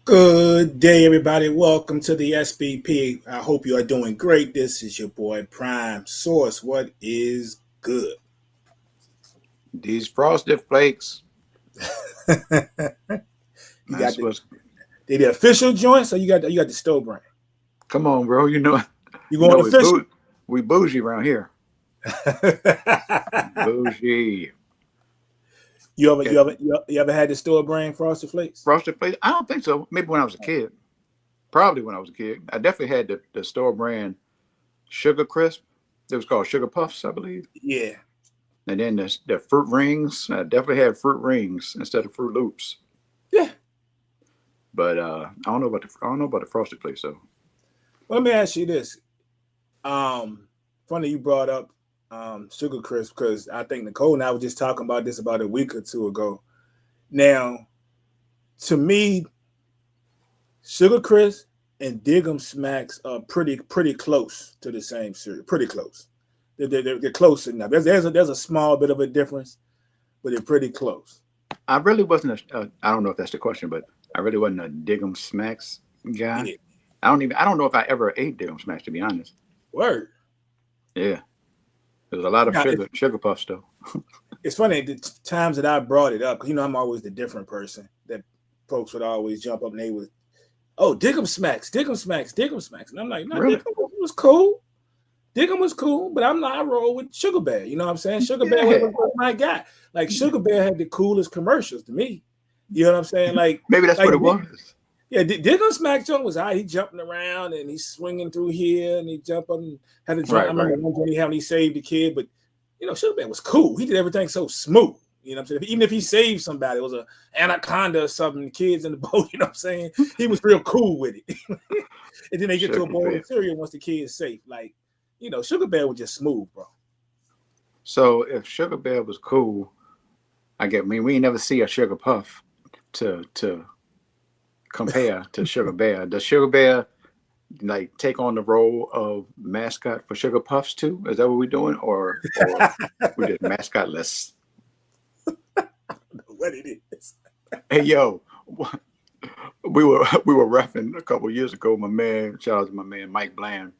Good day, everybody. Welcome to the SBP. I hope you are doing great. This is your boy Prime Source. What is good? These frosted flakes. You That's got what's. the official joints, or you got the store brand? Come on, bro. You You going know official? we bougie around here. Bougie. You ever had the store brand Frosted Flakes? Frosted flakes? I don't think so. Maybe when I was a kid. Probably when I was a kid. I definitely had the store brand Sugar Crisp. It was called Sugar Puffs, I believe. Yeah. And then the fruit rings. I definitely had fruit rings instead of Fruit Loops. Yeah. But I don't know about the frosted flakes though. Well, let me ask you this. Funny you brought up Sugar Crisp because I think Nicole and I were just talking about this about a week or two ago. Now, to me, Sugar Crisp and Dig'em Smacks are pretty close to the same cereal. Pretty close. They're close enough. There's a small bit of a difference, but they're pretty close. I really wasn't I don't know if that's the question, but I really wasn't a Dig'em Smacks guy. Yeah. I don't know if I ever ate Dig'em Smacks, to be honest. Word. Yeah. There's a lot of Now, sugar puffs though. It's funny the times that I brought it up, because I'm always the different person that folks would always jump up and they would, oh, Dig'em Smacks. And I'm like, no, Really? Dig'em was cool. Dig'em was cool, but I roll with Sugar Bear. You know what I'm saying? Sugar Bear was my guy. Like Sugar Bear had the coolest commercials to me. You know what I'm saying? Like maybe that's what it was. Yeah, Dig'em Smack Joint was out. He jumping around and he's swinging through here and he jumped up and had a jump. I remember one joint he saved the kid, but Sugar Bear was cool. He did everything so smooth. You know what I'm saying? Even if he saved somebody, it was an anaconda or something, the kids in the boat, you know what I'm saying? He was real cool with it. And then they get to a bowl of cereal once the kid's safe. Like, Sugar Bear was just smooth, bro. So if Sugar Bear was cool, we ain't never see a Sugar Puff to compare to Sugar Bear. Does Sugar Bear like take on the role of mascot for Sugar Puffs too? Is that what we're doing, or we just mascotless? What it is? Hey yo, we were reffing a couple of years ago. My man, shout out to my man Mike Bland.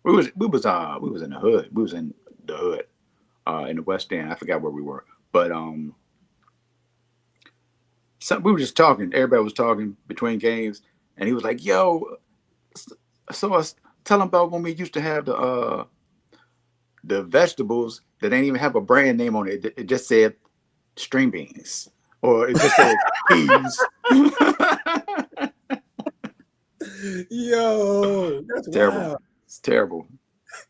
We was in the hood. We was in the hood, in the West End. I forgot where we were, but we were just talking. Everybody was talking between games, and he was like, "Yo, so tell him about when we used to have the vegetables that didn't even have a brand name on it. It just said string beans, or it just said peas." Yo, that's terrible. Wild. It's terrible.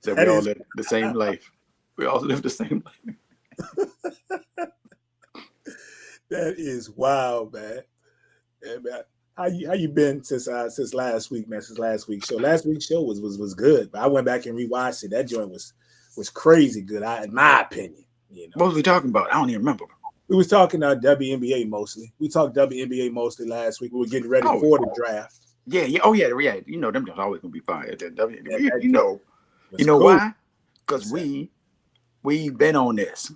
That we all live the same life. We all live the same life. That is wild, man. Yeah, man. How you been since last week, man? Since last week's show. Last week's show was good, but I went back and rewatched it. That joint was crazy good, in my opinion. What was we talking about? I don't even remember. We was talking WNBA mostly. We talked WNBA mostly last week. We were getting ready for the draft. Yeah. Oh yeah. You know them always gonna be fire. You know cool. why? Because we've been on this.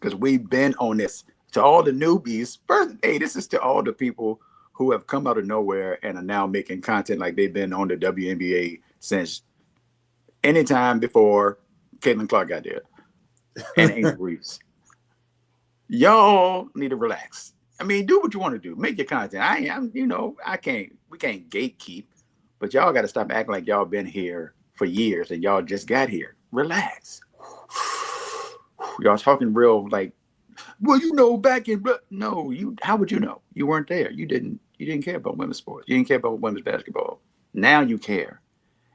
To all the newbies, first, hey, this is to all the people who have come out of nowhere and are now making content like they've been on the WNBA since any time before Caitlin Clark got there and Angel Reeves. Y'all need to relax. I mean, do what you want to do. Make your content. We can't gatekeep, but y'all got to stop acting like y'all been here for years and y'all just got here. Relax. Y'all talking real like, well, back in no, how would you know? You weren't there. You didn't care about women's sports. You didn't care about women's basketball. Now you care.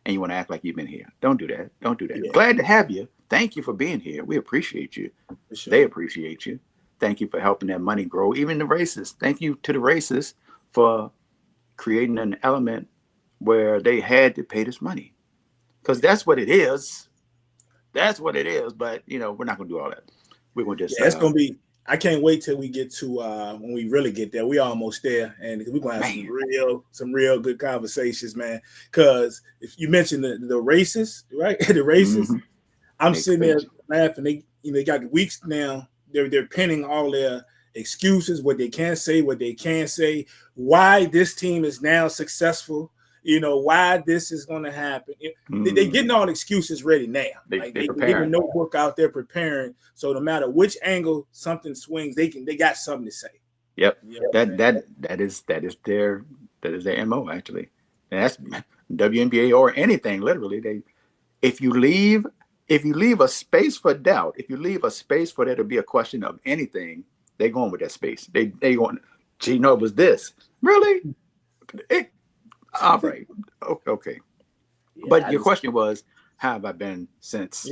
And you want to act like you've been here. Don't do that. Yeah. Glad to have you. Thank you for being here. We appreciate you. Sure. They appreciate you. Thank you for helping that money grow. Even the racists. Thank you to the racists for creating an element where they had to pay this money. Because that's what it is. But, we're not going to do all that. We're going to just... it's going to be... I can't wait till we get to when we really get there. We're almost there, and we're gonna have some real good conversations, man. Because if you mentioned the racists, right? The racists, I'm sitting there laughing. They got weeks now. They're pinning all their excuses, what they can't say, what they can say, why this team is now successful, why this is going to happen. They getting all excuses ready now. They get a notebook out there preparing. So no matter which angle something swings, they got something to say. Yep. That is their MO actually. And that's WNBA or anything. Literally, if you leave a space for doubt, if you leave a space for there to be a question of anything, they going with that space. They going. Gee, no, it was this. Really? All right. Okay. Yeah, but your question was, how have I been since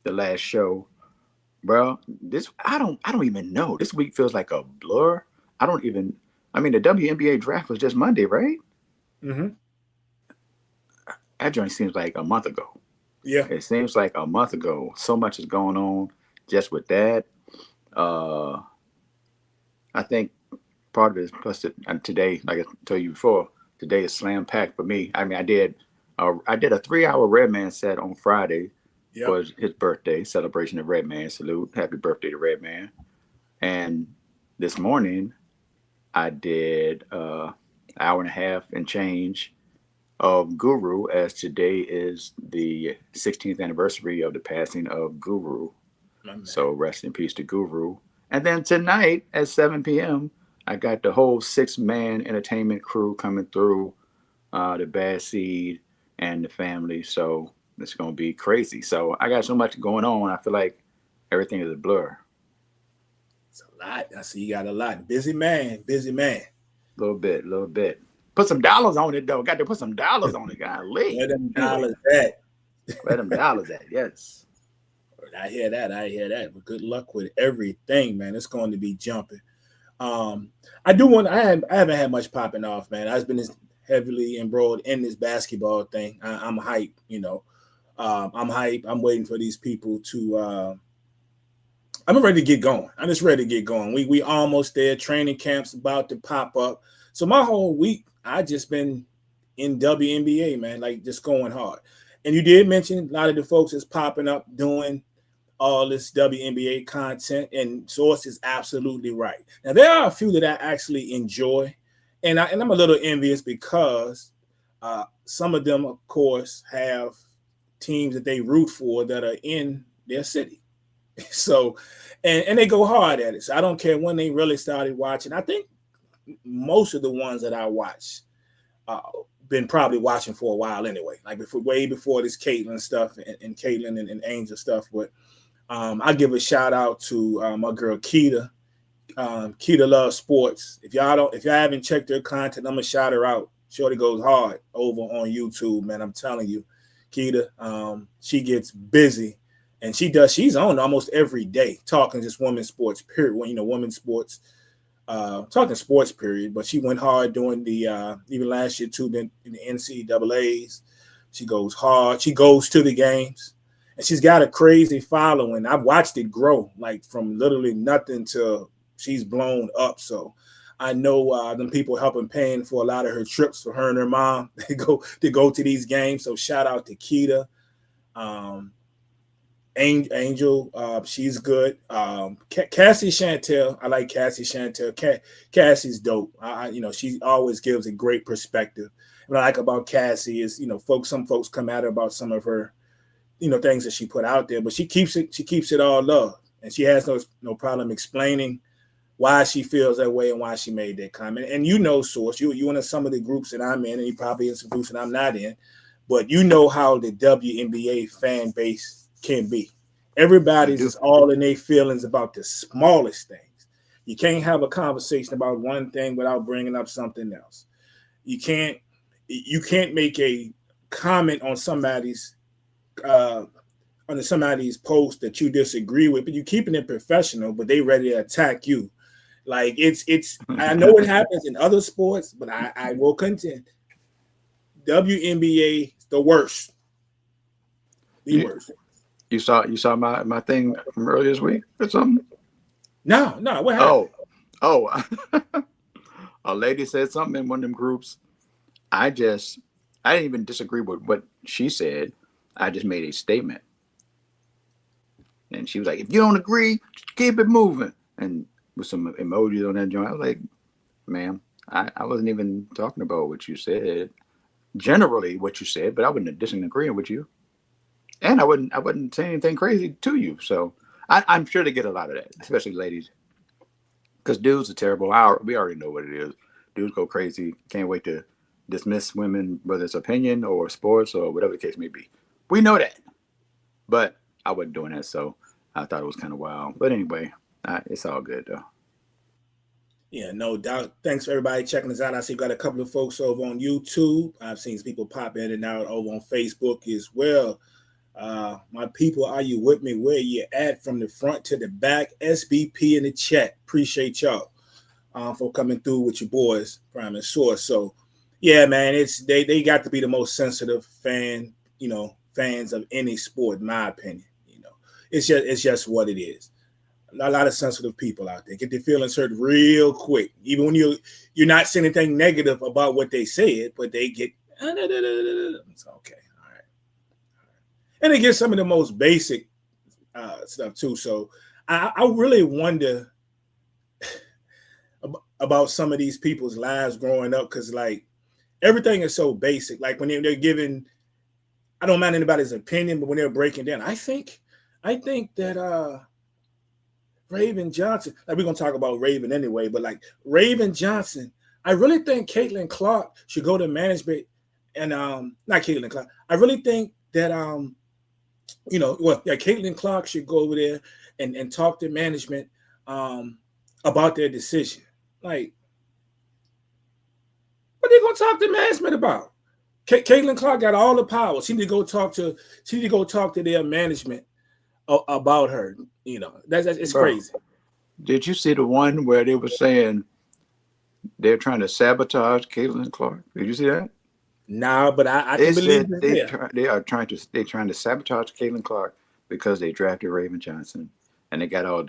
the last show, bro? I don't even know. This week feels like a blur. I mean, the WNBA draft was just Monday, right? Mm-hmm. That joint seems like a month ago. Yeah. It seems like a month ago. So much is going on just with that. I think part of it is plus today, like I told you before, today is slam packed for me. I mean, I did a 3-hour Redman set on Friday for his birthday celebration of Redman. Salute, happy birthday to Redman. And this morning, I did an hour and a half and change of Guru, as today is the 16th anniversary of the passing of Guru. So rest in peace to Guru. And then tonight at 7 p.m., I got the whole 6-man entertainment crew coming through, the Bad Seed and the family. So it's going to be crazy. So I got so much going on. I feel like everything is a blur. It's a lot. I see you got a lot. Busy man. Little bit. Put some dollars on it, though. Got to put some dollars on it, golly. Where them dollars at? Where them dollars at, yes. I hear that. But good luck with everything, man. It's going to be jumping. I haven't had much popping off, man. I've been heavily embroiled in this basketball thing. I'm hyped, I'm hyped. I'm waiting for these people to I'm ready to get going. I'm just ready to get going. We almost there. Training camp's about to pop up. So my whole week, I just been in WNBA, man, like just going hard. And you did mention a lot of the folks that's popping up doing all this WNBA content, and Source is absolutely right. Now, there are a few that I actually enjoy, and I'm a little envious because some of them, of course, have teams that they root for that are in their city. So, and they go hard at it. So I don't care when they really started watching. I think most of the ones that I watch been probably watching for a while anyway, like way before this Caitlin stuff and Caitlin and Angel stuff. But I give a shout out to my girl Keita. Keita loves sports. If y'all haven't checked her content, I'm gonna shout her out. Shorty goes hard over on YouTube, man. I'm telling you, Keita. She gets busy, and she's on almost every day talking just women's sports. Period. Women's sports. Talking sports period, but she went hard during the even last year too in the NCAAs. She goes hard. She goes to the games, and she's got a crazy following. I've watched it grow, like from literally nothing to she's blown up. So I know them people helping paying for a lot of her trips for her and her mom to go to these games. So shout out to Keita. Angel, she's good. Cassie Chantel, I like Cassie Chantel. Cassie's dope. She always gives a great perspective. What I like about Cassie is, some folks come at her about some of her, things that she put out there, but she keeps it all love, and she has no problem explaining why she feels that way and why she made that comment. And Source, you in some of the groups that I'm in, and you probably in some groups that I'm not in, but you know how the WNBA fan base can be. Everybody's just all in their feelings about the smallest things. You can't have a conversation about one thing without bringing up something else. You can't make a comment on somebody's post that you disagree with, but you keeping it professional, but they ready to attack you. Like it's I know it happens in other sports, but I will contend WNBA is the worst. The worst. You saw my thing from earlier this week or something? No, what happened? Oh, a lady said something in one of them groups. I didn't even disagree with what she said. I just made a statement. And she was like, if you don't agree, just keep it moving. And with some emojis on that joint. I was like, ma'am, I wasn't even talking about what you said. Generally, what you said, but I wasn't disagreeing with you, and I wouldn't say anything crazy to you. So I'm sure they get a lot of that, especially ladies, because dudes are terrible. We already know what it is. Dudes go crazy. Can't wait to dismiss women, whether it's opinion or sports or whatever the case may be. We know that, but I wasn't doing that, so I thought it was kind of wild. But anyway, it's all good though. Yeah, no doubt. Thanks for everybody checking us out. I see got a couple of folks over on YouTube. I've seen people pop in and out over on Facebook as well. My people, are you with me? Where you at from the front to the back? SBP in the chat. Appreciate y'all for coming through with your boys, Prime and Source. So, yeah, man, it's they got to be the most sensitive fans of any sport, in my opinion. It's just what it is. A lot of sensitive people out there get their feelings hurt real quick, even when you're not saying anything negative about what they said, but they get it's okay, all right, and they get some of the most basic stuff too. So I really wonder about some of these people's lives growing up, because like everything is so basic. Like when they're giving, I don't mind anybody's opinion, but when they're breaking down, I think that Raven Johnson, like we're gonna talk about Raven anyway, but like Raven Johnson, I really think Caitlin Clark should go to management and not Caitlin Clark. I really think that Caitlin Clark should go over there and talk to management about their decision. Like, what are they gonna talk to management about? Caitlin Clark got all the power. She need to go talk to their management about her. It's crazy. Did you see the one where they were saying they're trying to sabotage Caitlin Clark? Did you see that? Nah, but I can believe they're trying to sabotage Caitlin Clark because they drafted Raven Johnson, and they got all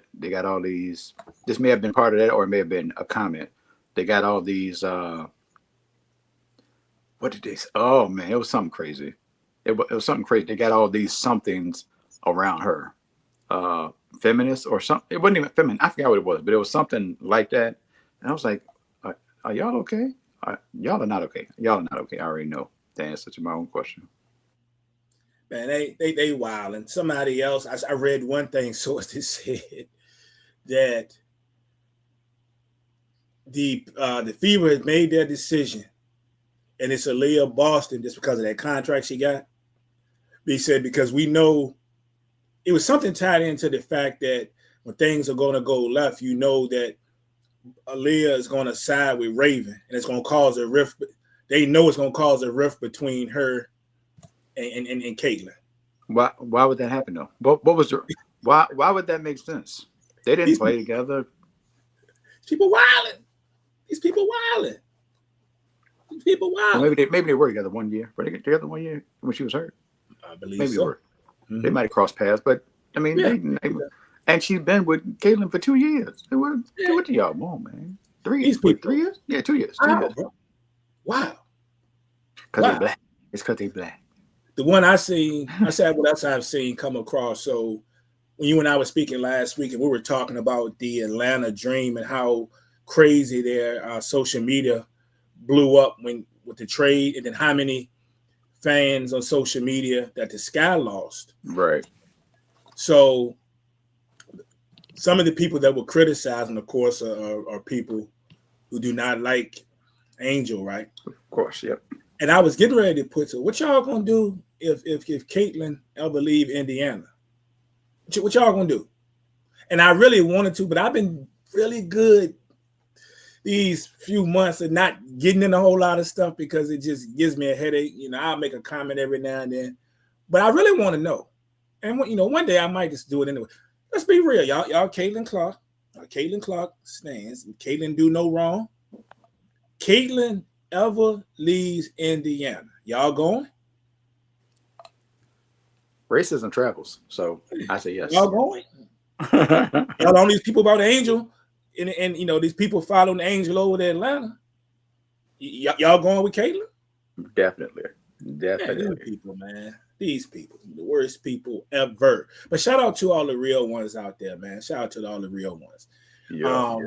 these. This may have been part of that, or it may have been a comment. They got all these. What did they say? Oh man, it was something crazy. It was something crazy. They got all these somethings around her. Feminist or something. It wasn't even feminine. I forgot what it was, but it was something like that. And I was like, are y'all okay? Y'all are not okay. Y'all are not okay. I already know the answer to my own question. Man, they wild. And somebody else, I read one thing, source that said that the Fever has made their decision, and it's Aaliyah Boston just because of that contract she got. They said because we know it was something tied into the fact that when things are going to go left, that Aaliyah is going to side with Raven, and it's going to cause a rift. They know it's going to cause a rift between her and Caitlin. Why would that happen though? What was the why would that make sense? They didn't play together. These people wilding. Well, maybe they were together 1 year. Were they together 1 year when she was hurt? I believe maybe so. They were. Mm-hmm. They might have crossed paths, but I mean, and she's been with Caitlin for 2 years. What do y'all want, man? 3 years? 3 years? Yeah, 2 years. 2 years. Wow. Because they're black. It's because they're black. The one I said what else I've seen come across. So when you and I were speaking last week, and we were talking about the Atlanta Dream and how crazy their social media blew up with the trade, and then how many fans on social media that the Sky lost. Right. So some of the people that were criticizing, of course, are people who do not like Angel, right? Of course, yep. And I was getting ready to put, so what y'all gonna do if Caitlin ever leave Indiana? What y'all gonna do? And I really wanted to, but I've been really good these few months of not getting in a whole lot of stuff because it just gives me a headache. I'll make a comment every now and then, but I really want to know. And one day I might just do it anyway. Let's be real, y'all. Caitlin Clark stands. Caitlin do no wrong. Caitlin ever leaves Indiana, y'all going? Racism travels, so I say yes. Y'all going? Y'all on these people about the Angel, and these people following the Angel over to Atlanta. Y'all going with Caitlin? Definitely. Man, these people, the worst people ever. But shout out to all the real ones out there, man. Shout out to all the real ones. Yeah.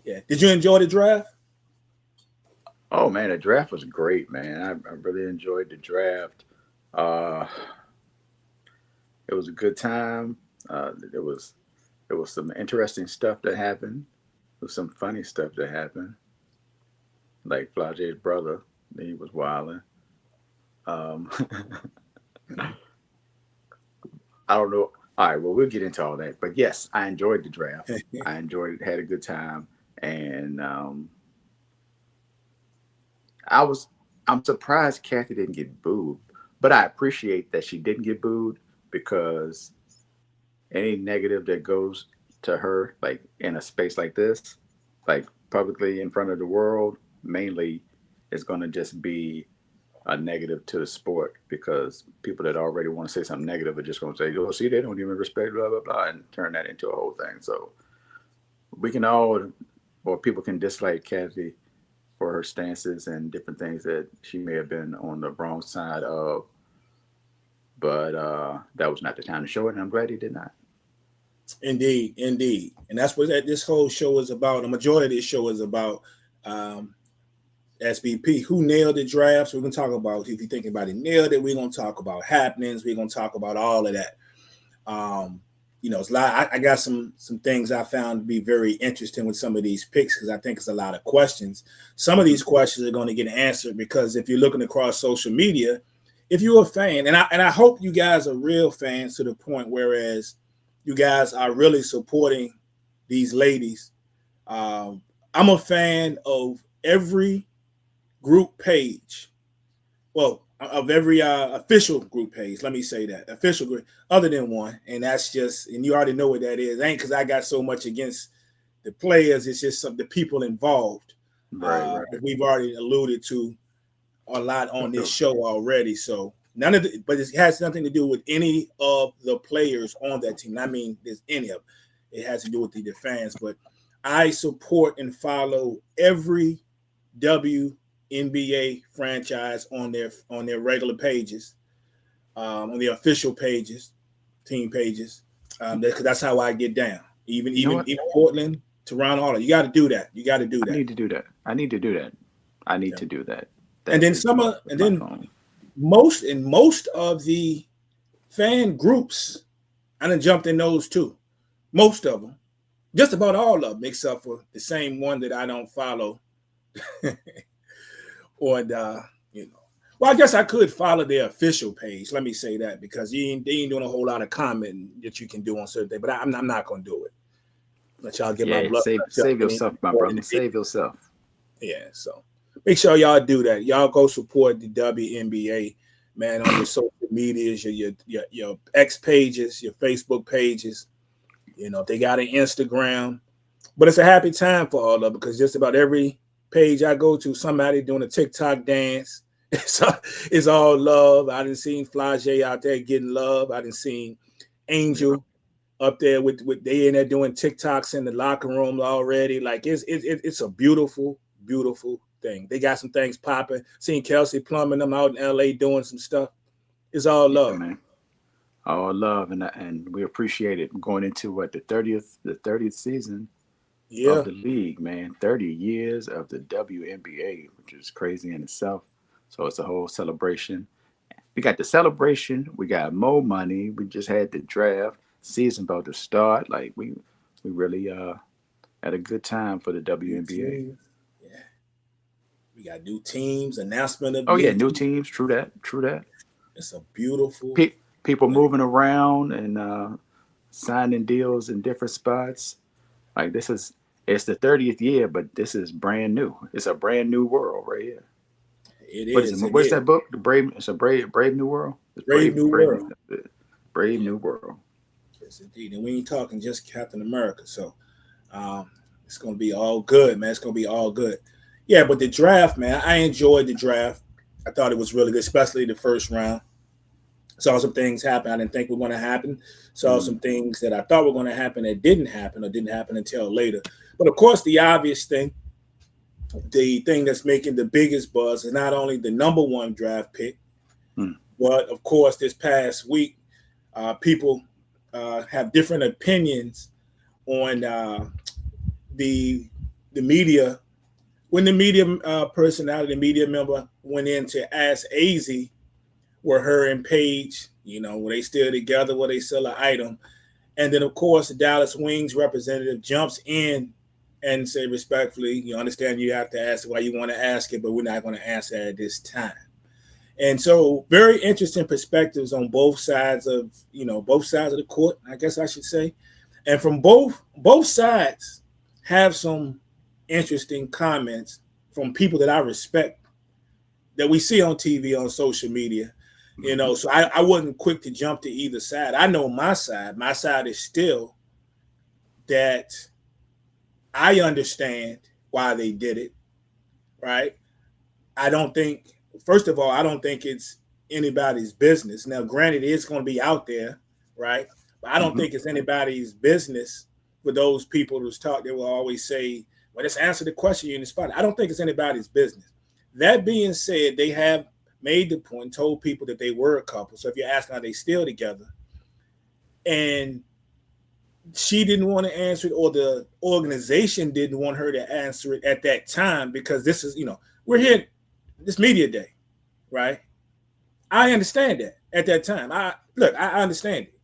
Yeah. Did you enjoy the draft? Oh man, the draft was great, man. I really enjoyed the draft. Uh, it was a good time. There was some interesting stuff that happened. There was some funny stuff that happened. Like Flau'jae's brother, he was wilding. Um, I don't know. All right, well, we'll get into all that. But yes, I enjoyed the draft. I enjoyed it, had a good time, and I was. I'm surprised Kathy didn't get booed, but I appreciate that she didn't get booed because any negative that goes to her, like in a space like this, like publicly in front of the world, mainly is going to just be a negative to the sport because people that already want to say something negative are just going to say, "Oh, see, they don't even respect blah blah blah," and turn that into a whole thing. So we can all, or people can dislike Kathy for her stances and different things that she may have been on the wrong side of, but that was not the time to show it, and I'm glad he did not. Indeed, indeed, and that's what this whole show is about. The majority of this show is about um, SBP, who nailed the drafts. We're gonna talk about if you think about it, nailed it. We're gonna talk about happenings. We're gonna talk about all of that. Um, it's a lot. I got some things I found to be very interesting with some of these picks because I think it's a lot of questions. Some of these questions are going to get answered because if you're looking across social media, if you're a fan, and I hope you guys are real fans to the point whereas you guys are really supporting these ladies. I'm a fan of every group page. Well, of every official group page. Let me say that official group, other than one, and that's just, and you already know what that is. It ain't because I got so much against the players. It's just some the people involved. Right, right. We've already alluded to a lot on this Sure. show already. So none of the, but it has nothing to do with any of the players on that team. I mean, there's any of it. It has to do with the fans. But I support and follow every WNBA franchise on their regular pages, on the official pages, team pages. That's how I get down. Even You know even what? even Portland, Toronto, all that. You got to do that. You got to do I that. need to do that. I need to do that. I need Yeah. to do that. And That then is and with my then phone. most of the fan groups, I done jumped in those too. Most of them, just about all of them, except for the same one that I don't follow. Or well, I guess I could follow their official page. Let me say that because they ain't doing a whole lot of commenting that you can do on certain things. But I'm not gonna do it. Let y'all get my Yeah, blood pressure up. save yourself, my brother. Save yourself. Yeah, so make sure y'all do that. Y'all go support the WNBA, man, on your social medias, your X pages, your Facebook pages. If they got an Instagram, but it's a happy time for all of them because just about every page I go to, somebody doing a TikTok dance. It's all love. I didn't seen Flau'jae out there getting love. I didn't seen Angel up there with they in there doing TikToks in the locker room already. Like it's a beautiful, beautiful thing. They got some things popping. Seen Kelsey Plum and them out in LA doing some stuff. It's all Yeah, love. man. All love, and we appreciate it. Going into what the 30th season of Yeah. the league, man. 30 years of the WNBA, which is crazy in itself. So it's a whole celebration. We got the celebration. We got more money. We just had the draft. Season about to start. Like we really had a good time for the New WNBA. teams. Yeah. We got new teams, announcement of Oh yeah, new new teams. teams. True that. True that. It's a beautiful People thing. moving around and signing deals in different spots. Like it's the 30th year, but this is brand new. It's a brand new world right here. It What is it? is. It What's is. that book? The Brave. It's a brave new world. It's Brave New World. brave Yeah. new world. Yes, indeed. And we ain't talking just Captain America. So um, it's gonna be all good, man. It's gonna be all good. Yeah, but the draft, man, I enjoyed the draft. I thought it was really good, especially the first round. Saw some things happen I didn't think were going to happen. Saw Mm. some things that I thought were going to happen that didn't happen or didn't happen until later. But of course, the obvious thing, the thing that's making the biggest buzz is not only the number one draft pick, Mm. but of course, this past week, people have different opinions on the media, when the media personality, the media member went in to ask Azzi, were her and Paige, were they still together? Were they sell an item? And then, of course, the Dallas Wings representative jumps in and say respectfully, you understand you have to ask why you want to ask it, but we're not going to answer at this time. And so, very interesting perspectives on both sides of the court, I guess I should say. And from both sides have some interesting comments from people that I respect that we see on TV, on social media. So I wasn't quick to jump to either side. I know my side. My side is still that I understand why they did it, right? I don't think, first of all, I don't think it's anybody's business. Now, granted, it's going to be out there, right? But I don't think it's anybody's business for those people who's talk. They will always say, well, let's answer the question you're in the spot. I don't think it's anybody's business. That being said, they have made the point, told people that they were a couple. So if you're asking, are they still together? And she didn't want to answer it, or the organization didn't want her to answer it at that time, because this is, we're here, this media day, right? I understand that at that time. I understand it.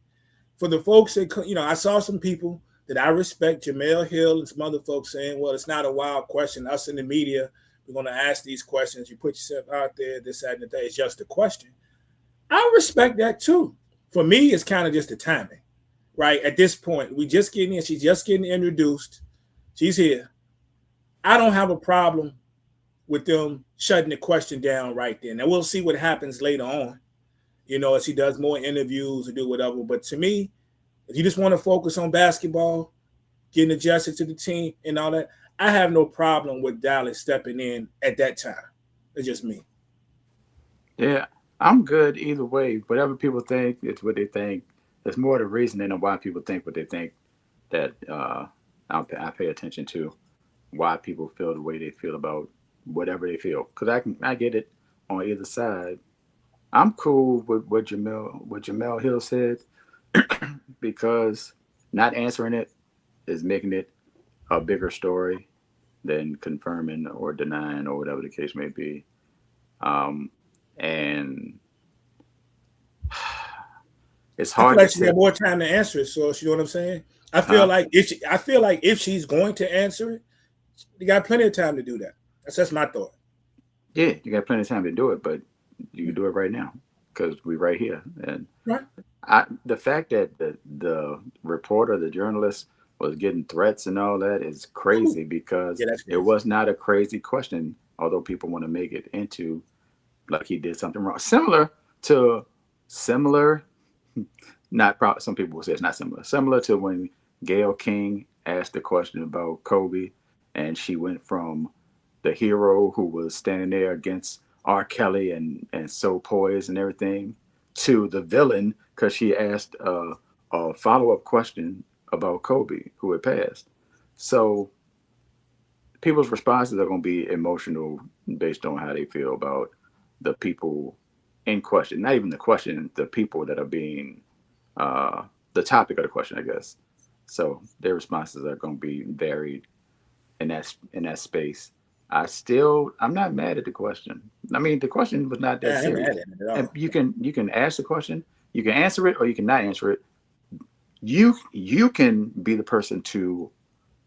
For the folks that, I saw some people that I respect, Jamel Hill and some other folks saying, well, it's not a wild question. Us in the media, we're going to ask these questions. You put yourself out there, this, that, and the day. It's just a question. I respect that too. For me, it's kind of just the timing, right? At this point, we just getting in. She's just getting introduced. She's here. I don't have a problem with them shutting the question down right then. Now, we'll see what happens later on, as she does more interviews or do whatever. But to me, if you just want to focus on basketball, getting adjusted to the team and all that, I have no problem with Dallas stepping in at that time. It's just me. Yeah, I'm good either way. Whatever people think, it's what they think. There's more the reasoning of why people think what they think that I pay attention to, why people feel the way they feel about whatever they feel. Because I get it on either side. I'm cool with what Jamel Hill said because not answering it is making it a bigger story than confirming or denying or whatever the case may be. And it's I feel hard like to she say. got more time to answer it. So you know what I'm saying? I feel like if she's going to answer it, you got plenty of time to do that. That's my thought. Yeah, you got plenty of time to do it, but you can do it right now because we're right here. And Right. the fact that the reporter, the journalist, was getting threats and all that is crazy because Yeah, that's it crazy. was not a crazy question, although people want to make it into like he did something wrong. Similar, not probably some people will say it's not similar. Similar to when Gayle King asked the question about Kobe, and she went from the hero who was standing there against R. Kelly and so poised and everything to the villain because she asked a follow up question about Kobe who had passed. So people's responses are going to be emotional based on how they feel about the people in question. Not even the question, the people that are being the topic of the question, I guess. So their responses are going to be varied in that space. I'm not mad at the question. I mean, the question was not that I ain't mad serious. at it at And all. you can ask the question, you can answer it, or you can not answer it. You can be the person to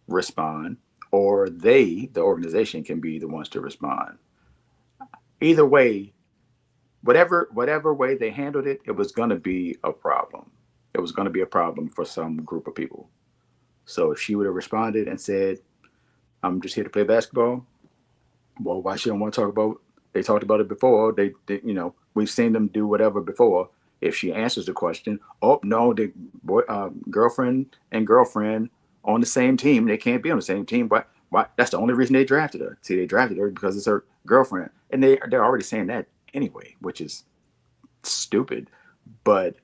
respond, or the organization, can be the ones to respond. Either way, whatever way they handled it, it was going to be a problem. It was going to be a problem for some group of people. So if she would have responded and said, "I'm just here to play basketball," well, why she don't want to talk about? They talked about it before. We've seen them do whatever before. If she answers the question, oh no, the girlfriend and girlfriend on the same team, they can't be on the same team. Why? Why? That's the only reason they drafted her. See, they drafted her because it's her girlfriend, and they're already saying that anyway, which is stupid. But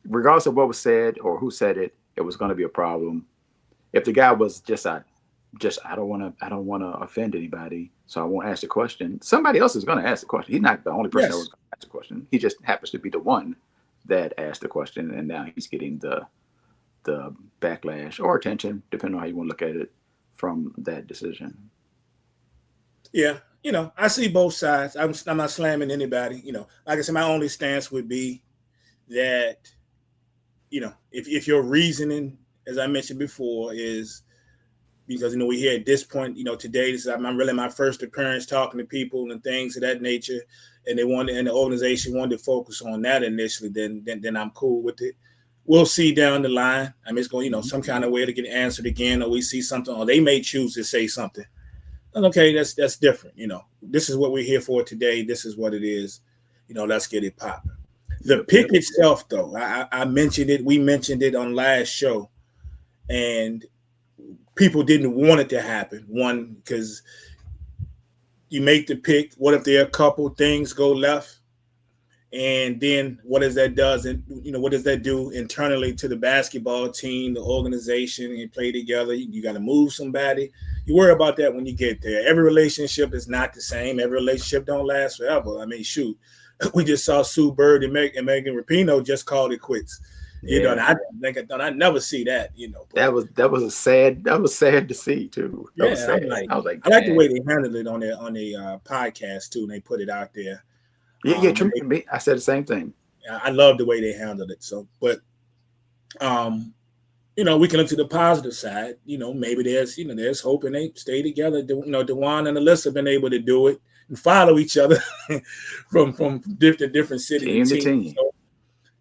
regardless of what was said or who said it, it was going to be a problem. If the guy was just I don't want to offend anybody, so I won't ask the question. Somebody else is going to ask the question. He's not the only person that was Yes. going to ask the question. He just happens to be the one that asked the question, and now he's getting the backlash or attention, depending on how you want to look at it, from that decision. Yeah, I see both sides. I'm not slamming anybody. Like I said, my only stance would be that if your reasoning, as I mentioned before, is because we here at this point, today this is I'm really my first appearance talking to people and things of that nature, and the organization wanted to focus on that initially. Then I'm cool with it. We'll see down the line. I mean, it's going, some kind of way to get answered again, or we see something, or they may choose to say something. And okay, that's different. This is what we're here for today. This is what it is. Let's get it popping. The pick itself, though, I mentioned it. We mentioned it on last show, and people didn't want it to happen. One, because you make the pick. What if there are a couple things go left? And then what does that does? And what does that do internally to the basketball team, the organization, and play together? You got to move somebody. You worry about that when you get there. Every relationship is not the same. Every relationship don't last forever. I mean, shoot, we just saw Sue Bird and Megan Rapinoe just called it quits. And I never see that. But that was sad to see too. That was sad. I was like, I like the way they handled it on their podcast too, and they put it out there. Yeah, true. I said the same thing. I love the way they handled it. So, but we can look to the positive side. Maybe there's hope, and they stay together. DeJuan and Alyssa have been able to do it and follow each other from different cities and teams. So,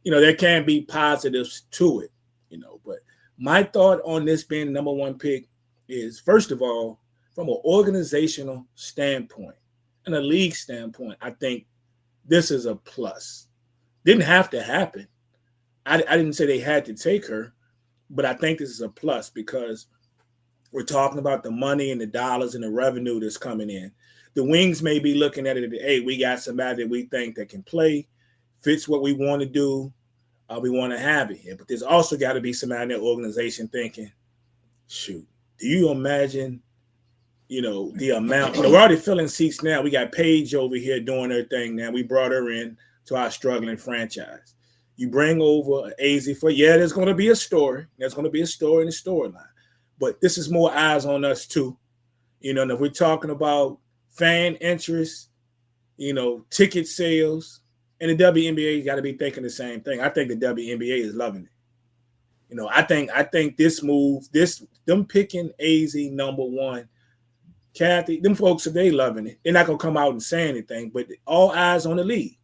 there can be positives to it. But my thought on this being number one pick is, first of all, from an organizational standpoint and a league standpoint, I think this is a plus. Didn't have to happen. I didn't say they had to take her, but I think this is a plus because we're talking about the money and the dollars and the revenue that's coming in. The Wings may be looking at it, hey, we got somebody that we think that can play, fits what we want to do. We want to have it here. But there's also got to be somebody in their organization thinking, shoot, do you imagine, the amount? We're already filling seats now. We got Paige over here doing her thing now. We brought her in to our struggling franchise. You bring over Azzi there's going to be a story. There's going to be a story in the storyline. But this is more eyes on us too. And if we're talking about fan interest, ticket sales, and the WNBA got to be thinking the same thing. I think the WNBA is loving it. I think this move, them picking Azzi number one, Kathy, them folks, they loving it. They're not going to come out and say anything, but all eyes on the league.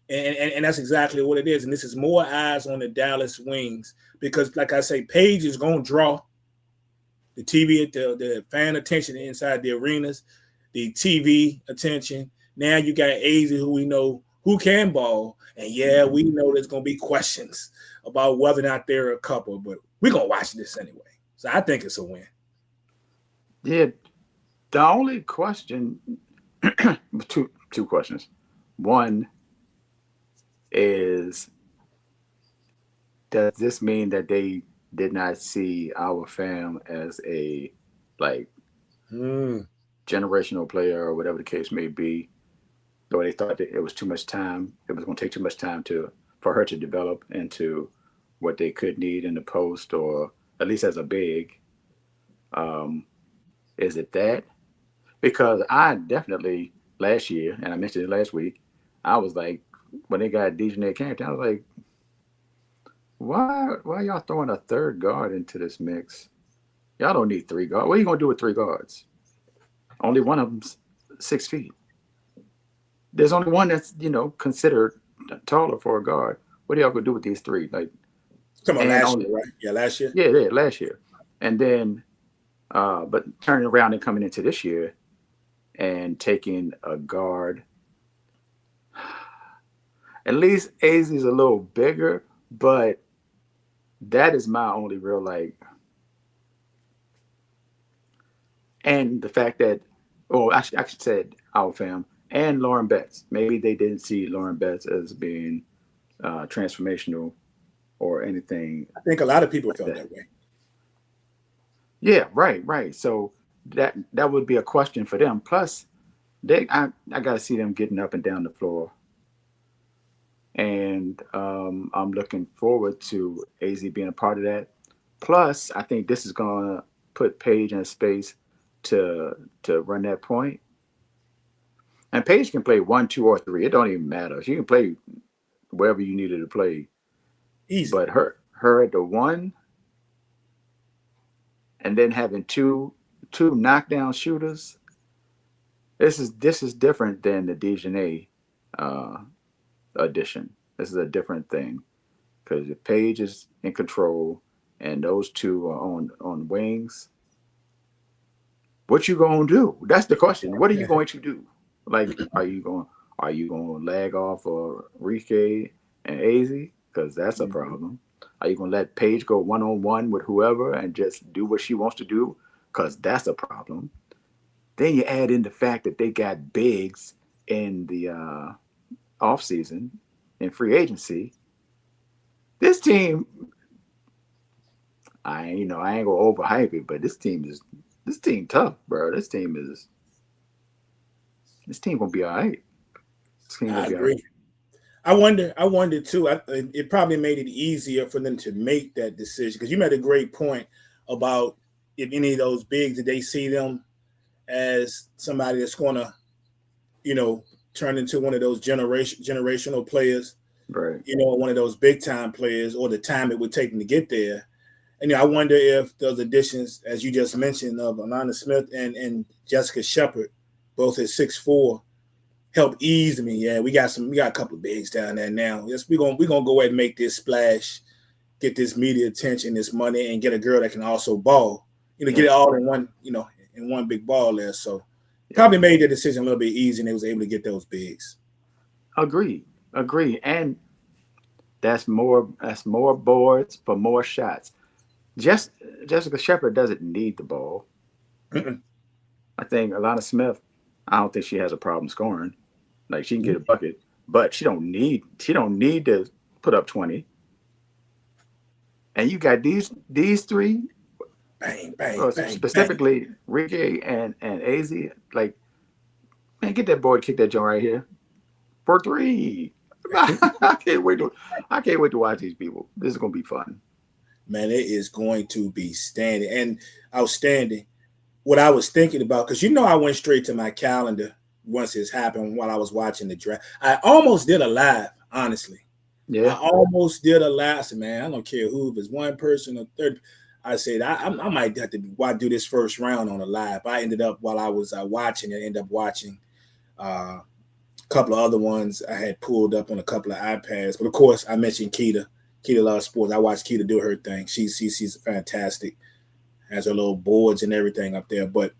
And that's exactly what it is. And this is more eyes on the Dallas Wings because, like I say, Paige is going to draw the TV, the fan attention inside the arenas, the TV attention. Now you got Azzi, who we know who can ball. And, we know there's going to be questions about whether or not there are a couple, but we're going to watch this anyway. So I think it's a win. Yeah. The only question, two questions. One is, does this mean that they did not see our fam as a generational player or whatever the case may be, or they thought that it was too much time, it was going to take too much time for her to develop into what they could need in the post, or at least as a big? Is it that? Because I definitely last year, and I mentioned it last week, I was like, when they got Dejanay Carrington, I was like, why are y'all throwing a third guard into this mix? Y'all don't need three guards. What are you going to do with three guards? Only one of them's 6 feet. There's only one that's, considered taller for a guard. What are y'all going to do with these three? Come on, last year, right? Yeah, last year. Yeah, last year. And then, but turning around and coming into this year and taking a guard. At least Azzi's a little bigger, but that is my only real and the fact that, I should say our fam and Lauren Betts. Maybe they didn't see Lauren Betts as being transformational or anything. I think a lot of people felt that way. Yeah, right. So that would be a question for them. Plus, I got to see them getting up and down the floor. And I'm looking forward to Azzi being a part of that. Plus, I think this is gonna put Paige in a space to run that point. And Paige can play 1, 2, or 3. It don't even matter. She can play wherever you needed to play. Easy. But her at the 1, and then having two knockdown shooters. This is different than the Dejanay uh, addition. This is a different thing because if Paige is in control and those two are on wings, what you gonna do? That's the question. What are you going to do? Like, are you going to lag off Rike and Azzi? Because that's a problem. Are you going to let Paige go 1-on-1 with whoever and just do what she wants to do? Because that's a problem. Then you add in the fact that they got bigs in the off season in free agency. This team, I ain't gonna overhype it, but this team tough, bro. This team gonna be all right. This team I gonna be all right. agree. I wonder too. It probably made it easier for them to make that decision because you made a great point about if any of those bigs, did they see them as somebody that's going to, turn into one of those generational players, Right. One of those big time players, or the time it would take them to get there. And I wonder if those additions, as you just mentioned, of Alana Smith and Jessica Shepard, both at 6'4", help ease me. Yeah, we got a couple of bigs down there now. Yes, we're gonna go ahead and make this splash, get this media attention, this money, and get a girl that can also ball. Get it all in one, in one big ball there. So probably made the decision a little bit easy, and they was able to get those bigs. Agree. And that's more boards for more shots. Jessica Shepard doesn't need the ball. Mm-mm. I think Alana Smith, I don't think she has a problem scoring. Like she can get a bucket, but she don't need to put up 20. And you got these three, Bang, bang, bang, specifically bang. Rike and Azzi. Like, man, get that board, kick that joint right here for 3. I can't wait to watch these people. This is gonna be fun. Man, it is going to be outstanding. What I was thinking about, because I went straight to my calendar once it's happened while I was watching the draft. I almost did a live, honestly. Yeah. I almost did a live. I said, man, I don't care who, if it's one person or third. I said, I might have to do this first round on a live. I ended up, while I was watching it, ended up watching a couple of other ones I had pulled up on a couple of iPads. But, of course, I mentioned Keita. Keita loves sports. I watched Keita do her thing. She's fantastic. Has her little boards and everything up there. But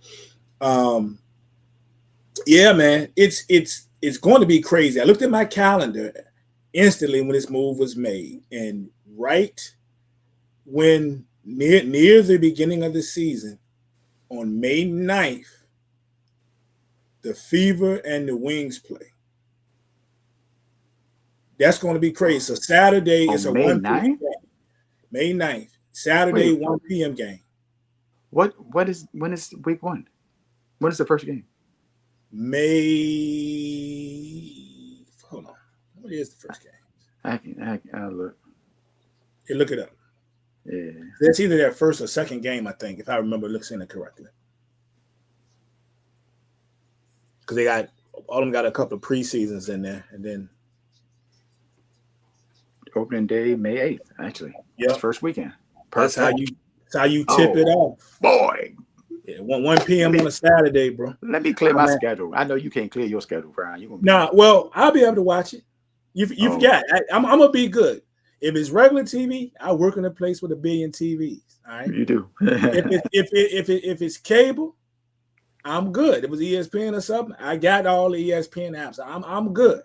yeah, man, it's going to be crazy. I looked at my calendar instantly when this move was made, and right when near the beginning of the season, on May 9th, the Fever and the Wings play. That's going to be crazy. So Saturday is a May 1 p.m. game. May 9th. Saturday, 1 p.m. game. When is week 1? When is the first game? May. Hold on. What is the first game? I'll look. Hey, look it up. Yeah. It's either their first or second game, I think, if I remember looking at it correctly. Because all of them got a couple of preseasons in there, and then opening day, May 8th, actually. Yeah. It's first weekend. Perfect. That's how you tip it off. Boy. Yeah, 1 p.m. on a Saturday, bro. Let me clear my schedule. I know you can't clear your schedule, Brian. Well, I'll be able to watch it. You forgot. I'm gonna be good. If it's regular TV, I work in a place with 1 billion TVs. All right. You do. if it's cable, I'm good. If it was ESPN or something, I got all the ESPN apps. I'm good.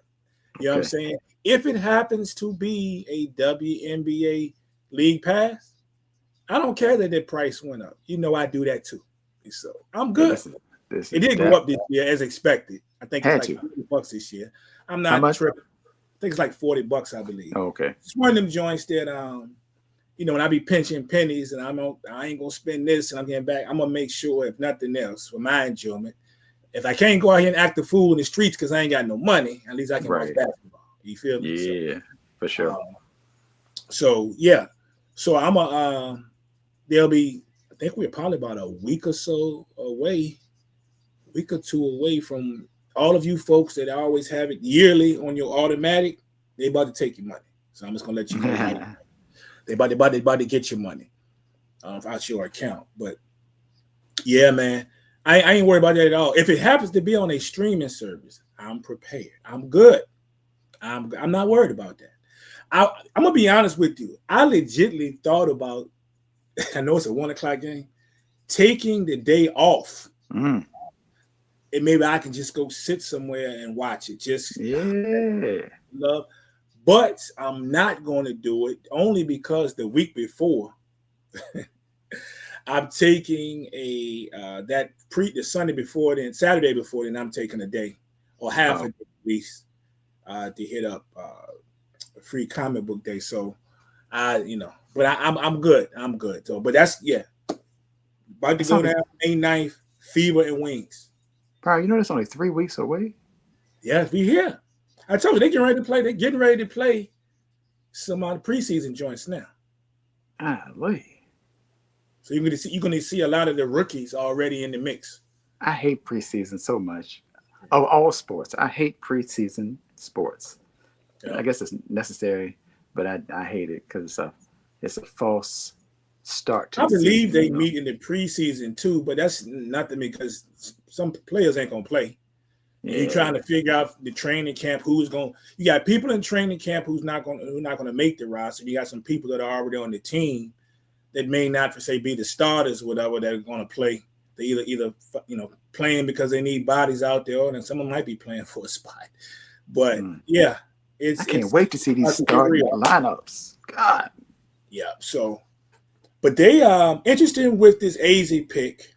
You know what I'm saying? If it happens to be a WNBA league pass, I don't care that their price went up. I do that too. So I'm good. It did go up this year as expected. I think it's like $40 this year. I'm not tripping. I think it's like $40, I believe. Oh, okay. It's one of them joints that when I be pinching pennies and I ain't gonna spend this and I'm getting back, I'm gonna make sure, if nothing else, for my enjoyment, if I can't go out here and act the fool in the streets because I ain't got no money, at least I can watch basketball. You feel me? Yeah, for sure. So yeah. So I'm I think we're probably about a week or so away, week or two away from all of you folks that always have it yearly on your automatic. They about to take your money. So I'm just gonna let you know right. They about to get your money out your account. But yeah, man, I ain't worried about that at all. If it happens to be on a streaming service, I'm prepared. I'm good. I'm not worried about that. I'm gonna be honest with you. I legitimately thought about. I know it's a 1:00 game. Taking the day off, and maybe I can just go sit somewhere and watch it. Just love. But I'm not going to do it only because the week before, I'm taking the Sunday before, then Saturday before, then I'm taking a day or half a day at least to hit up a free comic book day. So but I'm good. I'm good. So, but that's about to go down May 9th, Fever and Wings. Bro, you know that's only 3 weeks away. Yeah, we here. I told you they're getting ready to play. They're getting ready to play some of the preseason joints now. So you're going to see a lot of the rookies already in the mix. I hate preseason so much. Of all sports, I hate preseason sports. Yeah. I guess it's necessary, but I hate it because it's a false start to I believe they meet in the preseason too, but that's nothing because some players ain't going to play. Yeah. You're trying to figure out the training camp who's going. You got people in training camp who's not going to make the roster. You got some people that are already on the team that may not, per se, be the starters, whatever, that are going to play. They either playing because they need bodies out there, or then someone might be playing for a spot. But yeah, I can't wait to see these starting lineups. God. Yeah. So, but they interested with this Azzi pick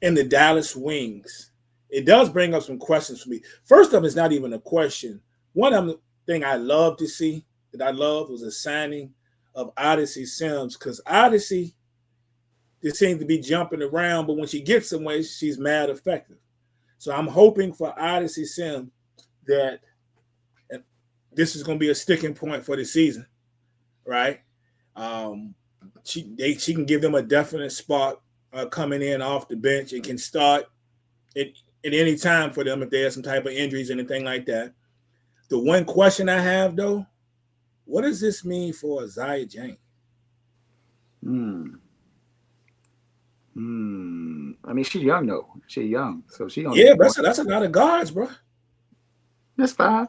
and the Dallas Wings. It does bring up some questions for me. First up, it's not even a question. One thing I love to see was a signing of Odyssey Sims, because Odyssey just seems to be jumping around, but when she gets somewhere, she's mad effective. So I'm hoping for Odyssey Sims that this is going to be a sticking point for the season, right? She can give them a definite spot coming in off the bench. It can start at any time for them if they have some type of injuries, anything like that. The one question I have, though, what does this mean for Azzi James? I mean, she's young though. She's young, so she don't. Yeah, that's a lot of guards, bro. That's fine.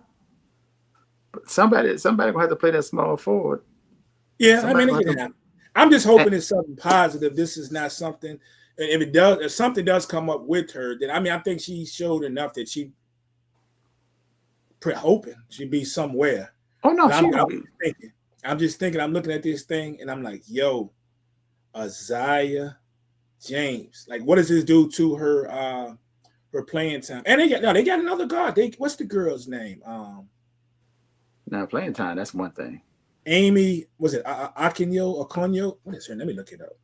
But somebody gonna have to play that small forward. Yeah, somebody I'm just hoping it's something positive. This is not something. And if something does come up with her, then I think she showed enough that she hoping she'd be somewhere. Oh no, I'm just thinking. I'm looking at this thing and I'm like, yo, Azzi James. Like, what does this do to her playing time? And they got another guard. What's the girl's name? Now playing time, that's one thing. Amy, was it Akonyo? What is her? Let me look it up.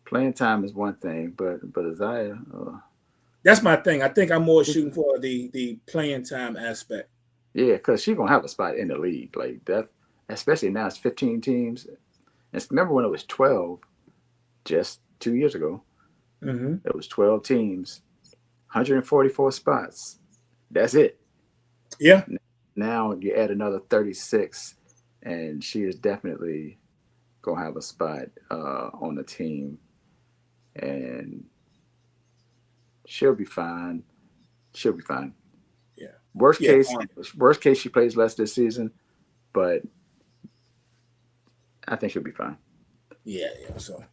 Playing time is one thing, but Azzi, that's my thing. I think I'm more shooting for the playing time aspect. Yeah, because she's gonna have a spot in the league like that, especially now it's 15 teams. And remember when it was 12, just 2 years ago? It was 12 teams, 144 spots. That's it. Yeah. Now you add another 36, and she is definitely gonna have a spot on the team, and she'll be fine. She'll be fine. Yeah. Worst case, she plays less this season, but I think she'll be fine. Yeah. So,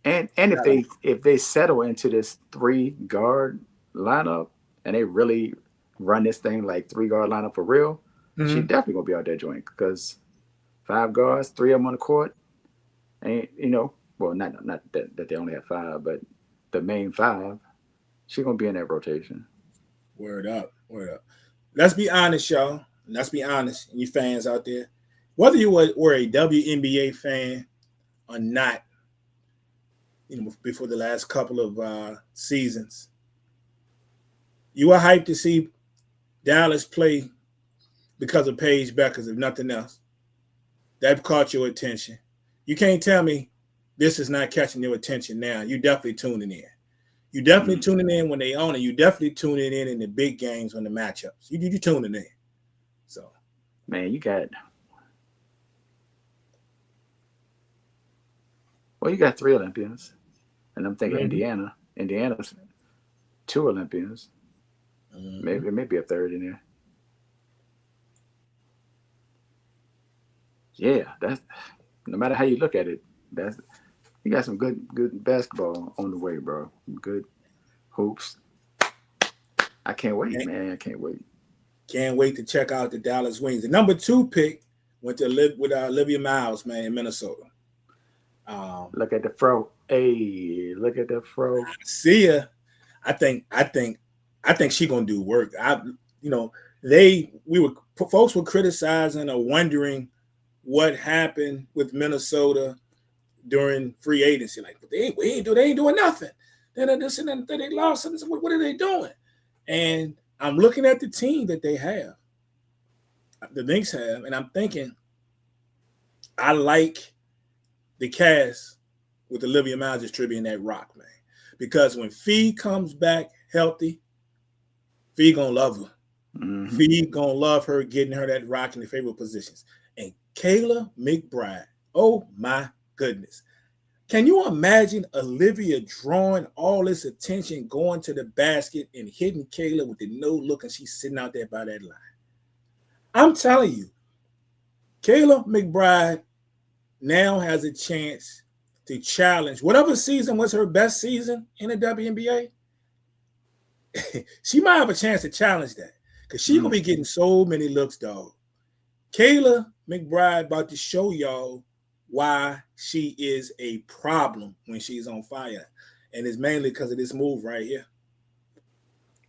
and if they settle into this 3-guard lineup and they really run this thing like 3-guard lineup for real, she definitely gonna be out there joint, because 5 guards, 3 of them on the court, and well, not that they only have 5, but the main 5, she's gonna be in that rotation. Word up. Let's be honest, y'all. Let's be honest, you fans out there. Whether you were a WNBA fan or not, before the last couple of seasons, you were hyped to see Dallas play because of Paige Beckers, if nothing else. That caught your attention. You can't tell me this is not catching your attention now, you definitely tuning in. You definitely tuning in when they own it. You definitely tuning in the big games when the matchups. You tuning in. So, man, you got 3 Olympians, and I'm thinking Indiana's 2 Olympians, maybe a third in there. Yeah, that's no matter how you look at it, that's you got some good basketball on the way, bro. Good hoops. I can't wait, man. I can't wait. Can't wait to check out the Dallas Wings. The number 2 pick went to live with Olivia Miles, man, in Minnesota. Look at the fro. Hey, look at the fro. See ya. I think she gonna do work. Folks were criticizing or wondering what happened with Minnesota during free agency. Like, but they ain't doing nothing. They lost something. What are they doing? And I'm looking at the team that they have, the Knicks have, and I'm thinking, I like the cast with Olivia Miles distributing that rock, man. Because when Fee comes back healthy, Fee gonna love her. Mm-hmm. Fee gonna love her, getting her that rock in the favorable positions. And Kayla McBride, oh my goodness. Can you imagine Olivia drawing all this attention, going to the basket and hitting Kayla with the no look, and she's sitting out there by that line? I'm telling you, Kayla McBride now has a chance to challenge whatever season was her best season in the WNBA. She might have a chance to challenge that because she's going to be getting so many looks, dog. Kayla McBride about to show y'all why she is a problem when she's on fire. And it's mainly because of this move right here.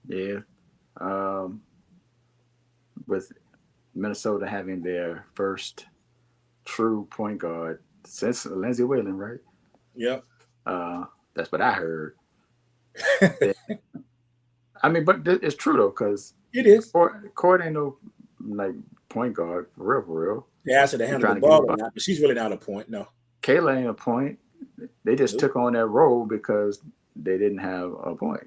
Yeah. With Minnesota having their first true point guard since Lindsay Whalen, right? Yep. That's what I heard. I mean, but it's true though, because it is. Court ain't no like point guard for real. They asked her to handle the ball, but she's really not a point. No. Kayla ain't a point. They just took on that role because they didn't have a point,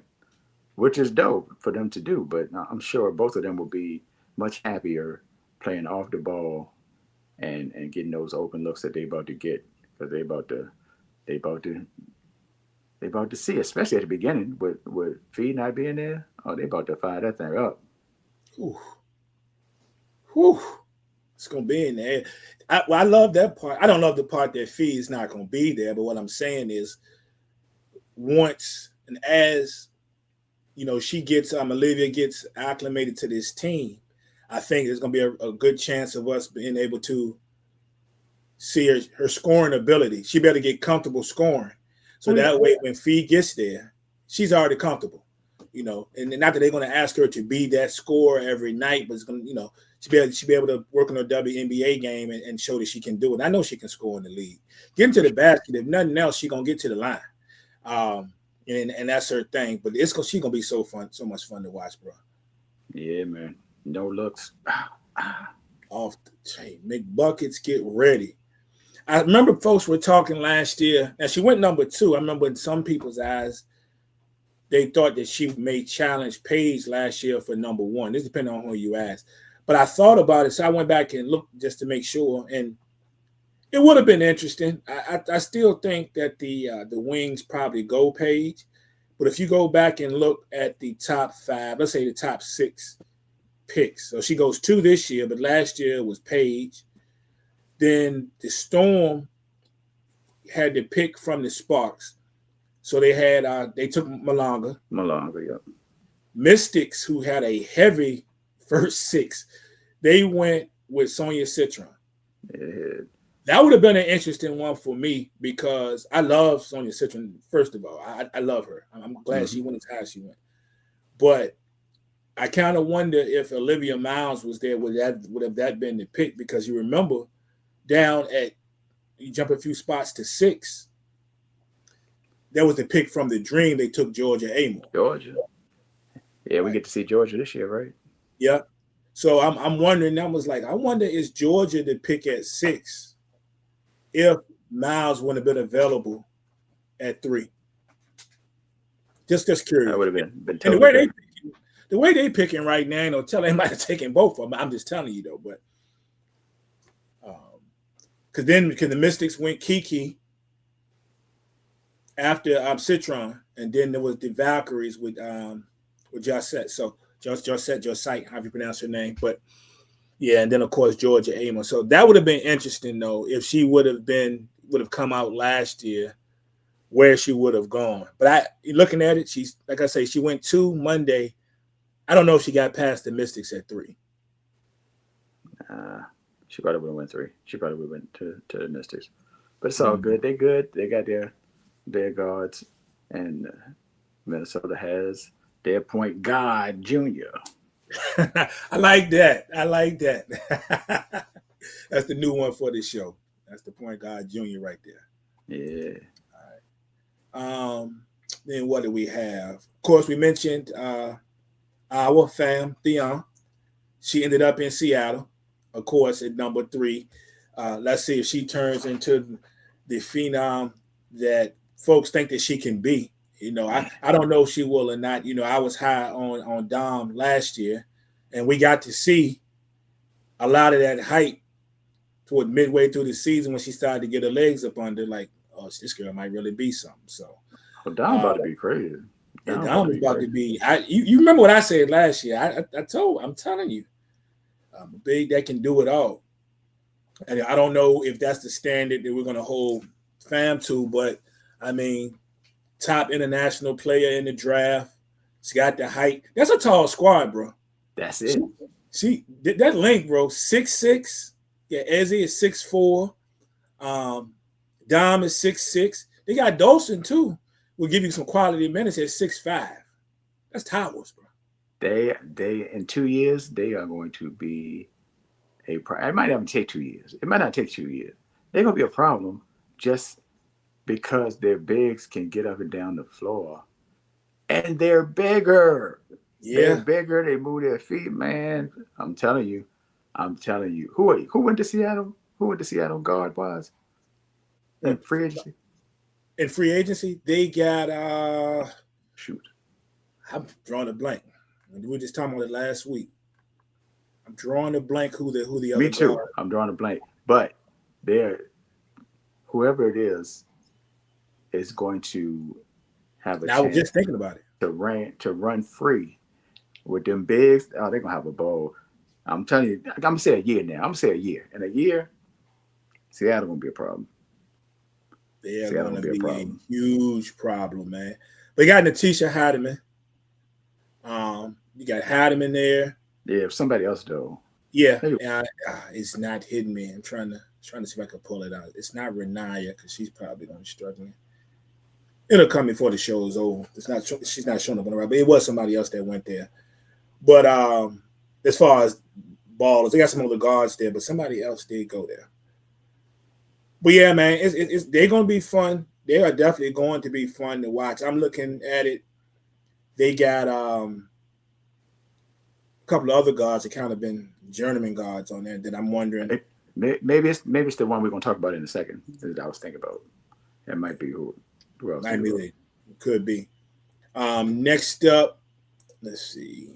which is dope for them to do. But I'm sure both of them will be much happier playing off the ball and getting those open looks that they about to get, because they about to see, especially at the beginning with Fee not being there. Oh, they about to fire that thing up. Whew. It's gonna be in there. I love that part. I don't love the part that Fee is not gonna be there, but what I'm saying is, once and as she gets Olivia gets acclimated to this team, I think there's going to be a good chance of us being able to see her scoring ability. She better get comfortable scoring. So that way, when Fee gets there, she's already comfortable, and not that they're going to ask her to be that scorer every night, but it's going to, she'll be able to work on her WNBA game and show that she can do it. And I know she can score in the league. Getting to the basket, if nothing else, she's going to get to the line. And that's her thing. But she's going to be so much fun to watch, bro. Yeah, man. No looks. Off the chain. McBuckets, get ready. I remember folks were talking last year. Now, she went number 2. I remember in some people's eyes, they thought that she may challenge Paige last year for number 1. This depends on who you ask. But I thought about it, so I went back and looked just to make sure. And it would have been interesting. I still think that the Wings probably go Paige. But if you go back and look at the top 5, let's say the top 6 picks. So she goes 2 this year, but last year was Paige. Then the Storm had the pick from the Sparks. So they took Malonga. Yep. Mystics, who had a heavy first 6, they went with Sonia Citron. Yeah. That would have been an interesting one for me because I love Sonia Citron. First of all, I love her. I'm glad she went as high as she went. But I kind of wonder if Olivia Miles was there, would have that been the pick? Because you remember you jump a few spots to 6, that was the pick from the Dream. They took Georgia Amor. Georgia. Yeah, we get to see Georgia this year, right? Yeah. So I'm wondering, I wonder, is Georgia the pick at 6 if Miles wouldn't have been available at 3. Just I curious. would have been And totally fair. the way they picking right now, ain't no telling anybody taking both of them. I'm just telling you though, but because the Mystics went Kiki after Citron, and then there was the Valkyries with Josette. So Josette, however you pronounce her name, but yeah, and then of course Georgia Amos. So that would have been interesting though if she would have come out last year, where she would have gone. But looking at it, she's like I say, she went 2 Monday. I don't know if she got past the Mystics at 3. She probably would have went 3. She probably would have went to the Mystics. But it's all good. They good. They got their guards, and Minnesota has their point guard, Junior. I like that. That's the new one for this show. That's the point guard, Junior, right there. Yeah. All right. Then what do we have? Of course, we mentioned our fam, Theon. She ended up in Seattle, of course, at number 3. Let's see if she turns into the phenom that folks think that she can be. I don't know if she will or not. I was high on Dom last year, and we got to see a lot of that hype toward midway through the season when she started to get her legs up under, like, oh, this girl might really be something. So, Dom about to be crazy. Dom was about to be. You remember what I said last year? I'm telling you, I'm a big that can do it all. And I don't know if that's the standard that we're going to hold fam to, but I mean, top international player in the draft. She got the height. That's a tall squad, bro. That's it. She that length, bro. 6'6". Yeah, Azzi is 6'4". Dom is 6'6". They got Dolson too. Will give you some quality minutes at 6'5". That's towers, bro. They in 2 years they are going to be it might not take 2 years. It might not take 2 years. They're gonna be a problem just because their bigs can get up and down the floor, and they're bigger. Yeah, they're bigger. They move their feet, man. I'm telling you. Who went to Seattle? Who went to Seattle guard wise? In free agency. In free agency, they got shoot. I'm drawing a blank. We were just talking about it last week. I'm drawing a blank. Who the other? Me too. Guard. I'm drawing a blank. But whoever it is going to have a chance. I was just thinking about it. To run free with them bigs. Oh, they're gonna have a ball. I'm telling you. I'm gonna say a year now. I'm gonna say a year. In a year, Seattle gonna be a problem. They're gonna be a huge problem, man. But you got Natisha Hardiman. You got Hardiman there. Yeah, somebody else though. Yeah, it's not hitting me. I'm trying to see if I can pull it out. It's not Renaya because she's probably gonna be struggling. It'll come before the show is over. She's not showing up on the right, but it was somebody else that went there. But as far as ballers, they got some other guards there, but somebody else did go there. But yeah, man, they're gonna be fun. They are definitely going to be fun to watch. I'm looking at it. They got a couple of other guards that kind of been journeyman guards on there that I'm wondering. Maybe it's the one we're gonna talk about in a second. That I was thinking about. It might be who else? Might be. Could be. Next up, let's see.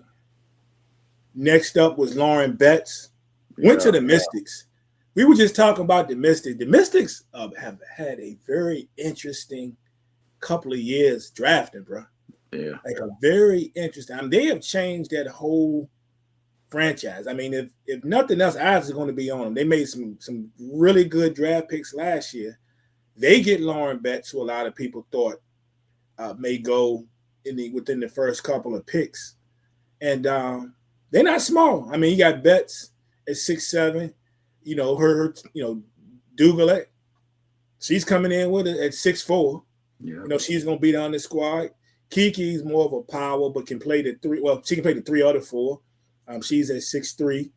Next up was Lauren Betts. Went to the Mystics. We were just talking about the Mystics. The Mystics have had a very interesting couple of years drafting, bro. Yeah. Like a very interesting. I mean, they have changed that whole franchise. I mean, if nothing else, eyes is going to be on them. They made some really good draft picks last year. They get Lauren Betts, who a lot of people thought may go within the first couple of picks. And they're not small. I mean, you got Betts at 6'7". Her Dougalet, she's coming in with it at 6'4". Yeah. She's going to be on the squad. Kiki's more of a power, but can play the 3. Well, she can play the 3 or the 4. She's at 6'3".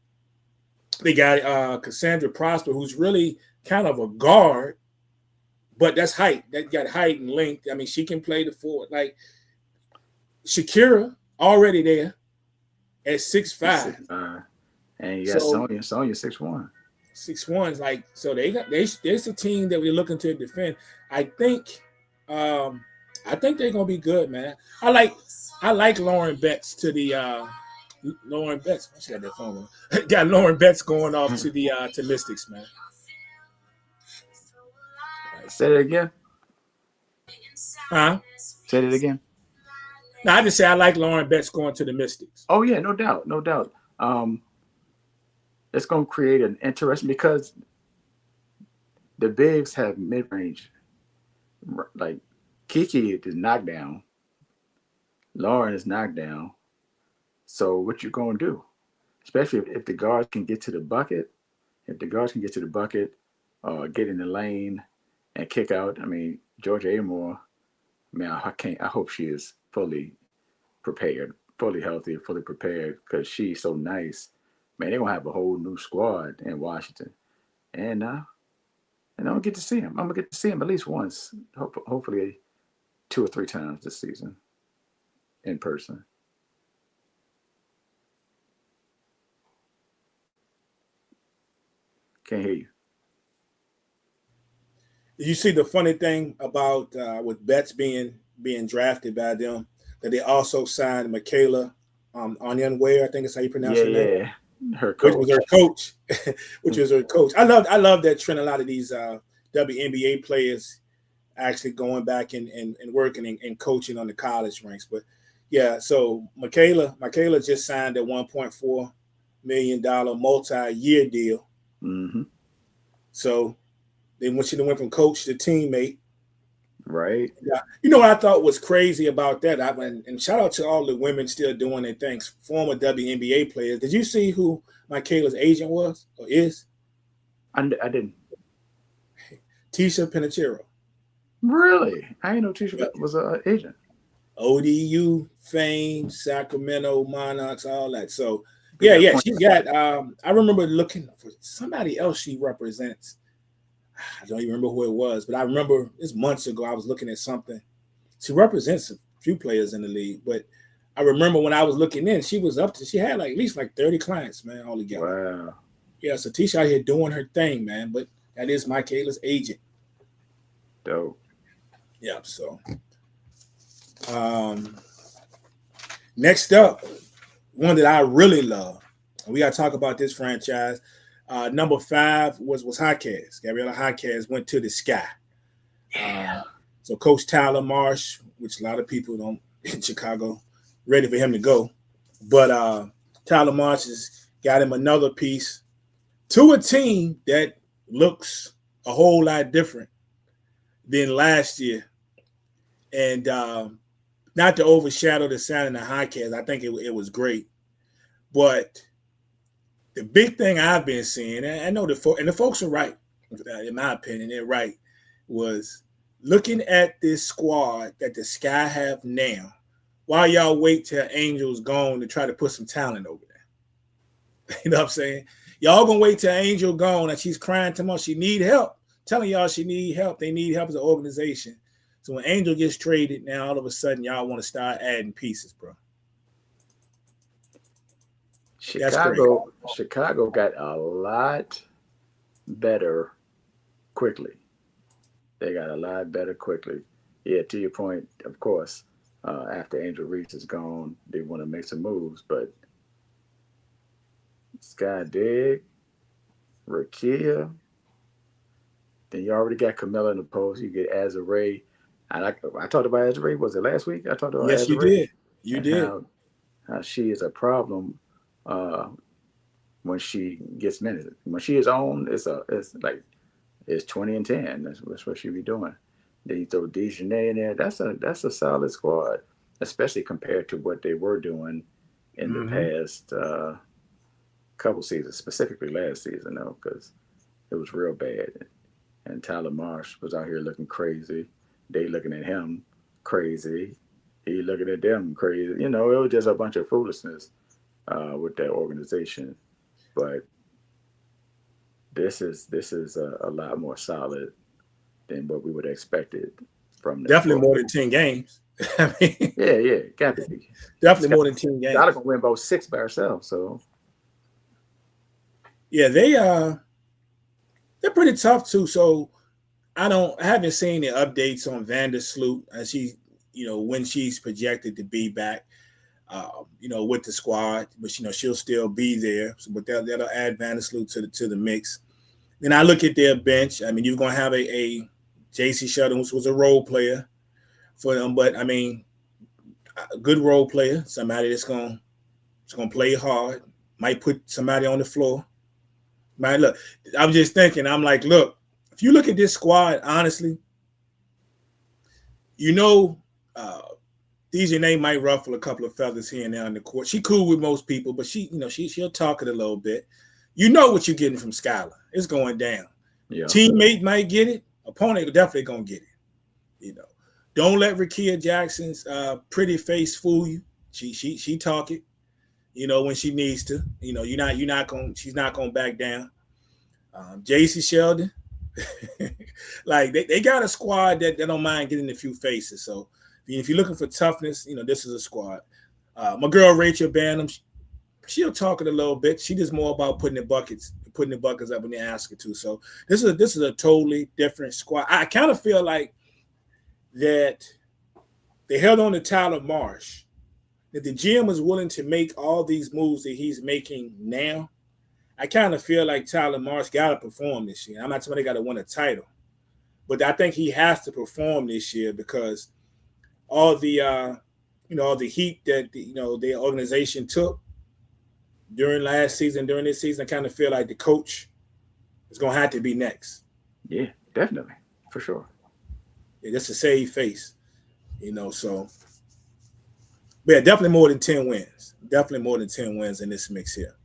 They got Cassandra Prosper, who's really kind of a guard, but that's height. That got height and length. I mean, she can play the 4. Like Shakira already there at 6'5". And you got Sonya 6'1". 6'1", like so there's a team that we're looking to defend. I think um I think they're gonna be good, man. I like Lauren Betts to the Lauren Betts. She got that phone. Got Lauren Betts going off to the to Mystics, man. Say it again. Huh? Say it again. No, I just say I like Lauren Betts going to the Mystics. Oh yeah, no doubt, no doubt. It's going to create an interesting because the bigs have mid range. Like Kiki is knocked down, Lauren is knocked down. So what you going to do? Especially if the guards can get to the bucket. If the guards can get to the bucket, get in the lane and kick out. I mean, Georgia Amore, man, I hope she is fully prepared, fully healthy, fully prepared because she's so nice. Man, they're gonna have a whole new squad in Washington, and I'm gonna get to see him. I'm gonna get to see him at least once, hopefully 2 or 3 times this season in person. Can't hear you. You see the funny thing about with Betts being drafted by them that they also signed Michaela Onyenwere, I think is how you pronounce her name. Yeah, her coach. Which was her coach. I love that trend. A lot of these WNBA players actually going back and working and coaching on the college ranks. But yeah, so Michaela just signed a $1.4 million multi-year deal. Mm-hmm. So then when she went from coach to teammate. Right. Yeah. You know what I thought was crazy about that? And shout out to all the women still doing their things, former WNBA players. Did you see who Michaela's agent was or is? I didn't. Tisha Penicheiro. Really? I didn't know Tisha was an agent. ODU, Fame, Sacramento, Monarchs, all that. So yeah, she's got. I remember looking for somebody else she represents. I don't even remember who it was, but I remember this months ago I was looking at something. She represents a few players in the league, but I remember when I was looking in, she had like at least like 30 clients, man, all together. Wow. Yeah, so Tisha out here doing her thing, man. But that is Michaela's agent. Dope. Yeah, so next up, one that I really love, and we gotta talk about this franchise. Number 5 was Jaquez. Gabriela Jaquez went to the Sky. Yeah. So Coach Tyler Marsh, which a lot of people don't in Chicago, ready for him to go. But Tyler Marsh has got him another piece to a team that looks a whole lot different than last year. And not to overshadow the signing of Jaquez, I think it was great. But the big thing I've been seeing, and I know the folks are right, in my opinion, they're right, was looking at this squad that the Sky have now, while y'all wait till Angel's gone to try to put some talent over there. You know what I'm saying? Y'all gonna wait till Angel gone and she's crying tomorrow. She need help. Telling y'all she need help. They need help as an organization. So when Angel gets traded, now all of a sudden y'all want to start adding pieces, bro. Chicago got a lot better quickly. They got a lot better quickly. Yeah, to your point, of course, after Angel Reese is gone, they want to make some moves, but Sky Dig, Rakia, then you already got Camilla in the post. You get Azzi. I talked about Azzi. Was it last week? I talked about Yes, Azzi. you did. You did. How she is a problem when she gets minutes. When she is on, it's 20 and 10. That's what she be doing. Then you throw Dejanay in there. That's a solid squad, especially compared to what they were doing in the past couple seasons, specifically last season, though, because it was real bad. And Tyler Marsh was out here looking crazy. They looking at him crazy. He looking at them crazy. You know, it was just a bunch of foolishness with that organization. But this is a lot more solid than what we would have expected from them. Definitely more than 10 games. I mean, yeah, got to be. Definitely more than 10 games. Got to win about 6 by ourselves. So yeah, they're pretty tough too. So I haven't seen the updates on Vandersloot as when she's projected to be back, with the squad, but she'll still be there. So, but that'll add Vandersloot to the mix. Then I look at their bench. I mean, you're gonna have a J.C. Sheldon, which was a role player for them, but I mean, a good role player, somebody that's gonna play hard, might put somebody on the floor. Might look. I was just thinking. I'm like, look, if you look at this squad, honestly, you know, uh, DJ might ruffle a couple of feathers here and there on the court. She cool with most people, but she'll talk it a little bit. You know what you're getting from Skylar. It's going down. Yeah. Teammate might get it. Opponent definitely gonna get it. Don't let Rakia Jackson's pretty face fool you. She talk it. When she needs to. She's not gonna back down. JC Sheldon, like they got a squad that don't mind getting a few faces. So if you're looking for toughness, this is a squad. My girl Rachel Banham, she'll talk it a little bit. She does more about putting the buckets up when they ask her to. So this is a totally different squad. I kind of feel like that they held on to Tyler Marsh. That the GM was willing to make all these moves that he's making now. I kind of feel like Tyler Marsh got to perform this year. I'm not saying they got to win a title, but I think he has to perform this year because all the all the heat that the organization took during last season, during this season, I kind of feel like the coach is going to have to be next. Yeah, definitely, for sure. Yeah, just to save face, So, but yeah, definitely more than 10 wins. Definitely more than 10 wins in this mix here.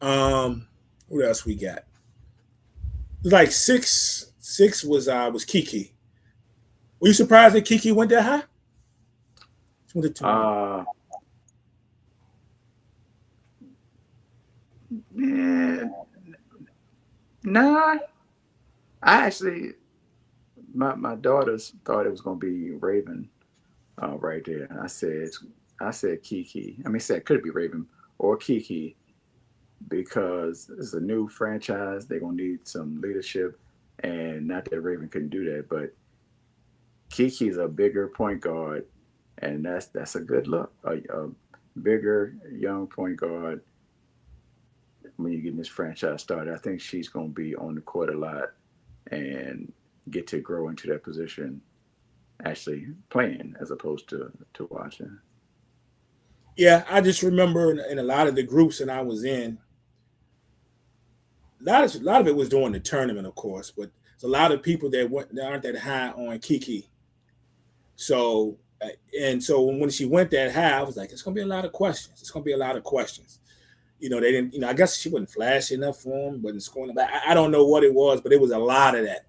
What else we got? Like six was Kiki. Were you surprised that Kiki went that high? Yeah, nah. I actually, my daughters thought it was gonna be Raven, right there. And I said Kiki. I mean, said could it be Raven or Kiki because it's a new franchise. They're gonna need some leadership, and not that Raven couldn't do that, but Kiki's a bigger point guard, and that's a good look. A bigger young point guard when you get this franchise started. I think she's gonna be on the court a lot and get to grow into that position, actually playing as opposed to watching. Yeah, I just remember in a lot of the groups that I was in, a lot of it was during the tournament, of course, but there's a lot of people that aren't that high on Kiki. So when she went that high, I was like, it's gonna be a lot of questions. It's gonna be a lot of questions. They didn't. I guess she wasn't flashy enough for him, wasn't scoring. I don't know what it was, but it was a lot of that.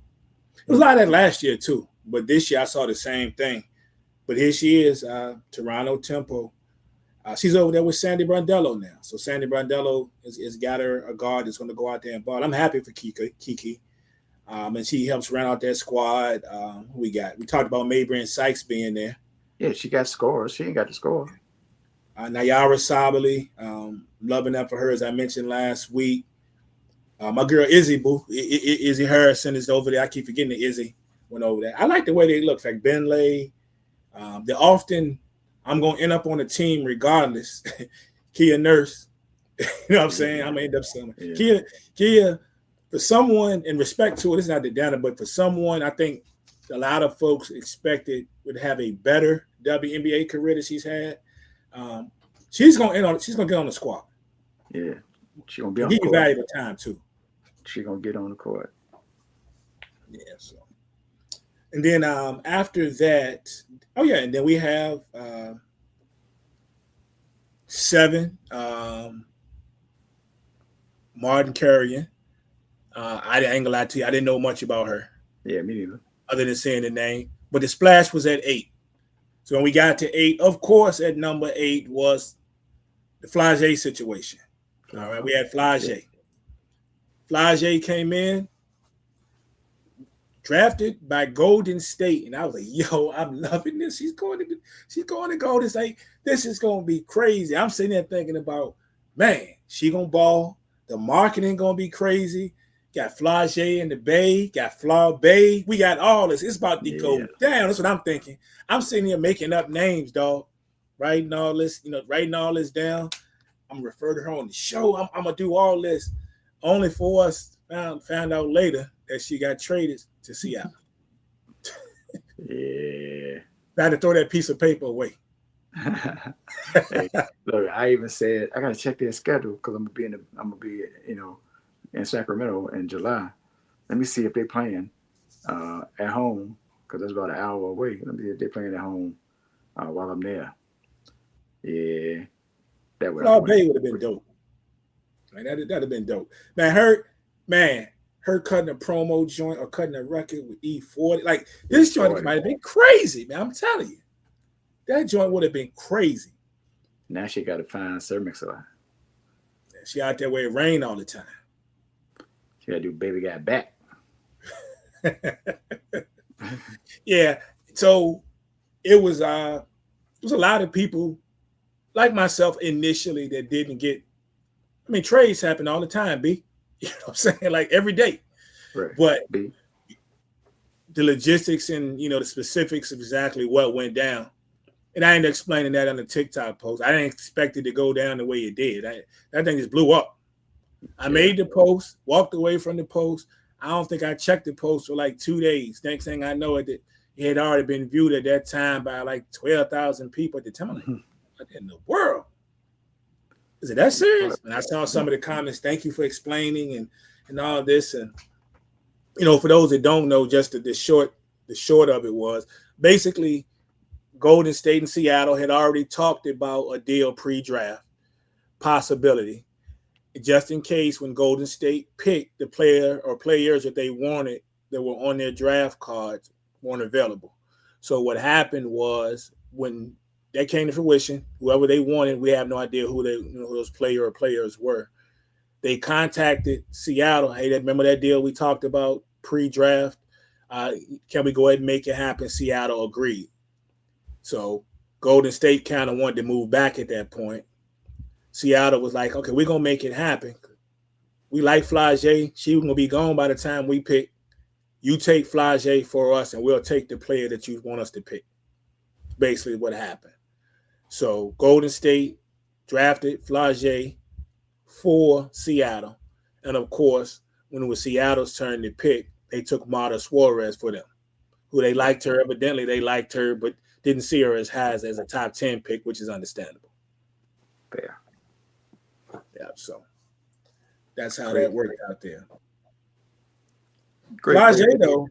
It was a lot of that last year too, but this year I saw the same thing. But here she is, Toronto Temple. She's over there with Sandy Brandello now. So Sandy Brandello has got her a guard that's going to go out there and ball. I'm happy for Kiki. And she helps run out that squad. We talked about Mabry and Sykes being there. Yeah, she got scores. She ain't got to score. Nayara Sabali, loving that for her, as I mentioned last week. My girl Izzy Izzy Harrison is over there. I keep forgetting that Izzy went over there. I like the way they look. Like Ben Lay. They're often, I'm going to end up on the team regardless. Kia Nurse. You know what I'm saying? I'm going to end up somewhere. Yeah. Kia, for someone, in respect to it, it's not the data, but for someone, I think a lot of folks expected would have a better WNBA career that she's had. She's going to get on the squad. Yeah. She's going to be on the court. Valuable time, too. She's going to get on the court. Yeah, so. And then after that, and then we have 7, Martin Carrion. I ain't gonna lie to you, I didn't know much about her. Yeah, me neither. Other than saying the name. But the splash was at 8. So when we got to 8, of course, at number 8 was the Flau'jae situation. All right, we had Flau'jae. Flau'jae came in, drafted by Golden State, and I was like, "Yo, I'm loving this. She's going to Golden State. This is going to be crazy." I'm sitting there thinking about, man, she gonna ball. The marketing gonna be crazy. Got Flau'jae in the Bay, got Flau'jae. We got all this. It's about to go Yeah. down. That's what I'm thinking. I'm sitting here making up names, dog. Writing all this, writing all this down. I'm gonna refer to her on the show. I'm gonna do all this. Only for us found out later that she got traded to Seattle. Yeah. I had to throw that piece of paper away. Hey, look, I even said I gotta check their schedule because I'm gonna be in Sacramento in July. Let me see if they're playing at home because that's about an hour away. Let me see if they're playing at home while I'm there. Yeah, that would have Flau'jae would have been dope. Man, that'd have been dope. Her cutting a promo joint or cutting a record with E40. Like this joint might have been crazy, man. I'm telling you. That joint would have been crazy. Now she got to find Sir Mix-a-Lot. She out there where it rain all the time. She got to do Baby Got Back. Yeah. So it was a lot of people like myself initially that didn't get. I mean, trades happen all the time, B. You know what I'm saying? Like every day. Right. But B. the logistics and the specifics of exactly what went down. And I ended up explaining that on the TikTok post. I didn't expect it to go down the way it did. That thing just blew up. I made the post, walked away from the post. I don't think I checked the post for like 2 days. Next thing I know, it had already been viewed at that time by like 12,000 people at the time. I'm like, what in the world? Is it that serious? And I saw some of the comments, thank you for explaining and all this. And, for those that don't know, just the short of it was basically Golden State and Seattle had already talked about a deal pre-draft possibility, just in case when Golden State picked the player or players that they wanted that were on their draft cards weren't available. So what happened was when that came to fruition, whoever they wanted, we have no idea who those players were. They contacted Seattle. Hey, remember that deal we talked about pre-draft? Can we go ahead and make it happen? Seattle agreed. So Golden State kind of wanted to move back at that point. Seattle was like, okay, we're going to make it happen. We like Flau'jae. She was going to be gone by the time we pick. You take Flau'jae for us, and we'll take the player that you want us to pick. Basically what happened. So Golden State drafted Flau'jae for Seattle. And, of course, when it was Seattle's turn to pick, they took Marta Suarez for them, who they liked her. Evidently, they liked her, but didn't see her as high as a top 10 pick, which is understandable. Fair. Yeah, so that's how that worked out there. Flau'jae, though.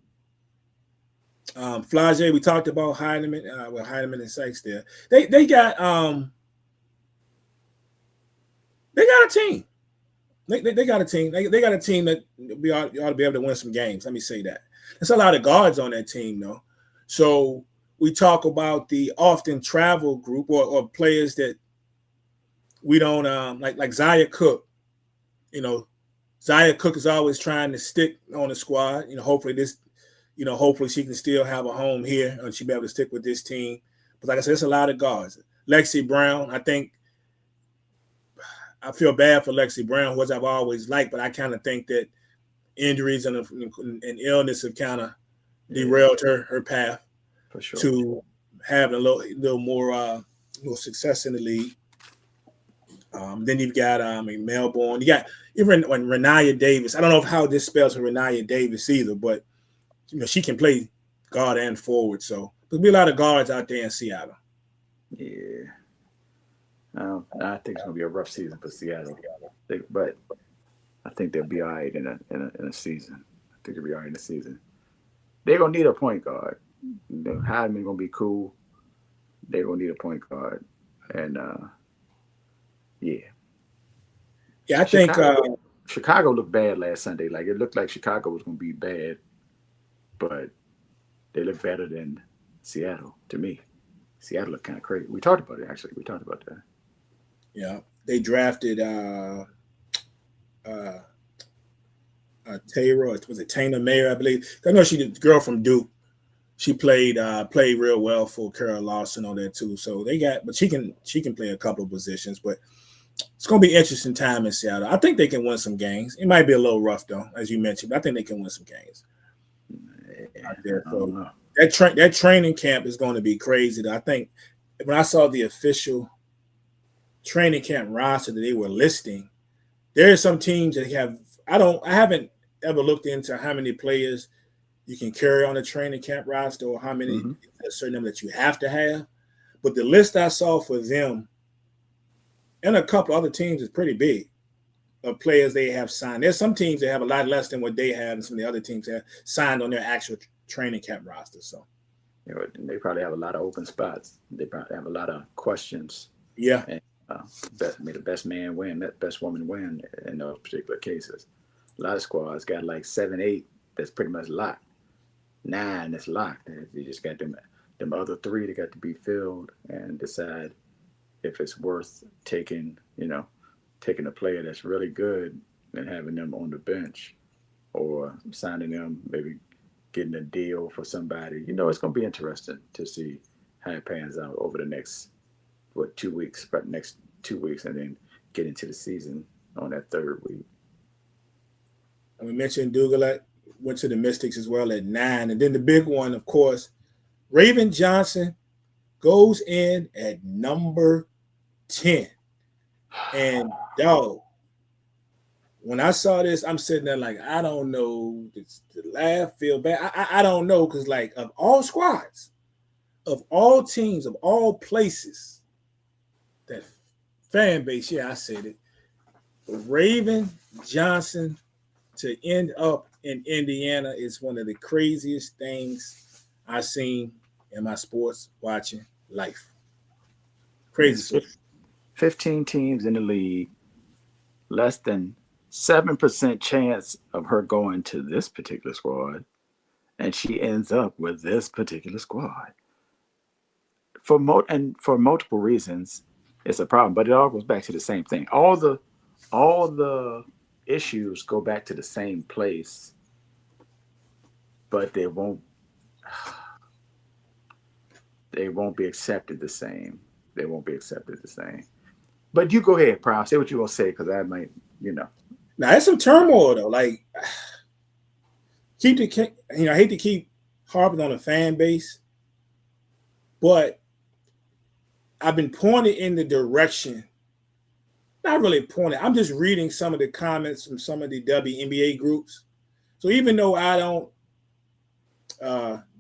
Flau'jae, we talked about Heineman, Heineman and Sykes there. They got a team. They got a team. They got a team that we ought to be able to win some games. Let me say that. There's a lot of guards on that team, though. So we talk about the often travel group or players that we don't like Zaya Cook. Zaya Cook is always trying to stick on the squad. Hopefully she can still have a home here and she'll be able to stick with this team. But like I said, it's a lot of guards. Lexi Brown, I feel bad for Lexi Brown, which I've always liked, but I kind of think that injuries and illness have kind of derailed her path for sure to having a little more success in the league. Then you've got Melbourne. You got even when Renaya Davis. I don't know how this spells for Renaya Davis either, but she can play guard and forward. So there'll be a lot of guards out there in Seattle. Yeah. I think it's gonna be a rough season for Seattle, but I think they'll be all right in a season. I think they'll be all right in a season. They're gonna need a point guard. Hydeman gonna be cool. They're gonna need a point guard, and I think Chicago looked bad last Sunday. Like it looked like Chicago was gonna be bad, but they look better than Seattle to me. Seattle looked kind of crazy. We talked about it actually. We talked about that. Yeah, they drafted Taylor. Was it Taylor Mayer? I believe. I know she's the girl from Duke. She played real well for Carol Lawson on there too. So they got, but she can play a couple of positions. But It's going to be interesting time in Seattle. I think they can win some games. It might be a little rough though, as you mentioned, but I think they can win some games Yeah, out there. I don't So know. that training camp is going to be crazy. I think when I saw the official training camp roster that they were listing, there are some teams that have. I haven't ever looked into how many players you can carry on a training camp roster or how many Mm-hmm. a certain number that you have to have. But the list I saw for them and a couple other teams is pretty big of players they have signed. There's some teams that have a lot less than what they have, and some of the other teams have signed on their actual training camp roster. So, You know, they probably have a lot of open spots. They probably have a lot of questions. yeah. And may the best man win, that best woman win in those particular cases. A lot of squads got like 7, 8 that's pretty much locked. 9 that's locked. And you just got them other 3 that got to be filled and decide if it's worth taking, taking a player that's really good and having them on the bench or signing them, maybe getting a deal for somebody. It's going to be interesting to see how it pans out over the next, 2 weeks, but next 2 weeks, and then get into the season on that 3rd week. And we mentioned Dougal went to the Mystics as well at 9. And then the big one, of course, Raven Johnson goes in at number 10. And dog, when I saw this, I'm sitting there like, I don't know. It's the laugh, feel bad. I don't know, because like of all squads, of all teams, of all places, that fan base, yeah, I said it. Raven Johnson to end up in Indiana is one of the craziest things I've seen in my sports watching life. Crazy There's story. 15 teams in the league, less than 7% chance of her going to this particular squad, and she ends up with this particular squad. For multiple reasons, it's a problem. But it all goes back to the same thing. All the issues go back to the same place, but they won't be accepted the same. They won't be accepted the same. But you go ahead, Prof. Say what you're gonna say, because I might, Now it's some turmoil though. Like I hate to keep harping on the fan base, but I've been pointed in the direction. Not really pointed. I'm just reading some of the comments from some of the WNBA groups. So even though I don't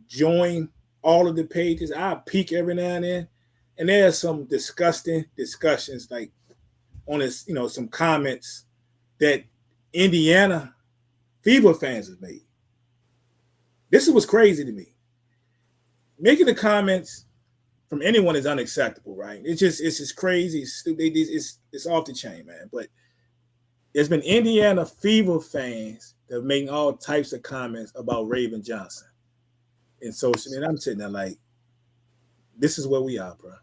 join all of the pages, I peek every now and then, and there's some disgusting discussions like on this, some comments that Indiana Fever fans have made. This is what's crazy to me. Making the comments from anyone is unacceptable, right? It's just crazy. It's stupid. It's off the chain, man. But there's been Indiana Fever fans that have making all types of comments about Raven Johnson in social media. I'm sitting there like, this is where we are, bro.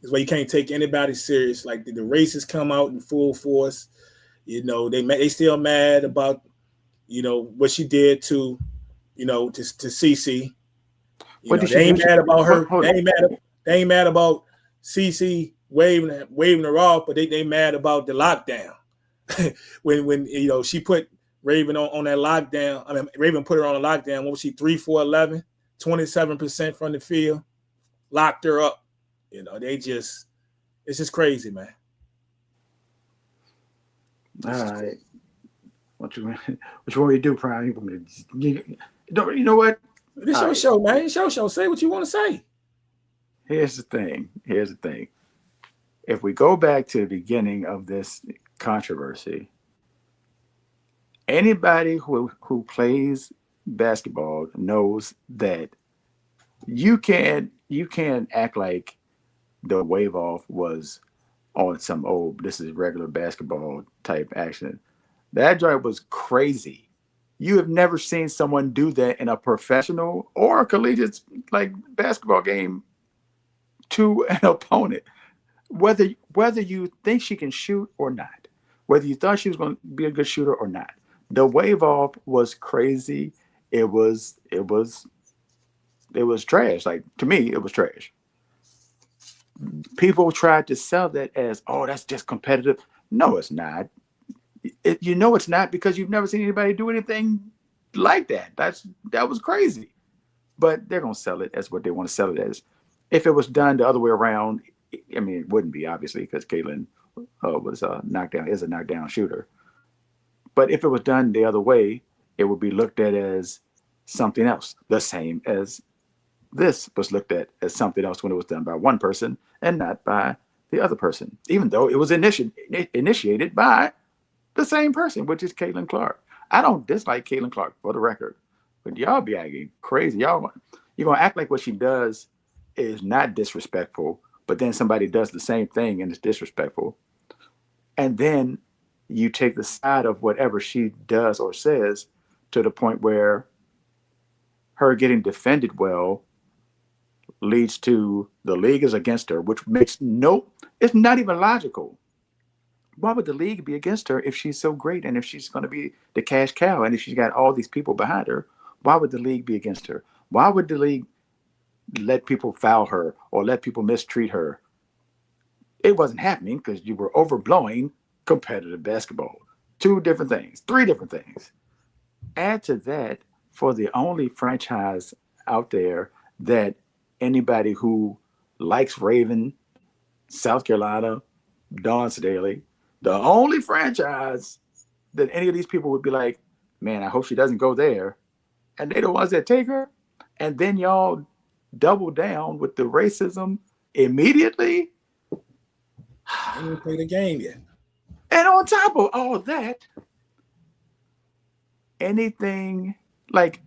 This is why you can't take anybody serious. Like the racists come out in full force. They still mad about what she did to CC. what did she They do? ain't mad about Hold, her. hold on. They ain't mad about CC waving her off, but they mad about the lockdown. when she put Raven on that lockdown. I mean, Raven put her on a lockdown. What was she? 3 for 11, 27% from the field, locked her up. It's just crazy, man. All right. What you want me to do, Prime? You know what? This your show, man. It's your show. Say what you want to say. Here's the thing. If we go back to the beginning of this controversy, anybody who plays basketball knows that you can't act like the wave off was on some this is regular basketball type action. That joint was crazy. You have never seen someone do that in a professional or a collegiate like basketball game to an opponent. Whether you think she can shoot or not, whether you thought she was going to be a good shooter or not, the wave off was crazy. It was trash. Like, to me, it was trash. people tried to sell that as, oh, that's just competitive. No, it's not. You know it's not, because you've never seen anybody do anything like that. That was crazy. But they're gonna sell it as what they want to sell it as. If it was done the other way around, I mean, it wouldn't be, obviously, because Caitlin was a knockdown, is a knockdown shooter. But if it was done the other way, it would be looked at as something else, the same as this was looked at as something else when it was done by one person and not by the other person, even though it was initiated by the same person, which is Caitlin Clark. I don't dislike Caitlin Clark, for the record, but y'all be acting crazy. You're gonna act like what she does is not disrespectful, but then somebody does the same thing and it's disrespectful, and then you take the side of whatever she does or says to the point where her getting defended well leads to the league is against her, which makes it's not even logical. Why would the league be against her if she's so great and if she's going to be the cash cow and if she's got all these people behind her? Why would the league be against her? Why would the league let people foul her or let people mistreat her? It wasn't happening because you were overblowing competitive basketball. Two different things, three different things. Add to that, for the only franchise out there that anybody who likes Raven, South Carolina, Dawn Staley, the only franchise that any of these people would be like, man, I hope she doesn't go there. And they're the ones that take her. And then y'all double down with the racism immediately. I didn't even play the game yet. And on top of all that, anything like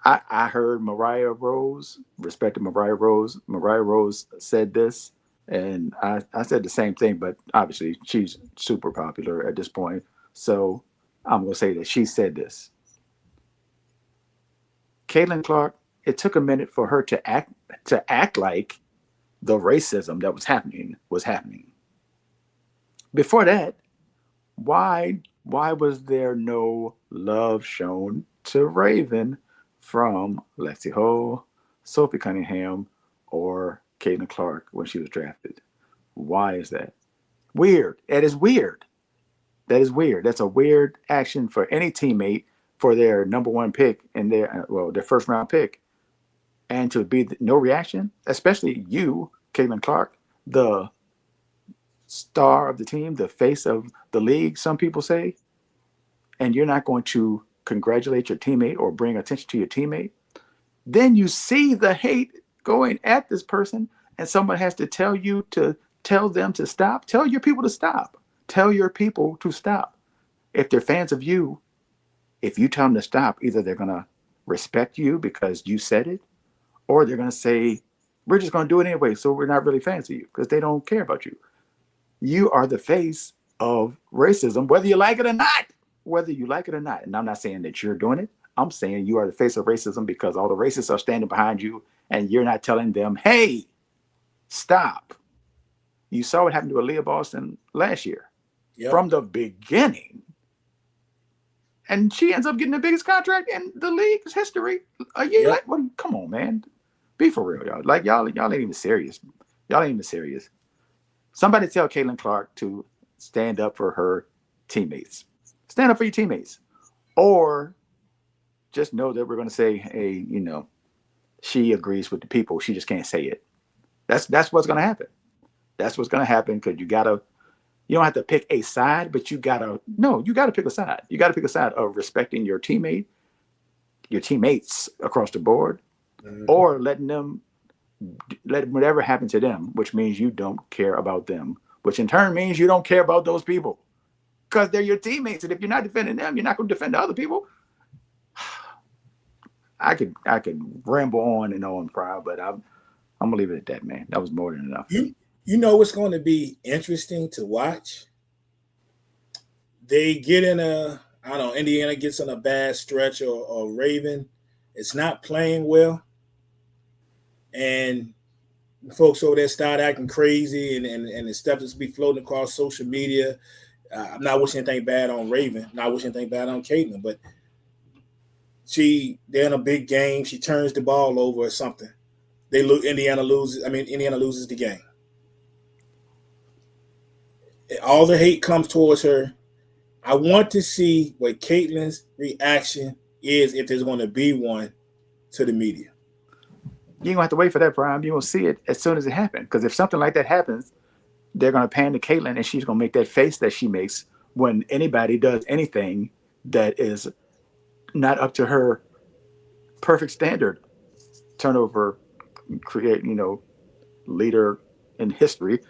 I heard Mariah Rose, respected Mariah Rose. Mariah Rose said this, and I said the same thing, but obviously she's super popular at this point. So I'm going to say that she said this. Caitlin Clark, it took a minute for her to act like the racism that was happening was happening. Before that, why was there no love shown to Raven from Lexi Ho, Sophie Cunningham, or Caitlin Clark when she was drafted? Why is that? Weird. That is weird. That is weird. That's a weird action for any teammate for their number one pick and their first round pick, and to be no reaction, especially you, Caitlin Clark, the star of the team, the face of the league, some people say, and you're not going to congratulate your teammate or bring attention to your teammate. Then you see the hate going at this person, and someone has to tell them to stop. Tell your people to stop. Tell your people to stop. If they're fans of you, if you tell them to stop, either they're going to respect you because you said it, or they're going to say, we're just going to do it anyway, so we're not really fans of you, because they don't care about you. You are the face of racism, whether you like it or not. Whether you like it or not. And I'm not saying that you're doing it. I'm saying you are the face of racism because all the racists are standing behind you and you're not telling them, hey, stop. You saw what happened to Aaliyah Boston last year. Yep. From the beginning. And she ends up getting the biggest contract in the league's history a year. Yep. Like, well, come on, man. Be for real, y'all. Like, y'all ain't even serious. Y'all ain't even serious. Somebody tell Caitlin Clark to stand up for her teammates. Stand up for your teammates. Or just know that we're going to say, hey, she agrees with the people. She just can't say it. That's what's going to happen. That's what's going to happen, because you don't have to pick a side, but you got to pick a side. You got to pick a side of respecting your teammate, your teammates across the board, or let whatever happen to them, which means you don't care about them, which in turn means you don't care about those people. Because they're your teammates, and if you're not defending them, you're not going to defend the other people. I could ramble on and on, Pride, but I'm gonna leave it at that, man. That was more than enough. You know what's going to be interesting to watch? They get in Indiana gets on a bad stretch, or Raven, it's not playing well, and folks over there start acting crazy, and the stuff that's be floating across social media. I'm not wishing anything bad on Raven, not wishing anything bad on Caitlin, but they're in a big game. She turns the ball over or something. Indiana loses the game. All the hate comes towards her. I want to see what Caitlyn's reaction is, if there's going to be one, to the media. You ain't gonna have to wait for that, Prime. You're gonna see it as soon as it happens. Because if something like that happens, they're gonna pan to Caitlyn, and she's gonna make that face that she makes when anybody does anything that is not up to her perfect standard. Turnover, create, leader in history.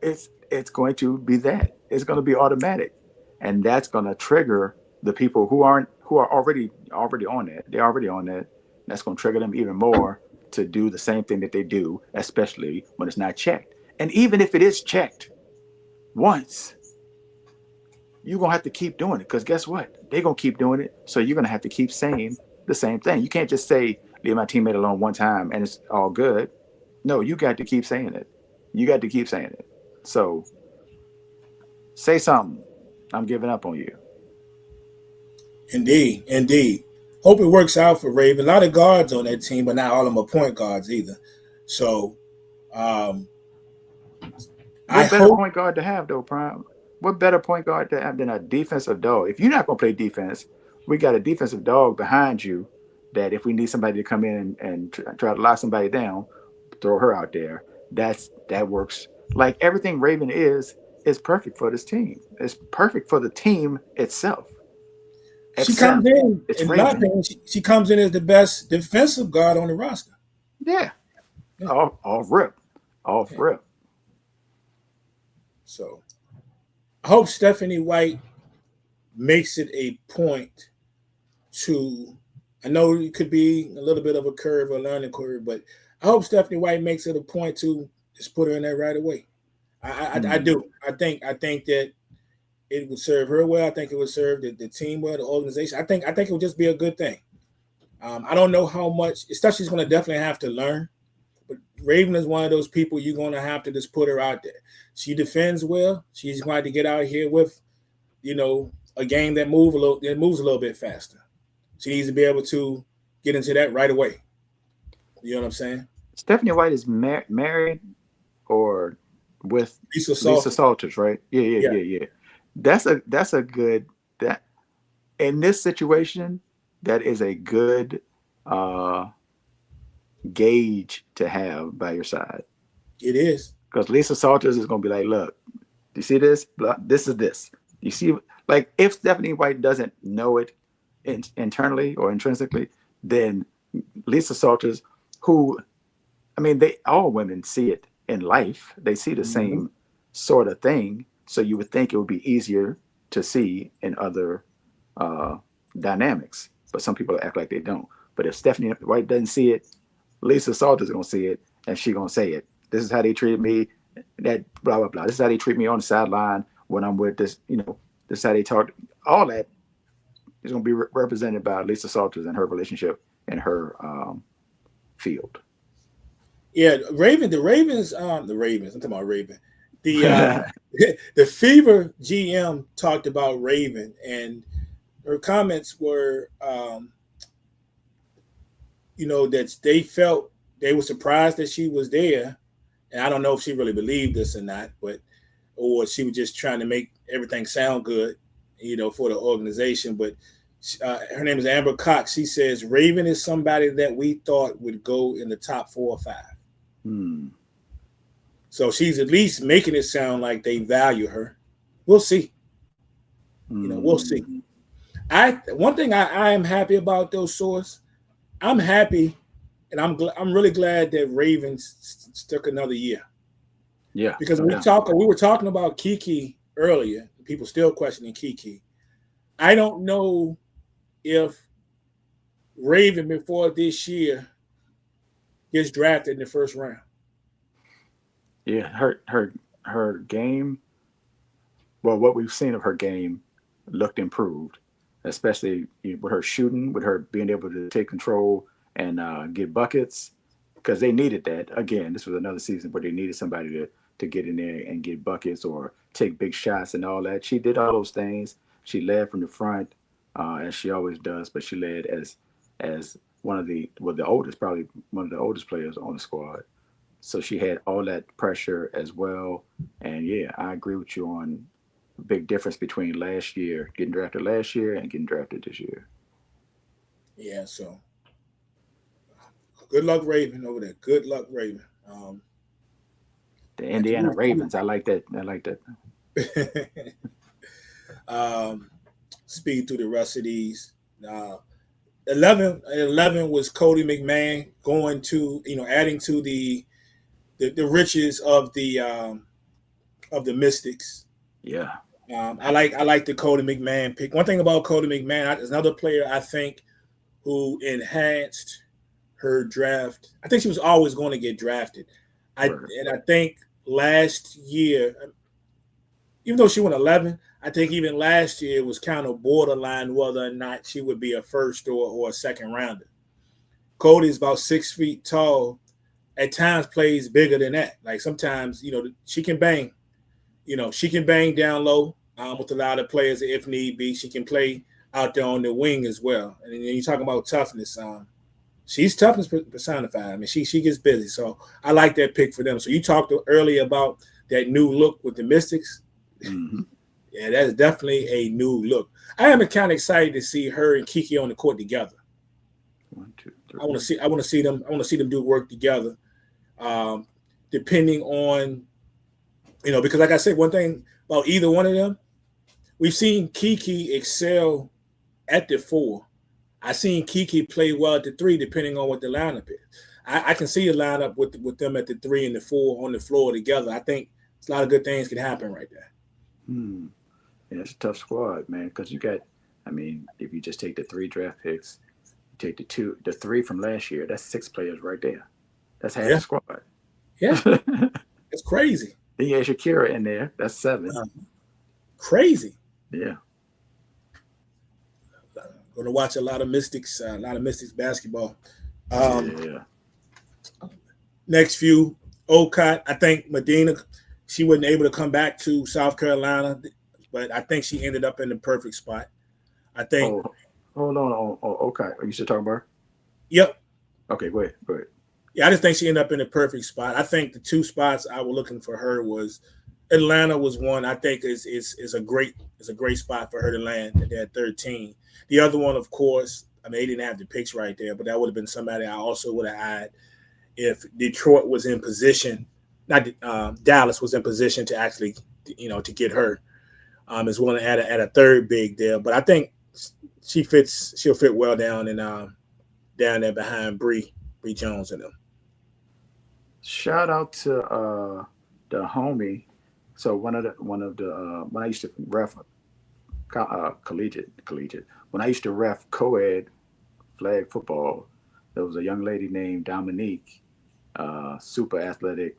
It's going to be that. It's going to be automatic, and that's going to trigger the people who are already on that. They're already on that. That's going to trigger them even more to do the same thing that they do, especially when it's not checked. And even if it is checked once, you're gonna have to keep doing it, because guess what? They're gonna keep doing it. So you're gonna have to keep saying the same thing. You can't just say, leave my teammate alone one time and it's all good. No, you got to keep saying it. You got to keep saying it. So say something. I'm giving up on you. Indeed, indeed. Hope it works out for Raven. A lot of guards on that team, but not all of them are point guards either. So um, I What better hope point guard to have though, Prime? What better point guard to have than a defensive dog? If you're not gonna play defense, we got a defensive dog behind you that if we need somebody to come in and try to lock somebody down, throw her out there. That works. Like everything Raven is perfect for this team. It's perfect for the team itself. she comes Except in, it's in my Raven. opinion, she comes in as the best defensive guard on the roster. Yeah. Yeah. All rip. Off Yeah. rip. So I hope Stephanie White makes it a point to. I know it could be a little bit of a curve, a learning curve, but I hope Stephanie White makes it a point to just put her in there right away. I Hmm. do. I think that it would serve her well. I think it would serve the team well, the organization. I think it would just be a good thing. I don't know how much, especially she's going to definitely have to learn. But Raven is one of those people you're going to have to just put her out there. She defends well. She's going to get out here with, a game that moves a little bit faster. She needs to be able to get into that right away. You know what I'm saying? Stephanie White is married or with Lisa Lisa Salter. Salters, right? Yeah, yeah, Yeah, yeah, yeah. That's a good that in this situation, that is a good uh gauge to have by your side. it is. Because Lisa Salters is gonna be like, look, you see this? This is this. You see, like if Stephanie White doesn't know it internally or intrinsically, then Lisa Salters, who I mean, they all women see it in life. They see the Mm-hmm. same sort of thing. So you would think it would be easier to see in other uh, dynamics. But some people act like they don't. But if Stephanie White doesn't see it, Lisa Salters gonna see it, and she gonna say it. This is how they treat me. That blah blah blah. This is how they treat me on the sideline when I'm with this. This is how they talk. All that is gonna be represented by Lisa Salters and her relationship and her field. Yeah, the Ravens. I'm talking about Raven. The the Fever GM talked about Raven, and her comments were, that they felt they were surprised that she was there, and I don't know if she really believed this or not, but or she was just trying to make everything sound good, for the organization. But her name is Amber Cox. She says Raven is somebody that we thought would go in the top 4 or 5. Hmm. So she's at least making it sound like they value her. We'll see. We'll see. Mm. I One thing I am happy about those source. I'm happy, and I'm really glad that Ravens stuck another year, Yeah, because no doubt. we were talking about Kiki earlier. People still questioning Kiki. I don't know if Raven before this year gets drafted in the first round. Yeah, her game. Well, what we've seen of her game looked improved, especially with her shooting, with her being able to take control and get buckets, because they needed that. Again, this was another season where they needed somebody to get in there and get buckets or take big shots and all that. She did all those things. She led from the front, as she always does, but she led as one of the oldest, probably one of the oldest players on the squad. So she had all that pressure as well. And yeah, I agree with you on the big difference between last year, getting drafted last year and getting drafted this year. Yeah, so good luck, Raven, over there. Good luck, Raven. The Got Indiana Ravens, I like that. I like that. um, speed through the rest of these. Uh, 11 was Cody McMahon going to, adding to the riches of the Mystics. Yeah. I like the Cody McMahon pick. One thing about Cody McMahon is another player I think who enhanced her draft. I think she was always going to get drafted. Word. I think last year, even though she went 11, I think even last year it was kind of borderline whether or not she would be a first or a second rounder. Cody's about 6 feet tall. At times plays bigger than that. Like sometimes, she can bang. She can bang down low with a lot of players if need be. She can play out there on the wing as well. And then you talk about toughness. She's toughness personified. I mean, she gets busy. So I like that pick for them. So you talked earlier about that new look with the Mystics. Mm-hmm. Yeah, that is definitely a new look. I am kind of excited to see her and Kiki on the court together. 1, 2, 3. I want to see them. I want to see them do work together. Depending on, because like I said, one thing about either one of them, we've seen Kiki excel at the 4. I've seen Kiki play well at the 3, depending on what the lineup is. I can see a lineup with them at the 3 and the 4 on the floor together. I think a lot of good things can happen right there. Yeah, it's a tough squad, man, because you got, I mean, if you just take the 3 draft picks, you take the 3 from last year, that's 6 players right there. That's half the squad. Yeah. It's crazy. Then you have Shakira in there. That's 7. Crazy. Yeah. Going to watch a lot of Mystics basketball. Yeah. Next few, Olcott. I think Medina, she wasn't able to come back to South Carolina, but I think she ended up in the perfect spot. I think. Oh, hold on. Okay. Are you still talking about her? Yep. Okay, go ahead. Yeah, I just think she ended up in the perfect spot. I think the 2 spots I was looking for her was Atlanta was one. I think is a great spot for her to land at 13. The other one, of course, I mean, they didn't have the picks right there, but that would have been somebody I also would have had if Detroit was in position, not Dallas was in position to actually, to get her. Is willing to add a third big there, but I think she'll fit well down there behind Bree Jones and them. Shout out to the homie. So one of the when I used to ref collegiate when I used to ref co-ed flag football, there was a young lady named Dominique, super athletic.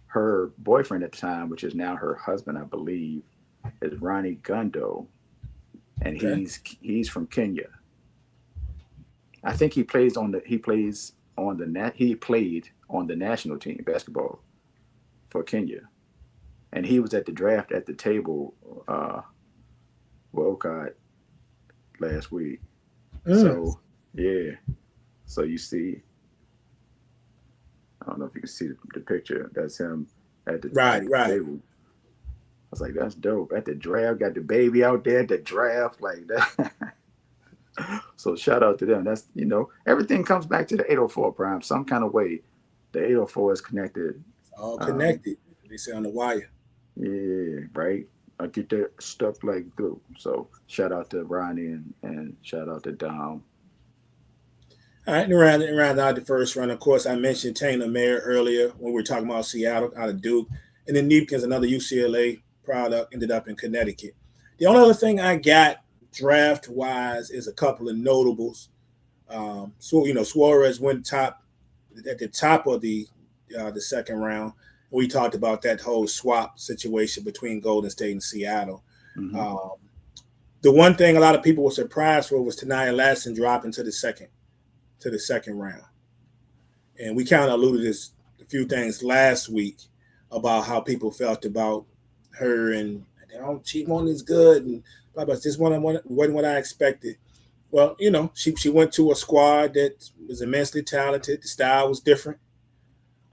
Her boyfriend at the time, which is now her husband, I believe, is Ronnie Gundo, and Okay. he's from Kenya. I think he played on the national team basketball for Kenya, and he was at the draft at the table, Wolcott last week. So yeah, so you see, I don't know if you can see the picture. That's him at the table. I was like, that's dope. At the draft, got the baby out there at the draft, like that. So shout out to them. That's everything comes back to the 804 prime. Some kind of way, the 804 is connected. All connected. They say on the wire. Yeah, right. I get that stuck like glue. So shout out to Ronnie and shout out to Dom. All right, and around out the first round, of course, I mentioned Taylor Mayer earlier when we were talking about Seattle out of Duke, and then Neepkins, another UCLA product, ended up in Connecticut. The only other thing I got draft wise is a couple of notables. So Suarez went at the top of the second round. We talked about that whole swap situation between Golden State and Seattle. Mm-hmm. The one thing a lot of people were surprised for was Tania Lasson dropping to the second round, and we kind of alluded to a few things last week about how people felt about her and she wasn't as good and blah blah. This one wasn't what I expected. Well, she went to a squad that was immensely talented. The style was different.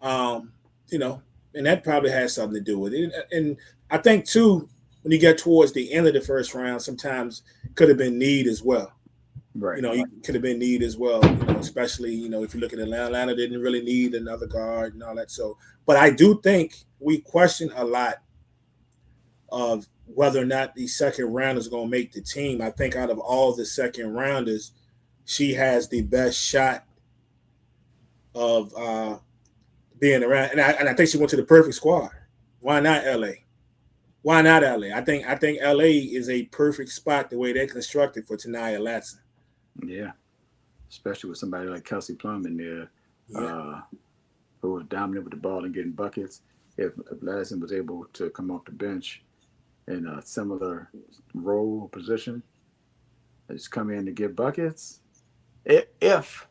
Um, you know, and that probably has something to do with it. And I think too, when you get towards the end of the first round, sometimes could have been need as well. Right. You could have been need as well. Especially if you look at Atlanta, Atlanta didn't really need another guard and all that. So, but I do think we question a lot of whether or not the second round is going to make the team. I think out of all the second rounders, she has the best shot of being around, and I think she went to the perfect squad. Why not LA? Why not LA? I think LA is a perfect spot the way they're constructed for Tanaya Latson. Yeah. Especially with somebody like Kelsey Plum in there, Yeah, who was dominant with the ball and getting buckets. If Latson was able to come off the bench in a similar role or position, just come in to get buckets, if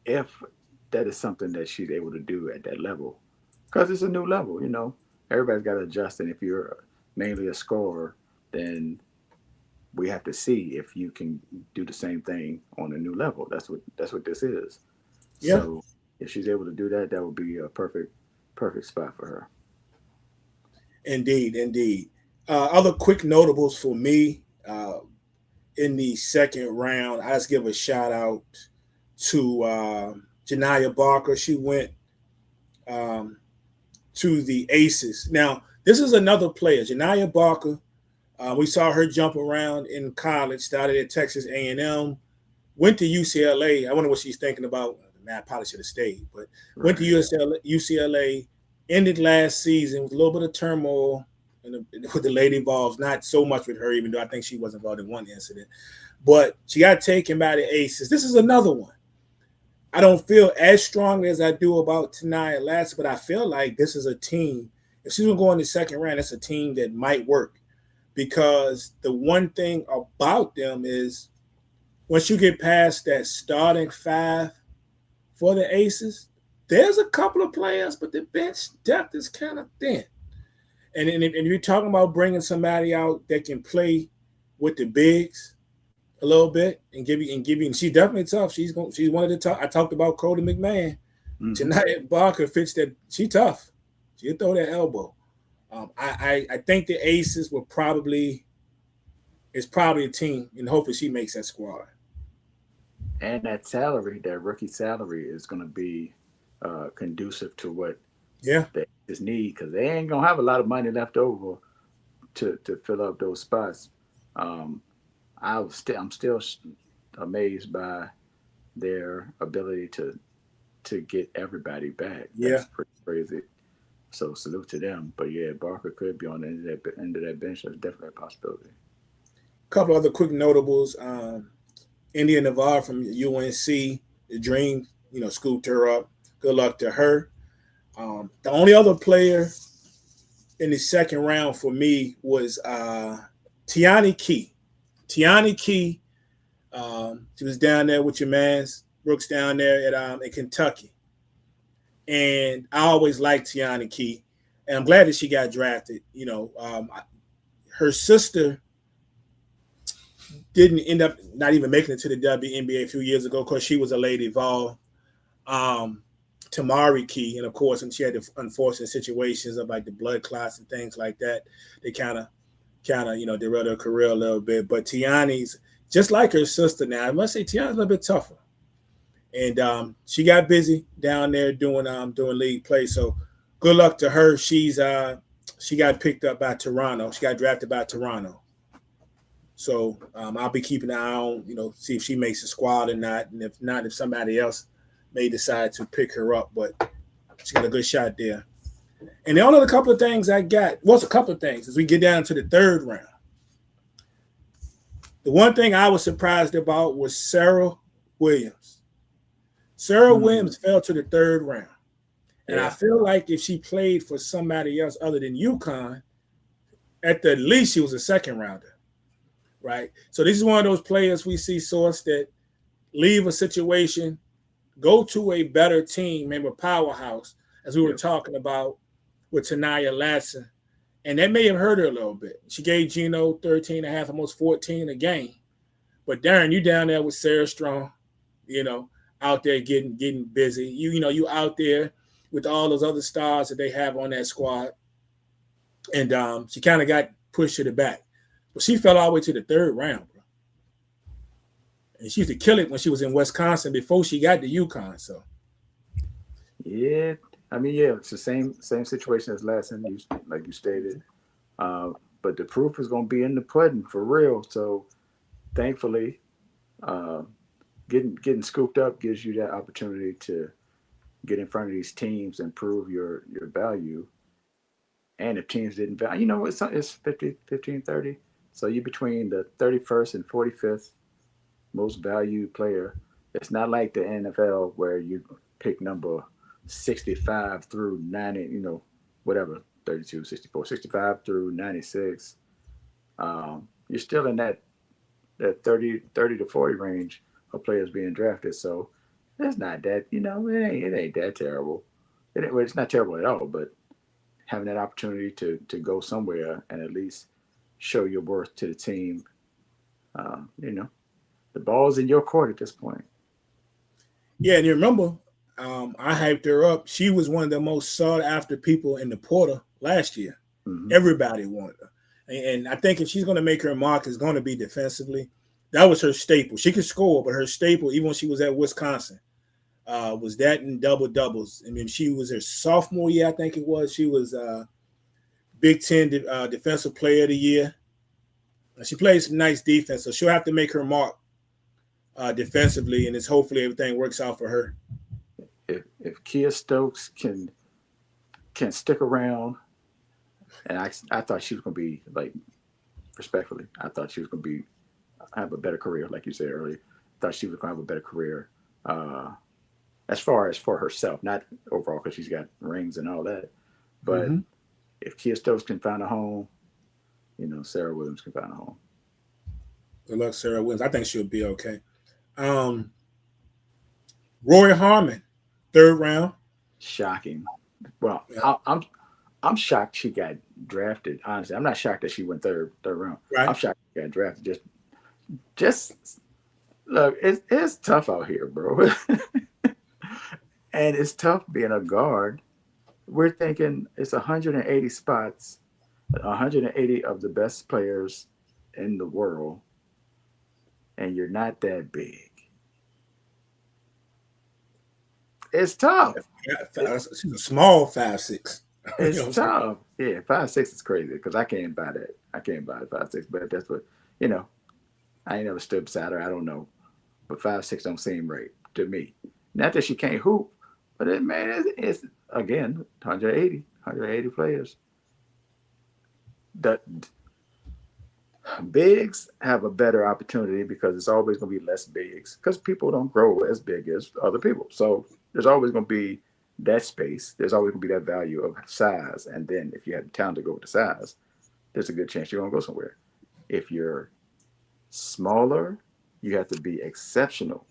if that is something that she's able to do at that level, because it's a new level. Everybody's got to adjust, and if you're mainly a scorer, then we have to see if you can do the same thing on a new level. That's what this is. yeah, So if she's able to do that, that would be a perfect spot for her. indeed, indeed. Other quick notables for me in the second round, I just give a shout out to Janiyah Barker. She went um, to the Aces. Now, this is another player, Janiyah Barker. We saw her jump around in college. Started at Texas A&M, went to UCLA. I wonder what she's thinking about. Man, I probably should have stayed, but went to Right. UCLA. Ended last season with a little bit of turmoil with the lady involved. Not so much with her, even though I think she was involved in one incident. But she got taken by the Aces. This is another one. I don't feel as strongly as I do about Tanaya Latson, but I feel like this is a team. If she's going to go in the second round, it's a team that might work, because the one thing about them is once you get past that starting five for the Aces, there's a couple of players, but the bench depth is kind of thin. And you're talking about bringing somebody out that can play with the bigs a little bit and give you. And she's definitely tough. She's one of the tough. I talked about Cody McMahon. Mm-hmm. Tonight Barker fits that. She tough. She'll throw that elbow. I think the Aces will probably is probably a team, and hopefully she makes that squad. And that salary, that rookie salary, is going to be conducive to what Yeah, they just need, because they ain't gonna have a lot of money left over to fill up those spots. Um, I'm still amazed by their ability to get everybody back. yeah. That's pretty crazy. So salute to them. But yeah, Barker could be on the end of that bench. That's definitely a possibility. A couple other quick notables. India Navarre from UNC, the Dream, scooped her up. Good luck to her. The only other player in the second round for me was Tiani Key. Tiani Key, she was down there with your man's Brooks down there at in Kentucky, and I always liked Tiani Key, and I'm glad that she got drafted. Her sister didn't end up not even making it to the WNBA a few years ago because she was a lady Vol. Um, Tamari Key, and of course, and she had the unfortunate situations of like the blood clots and things like that. They kind of derailed her career a little bit. But Tiani's just like her sister now. I must say Tiani's a little bit tougher, and she got busy down there doing league play. So good luck to her. She got picked up by Toronto. She got drafted by Toronto. So I'll be keeping an eye on, see if she makes a squad or not, and if not, if somebody else may decide to pick her up. But she got a good shot there. And the only other couple of things I got, a couple of things as we get down to the third round. The one thing I was surprised about was Sarah Williams. Sarah Mm, Williams fell to the third round. And I yeah, feel like if she played for somebody else other than UConn, at the least she was a second rounder, right? So this is one of those players we see source that leave a situation, go to a better team, maybe a powerhouse, as we were yep, talking about with Tanaya Latson. And that may have hurt her a little bit. She gave Gino 13 and a half, almost 14 a game. But Darren, you down there with Sarah Strong, you know, out there getting busy. You out there with all those other stars that they have on that squad. And she kind of got pushed to the back. But she fell all the way to the third round, bro. And she used to kill it when she was in Wisconsin before she got to UConn. So Yeah, I mean, yeah, it's the same situation as last time, like you stated. But the proof is going to be in the pudding for real. So thankfully, uh, getting scooped up gives you that opportunity to get in front of these teams and prove your value. And if teams didn't value, it's 50, 15, 30. So you're between the 31st and 45th most valued player. It's not like the NFL where you pick number 65 through 90, whatever, 32, 64, 65 through 96. You're still in that 30 to 40 range of players being drafted. So it's not that, it ain't that terrible. It's not terrible at all, but having that opportunity to go somewhere and at least show your worth to the team, the ball's in your court at this point. yeah, and you remember, I hyped her up. She was one of the most sought after people in the portal last year. Mm-hmm. Everybody wanted her. And I think if she's going to make her mark, it's going to be defensively. That was her staple. She could score, but her staple, even when she was at Wisconsin, was that in double doubles. I mean, she was her sophomore year, I think it was. She was Big Ten Defensive Player of the Year. She plays some nice defense, so she'll have to make her mark defensively, and it's hopefully everything works out for her. If Kia Stokes can stick around, and I thought she was going to be, like, respectfully, I thought she was going to have a better career, like you said earlier. I thought she was going to have a better career as far as for herself, not overall because she's got rings and all that. But if Kia Stokes can find a home, Sarah Williams can find a home. Good luck, Sarah Williams. I think she'll be okay. Roy Harmon, third round. Shocking. Well, yeah. I'm shocked she got drafted. Honestly, I'm not shocked that she went third round. Right. I'm shocked she got drafted. Just look, it's tough out here, bro. And it's tough being a guard. We're thinking it's 180 spots, 180 of the best players in the world, and you're not that big. It's tough. She's a small 5'6". It's tough. Yeah, 5'6" is crazy because I can't buy that. I can't buy 5'6", but that's what I ain't never stood beside her. I don't know, but 5'6" don't seem right to me. Not that she can't hoop, but it's again 180 players. The bigs have a better opportunity because it's always going to be less bigs because people don't grow as big as other people. So there's always going to be that space. There's always going to be that value of size. And then if you have the talent to go with the size, there's a good chance you're going to go somewhere. If you're smaller, you have to be exceptional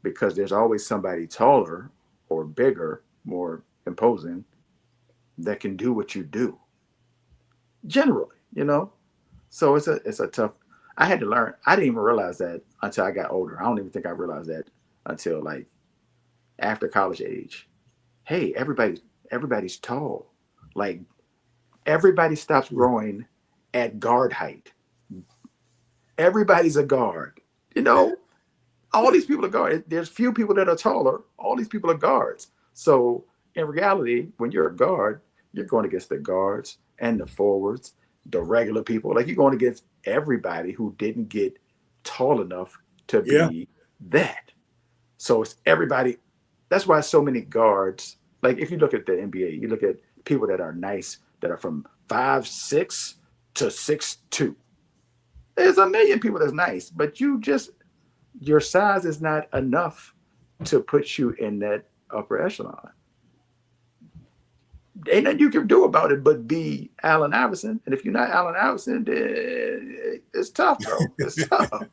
because there's always somebody taller or bigger, more imposing that can do what you do. Generally, So it's a tough. I had to learn. I didn't even realize that until I got older. I don't even think I realized that until like after college age. Hey, everybody's tall. Like everybody stops growing at guard height. Everybody's a guard. All these people are guards. There's few people that are taller. All these people are guards. So in reality, when you're a guard, you're going against the guards and the forwards, the regular people. Like you're going against everybody who didn't get tall enough to be that. So it's everybody. That's why so many guards, like if you look at the NBA, you look at people that are nice, that are from 5'6" to 6'2". There's a million people that's nice, but your size is not enough to put you in that upper echelon. Ain't nothing you can do about it but be Allen Iverson. And if you're not Allen Iverson, then it's tough, bro. It's tough.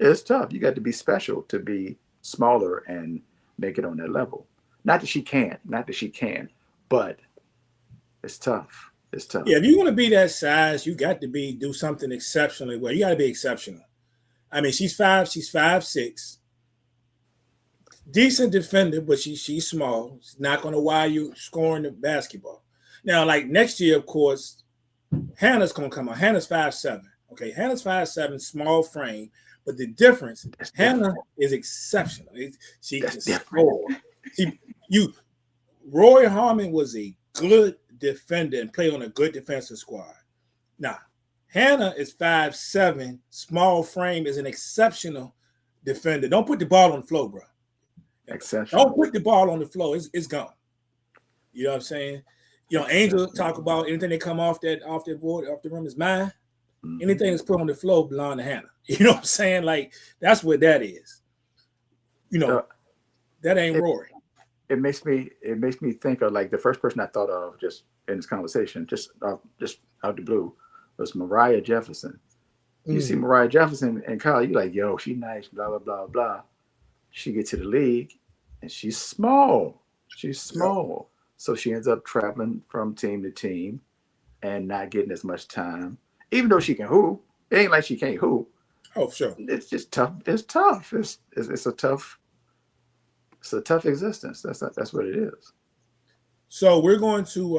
It's tough. You got to be special to be smaller and make it on that level. Not that she can, but it's tough. It's tough. Yeah, if you want to be that size, you got to do something exceptionally well. You got to be exceptional. I mean, she's 5'6". Decent defender, but she's small. She's not going to wire you scoring the basketball. Now, like next year, of course, Hannah's going to come out. Hannah's 5'7". Okay, Hannah's 5'7", small frame, but the difference, That's Hannah different. is exceptional. She That's can different. score. You Roy Harmon was a good defender and played on a good defensive squad. Now, Hannah is 5'7", small frame, is an exceptional defender. Don't put the ball on the floor, bro. Don't Exceptional. put the ball on the floor. It's gone. You know what I'm saying? You know, Angel talk Exceptional. about anything that come off that board, off the rim is mine. Mm-hmm. Anything that's put on the floor belong to Hannah. You know what I'm saying? Like that's what that is. You know, So that ain't it, Rory. it makes me think of like the first person I thought of just in this conversation, just out the blue, was Mariah Jefferson. You see Mm. Mariah Jefferson in college, you're like, yo, she nice, blah blah blah blah. She gets to the league, and she's small. She's Yep. small, so she ends up traveling from team to team and not getting as much time. Even though she can hoop, it ain't like she can't hoop. Oh, for sure. It's just tough. It's tough. It's a tough. It's a tough existence. That's what it is. So we're going to.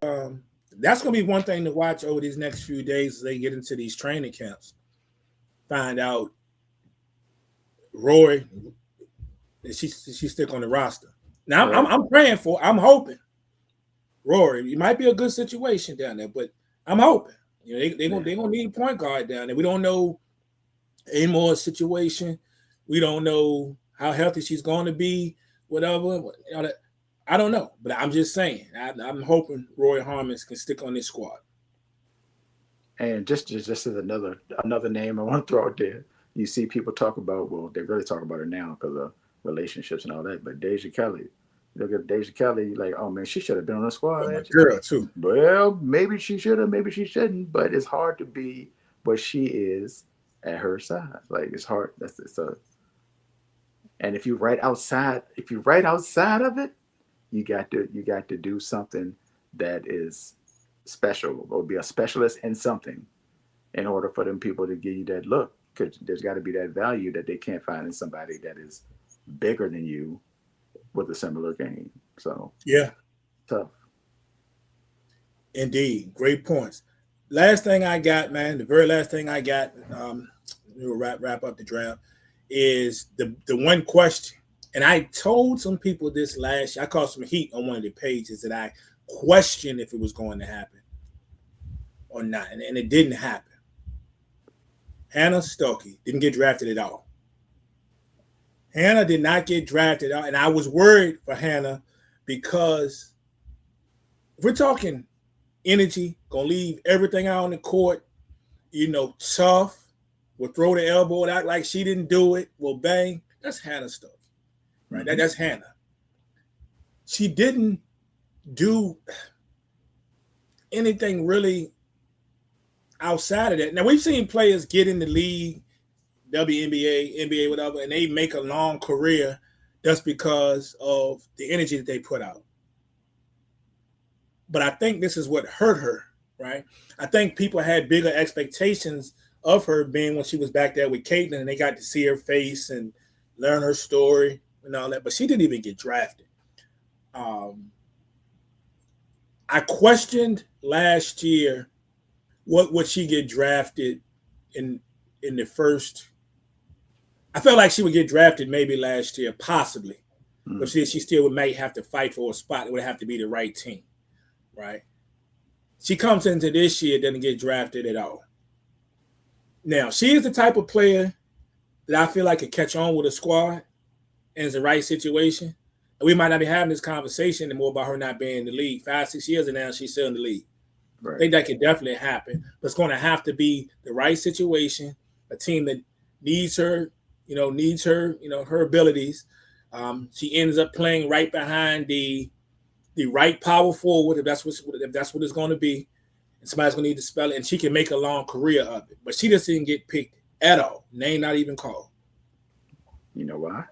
That's going to be one thing to watch over these next few days as they get into these training camps. Find out Roy, she stick on the roster. Now Right. I'm praying for. I'm hoping Rory. It might be a good situation down there, but I'm hoping. You know, Yeah. they gonna need a point guard down there. We don't know any more situation. We don't know how healthy she's going to be. Whatever. You know, I don't know, but I'm just saying. I'm hoping Roy Harmon can stick on this squad. And just as another name I want to throw out there. You see people talk about, well, they really talk about it now because of relationships and all that. But Deja Kelly, look at Deja Kelly, like, oh man, she should have been on the squad Oh, my last year. girl too. Well, maybe she should have, maybe she shouldn't. But it's hard to be what she is at her size. Like it's hard. That's it's a. And if you right outside of it, you got to do something that is special or be a specialist in something in order for them people to give you that look. Because there's got to be that value that they can't find in somebody that is bigger than you with a similar game. So Yeah, tough. indeed. Great points. Last thing I got, man. The very last thing I got. We'll wrap up the draft. Is the one question, and I told some people this last year. I caught some heat on one of the pages that I questioned if it was going to happen or not, and it didn't happen. Hannah Stuckey didn't get drafted at all. Hannah did not get drafted out, and I was worried for Hannah because if we're talking energy, gonna leave everything out on the court, you know, tough, will throw the elbow and act like she didn't do it, will bang. That's Hannah Stuckey, right? Mm-hmm. That's Hannah. She didn't do anything really outside of that. Now we've seen players get in the league, WNBA, NBA, whatever, and they make a long career just because of the energy that they put out. But I think this is what hurt her, right? I think people had bigger expectations of her being when she was back there with Caitlin and they got to see her face and learn her story and all that. But she didn't even get drafted. Um, I questioned last year what would she get drafted in the first. I felt like she would get drafted maybe last year, possibly, but Mm-hmm. she still might have to fight for a spot. It would have to be the right team, right? She comes into this year, doesn't get drafted at all. Now she is the type of player that I feel like could catch on with a squad and it's the right situation. And we might not be having this conversation anymore about her not being in the league. 5, 6 years and now she's still in the league. I Right. think that could definitely happen, but it's going to have to be the right situation, a team that needs her, needs her, her abilities. She ends up playing right behind the right power forward if that's what it's going to be. And somebody's going to need to spell it, and she can make a long career of it. But she just didn't get picked at all. Name not even called. You know why?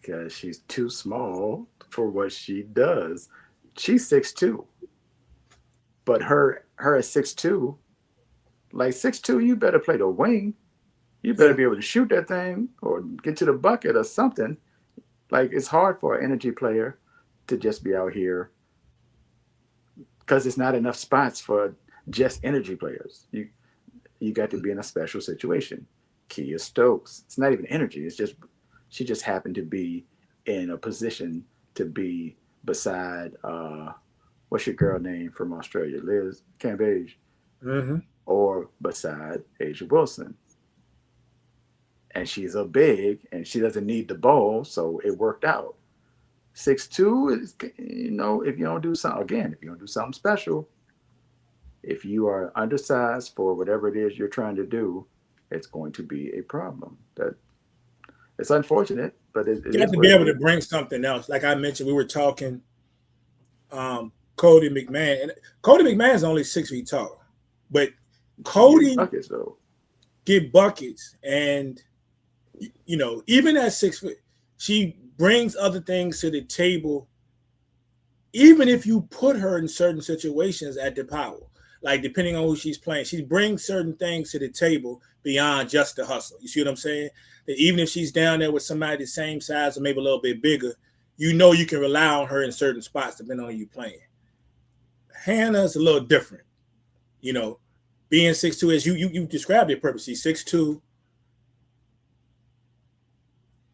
Because she's too small for what she does. She's 6'2", but her at 6'2", like 6'2", you better play the wing. You better Yeah, be able to shoot that thing or get to the bucket or something. Like it's hard for an energy player to just be out here because it's not enough spots for just energy players. You got to be in a special situation. Kia Stokes, it's not even energy. It's just she just happened to be in a position to be beside what's your girl name from Australia, Liz Cambage, Mm-hmm. or beside Asia Wilson. And she's a big, and she doesn't need the ball, so it worked out. 6'2" is, if you don't do something again, if you don't do something special, if you are undersized for whatever it is you're trying to do, it's going to be a problem. That it's unfortunate, but it You have is to what be it able to is. bring something else. Like I mentioned, we were talking Cody McMahon. And Cody McMahon is only 6 feet tall, but She getting Cody buckets though. get buckets, and even at 6 foot, she brings other things to the table. Even if you put her in certain situations at the power, like depending on who she's playing, she brings certain things to the table beyond just the hustle. You see what I'm saying? That even if she's down there with somebody the same size or maybe a little bit bigger, you can rely on her in certain spots depending on who you playing. Hannah's a little different. You know, being 6'2", as you described it perfectly. 6'2".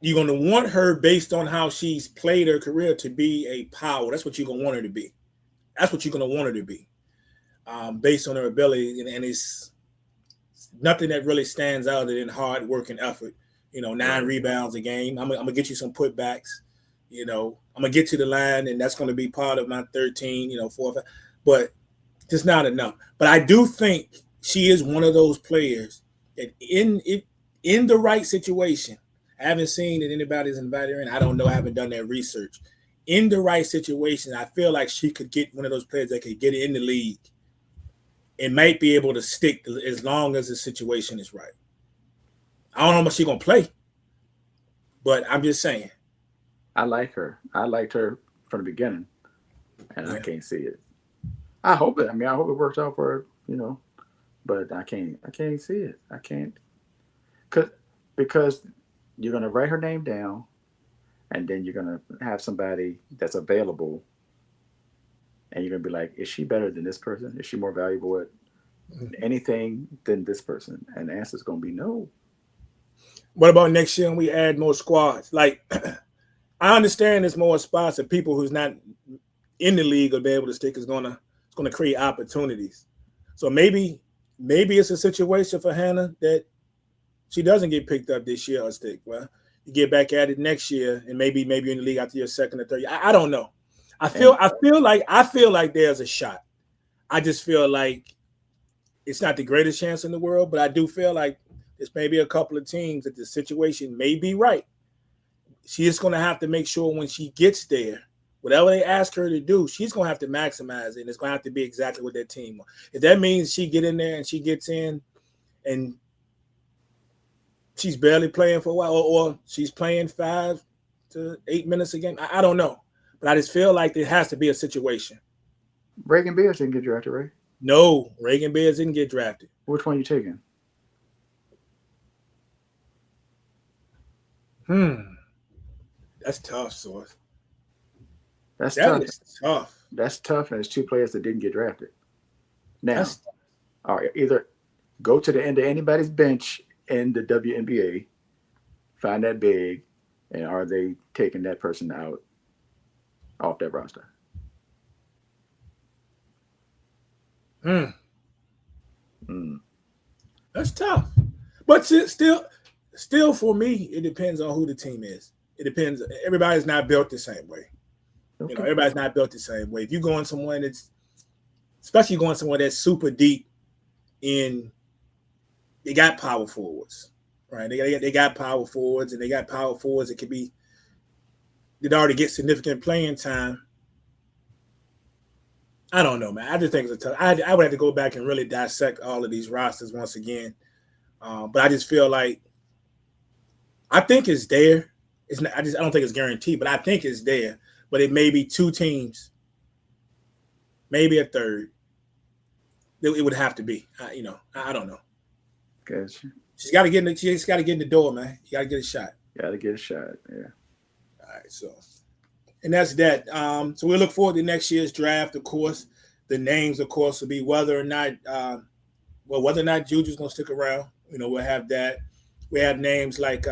You're gonna want her based on how she's played her career to be a power. That's what you're gonna want her to be. That's what you're gonna want her to be, based on her ability, and it's nothing that really stands out than hard work and effort. 9 rebounds a game. I'm gonna get you some putbacks. I'm gonna get to the line, and that's gonna be part of my 13. 4 or 5, but just not enough. But I do think she is one of those players that in the right situation. I haven't seen that anybody's invited her in. I don't know. I haven't done that research. In the right situation, I feel like she could get one of those players that could get in the league and might be able to stick as long as the situation is right. I don't know how much she's gonna play, but I'm just saying. I like her. I liked her from the beginning, and I Yeah. can't see it. I hope it. I mean, I hope it works out for her. But I can't. I can't see it. I can't. Cause because you're gonna write her name down, and then you're gonna have somebody that's available, and you're gonna be like, is she better than this person? Is she more valuable at anything than this person? And the answer is gonna be no. What about next year when we add more squads? Like, I understand there's more spots and people who's not in the league will be able to stick. It's gonna create opportunities. So maybe it's a situation for Hannah that she doesn't get picked up this year or stick. Well, you get back at it next year, and maybe in the league after your second or third. I don't know. I feel And I feel like there's a shot. I just feel like it's not the greatest chance in the world, but I do feel like there's maybe a couple of teams that the situation may be right. She's going to have to make sure when she gets there, whatever they ask her to do, she's going to have to maximize it, and it's going to have to be exactly what that team wants. If that means she get in there and she gets in and she's barely playing for a while, or she's playing 5 to 8 minutes a game. I don't know, but I just feel like there has to be a situation. Reagan Beers didn't get drafted, right? No, Reagan Bears didn't get drafted. Which one you taking? That's tough, Source. That's That tough. is tough. That's tough. And there's two players that didn't get drafted. Now, That's all right, either go to the end of anybody's bench in the WNBA, find that big, and are they taking that person out off that roster? mm, Mm. that's tough. But still, for me, it depends on who the team is. It depends. Everybody's not built the same way. Okay. Everybody's not built the same way. If you're going somewhere that's, especially going somewhere that's super deep in, they got power forwards, right? They got power forwards, and they got power forwards that could be that already get significant playing time. I don't know, man. I just think it's a tough. I would have to go back and really dissect all of these rosters once again. But I just feel like I think it's there. It's not. I don't think it's guaranteed, but I think it's there. But it may be two teams, maybe a third. It would have to be. I don't know. Gotcha. She's got to get in. She just got to get in the door, man. You got to get a shot. Got to get a shot. Yeah. right, so and that's that. So we look forward to next year's draft. Of course, the names, of course, will be whether or not Juju's gonna stick around. We'll have that. We have names like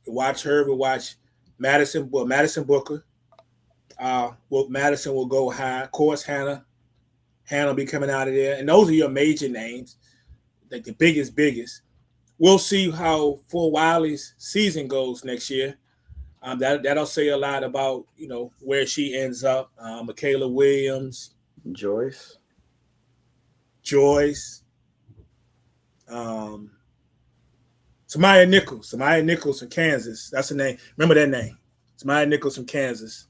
watch her. We'll watch Madison. Well, Madison Booker. Madison will go high. Of course, Hannah will be coming out of there, and those are your major names, like the biggest. We'll see how Flau'jae's season goes next year. That'll say a lot about where she ends up. Michaela Williams, Joyce, Samaya Nichols from Kansas. That's the name. Remember that name, Samaya Nichols from Kansas.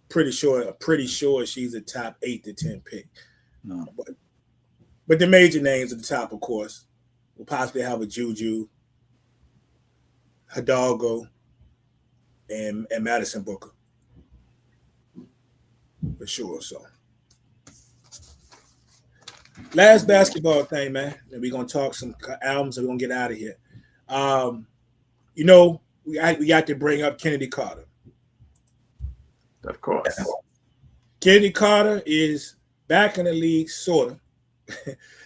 Pretty sure she's a top 8 to 10 pick. No. But the major names at the top, of course, will possibly have a Juju, Hidalgo, and Madison Booker. For sure. So last basketball thing, man. And we're gonna talk some albums and we're gonna get out of here. We got to bring up Kennedy Carter. Of course. Kennedy Carter is back in the league, sort of.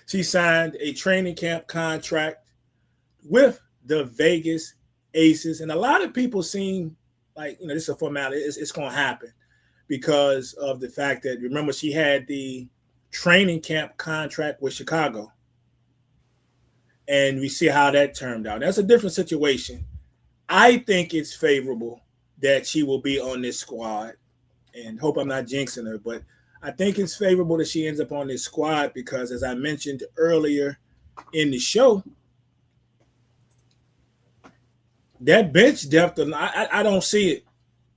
She signed a training camp contract with the Vegas Aces. And a lot of people seem like, this is a formality. It's going to happen because of the fact that, remember, she had the training camp contract with Chicago. And we see how that turned out. That's a different situation. I think it's favorable that she will be on this squad, and hope I'm not jinxing her, but I think it's favorable that she ends up on this squad because, as I mentioned earlier in the show, that bench depth, I don't see it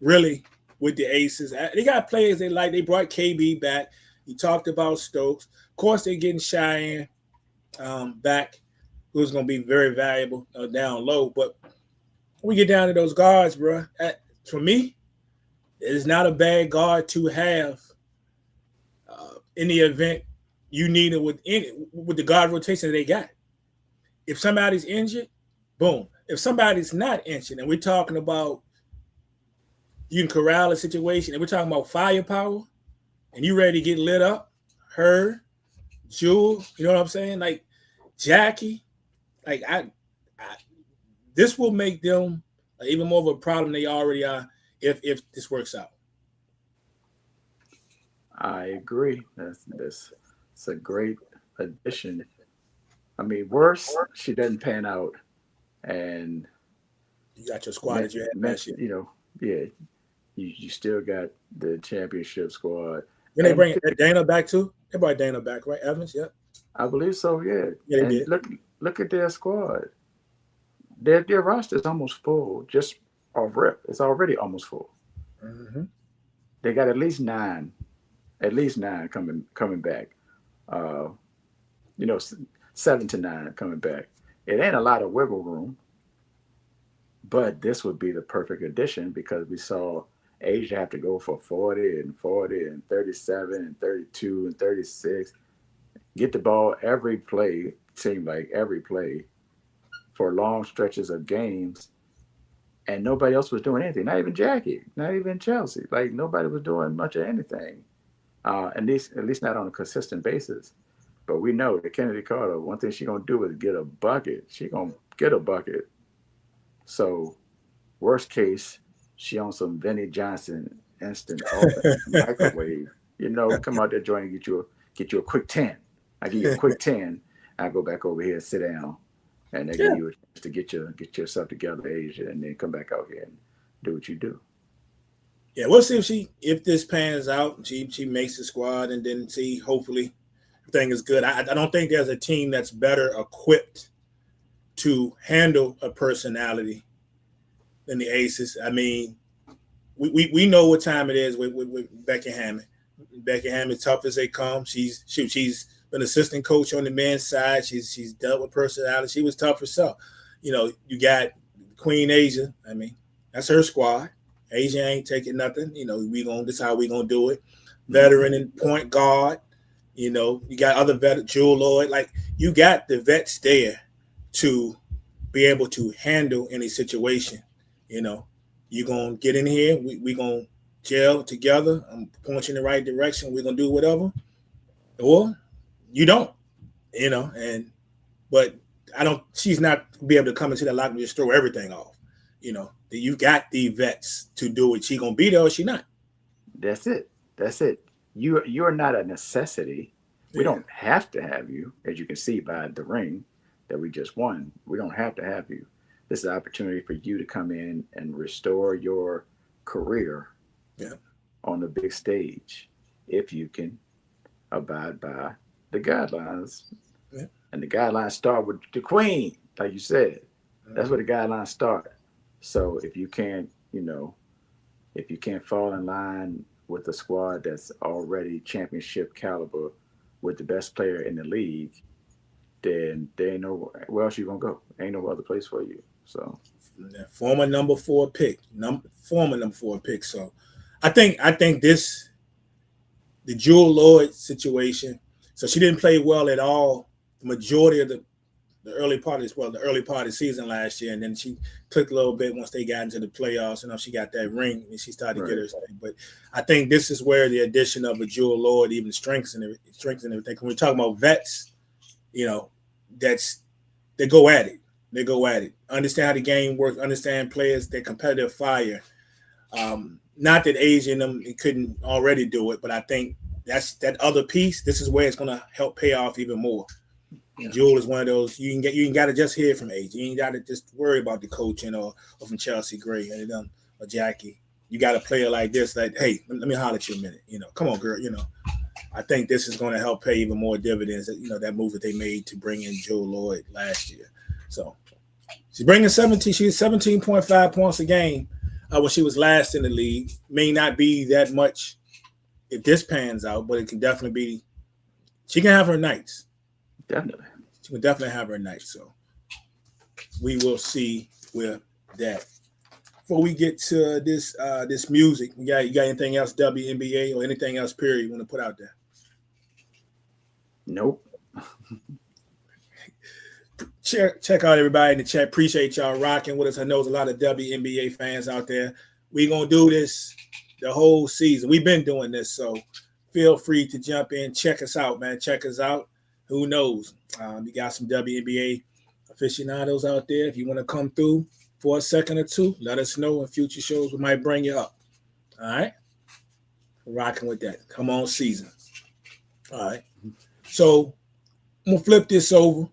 really with the Aces. They got players they like. They brought KB back. You talked about Stokes. Of course, they're getting Cheyenne back, who's going to be very valuable down low. But when we get down to those guards, bro, for me, it is not a bad guard to have in the event you need it with the guard rotation that they got. If somebody's injured, boom. If somebody's not injured, and we're talking about you can corral a situation, and we're talking about firepower, and you ready to get lit up, her, Jewel, you know what I'm saying? Like Jackie, like this will make them even more of a problem than they already are if this works out. I agree. That's a great addition. I mean, worse, she doesn't pan out, and you got your squad that you had last year. You still got the championship squad. Then they bring Dana back too. They brought Dana back, right? Evans, yeah. I believe so. Yeah. Yeah, they did. Look at their squad. Their roster is almost full. Just off rip, it's already almost full. Mm-hmm. They got at least nine coming back. 7 to 9 coming back. It ain't a lot of wiggle room, but this would be the perfect addition because we saw Asia have to go for 40 and 37 and 32 and 36. Get the ball every play, seemed like every play, for long stretches of games, and nobody else was doing anything. Not even Jackie, not even Chelsea. Like nobody was doing much of anything, at least not on a consistent basis. But we know that Kennedy Carter, one thing she's gonna do is get a bucket. She's gonna get a bucket. So, worst case, she on some Vinnie Johnson instant microwave. Come out there, joint, and get you a quick 10. I give you a quick 10. I go back over here, sit down, and they give you a chance to get yourself together, Asia, and then come back out here and do what you do. Yeah, we'll see if this pans out. She makes the squad, and then see hopefully everything is good. I don't think there's a team that's better equipped to handle a personality than the Aces. I mean, we know what time it is with Becky Hammond. Becky Hammond, tough as they come. She's been assistant coach on the men's side. She's dealt with personality. She was tough herself. You got Queen Asia. I mean, that's her squad. Asia ain't taking nothing. This is how we gonna do it. Veteran and point guard. You got other veterans, Jewel Lloyd. Like you got the vets there to be able to handle any situation. You're going to get in here. We're going to gel together. I'm pointing in the right direction. We're going to do whatever. Or you don't, but I don't, she's not be able to come into that locker room and just throw everything off. That you've got the vets to do it. She going to be there or she not. That's it. You're not a necessity. We don't have to have you, as you can see by the ring that we just won. We don't have to have you. This is an opportunity for you to come in and restore your career on the big stage if you can abide by the guidelines. Yeah. And the guidelines start with the queen, like you said. That's where the guidelines start. So if you can't fall in line with a squad that's already championship caliber with the best player in the league, then there ain't no where else you gonna go. Ain't no other place for you. So former number 4 pick. So I think this the Jewel Lloyd situation. So she didn't play well at all the majority of the early part of the season last year, and then she took a little bit once they got into the playoffs. She got that ring and she started to get her thing. But I think this is where the addition of a Jewel Lloyd even strengthens everything. When we're talking about vets, they go at it. They go at it. Understand how the game works. Understand players, their competitive fire. Not that age in them couldn't already do it, but I think that's that other piece. This is where it's going to help pay off even more. Yeah. Jewel is one of those you can got to just hear from age. You ain't got to just worry about the coaching or from Chelsea Gray or Jackie. You got a player like this, like, hey, let me holler at you a minute. Come on, girl. I think this is going to help pay even more dividends. That move that they made to bring in Jewel Lloyd last year. So she's bringing 17. She's 17.5 points a game when she was last in the league. May not be that much if this pans out, but it can definitely be. She can have her nights. Definitely. She will definitely have her night. So we will see with that. Before we get to this music, you got anything else, WNBA, or anything else, period, you want to put out there? Nope. Check out everybody in the chat. Appreciate y'all rocking with us. I know there's a lot of WNBA fans out there. We're going to do this the whole season. We've been doing this, so feel free to jump in. Check us out, man. Check us out. Who knows? You got some WNBA aficionados out there. If you want to come through for a second or two, let us know. In future shows, we might bring you up. All right? We're rocking with that. Come on, season. All right. So I'm going to flip this over.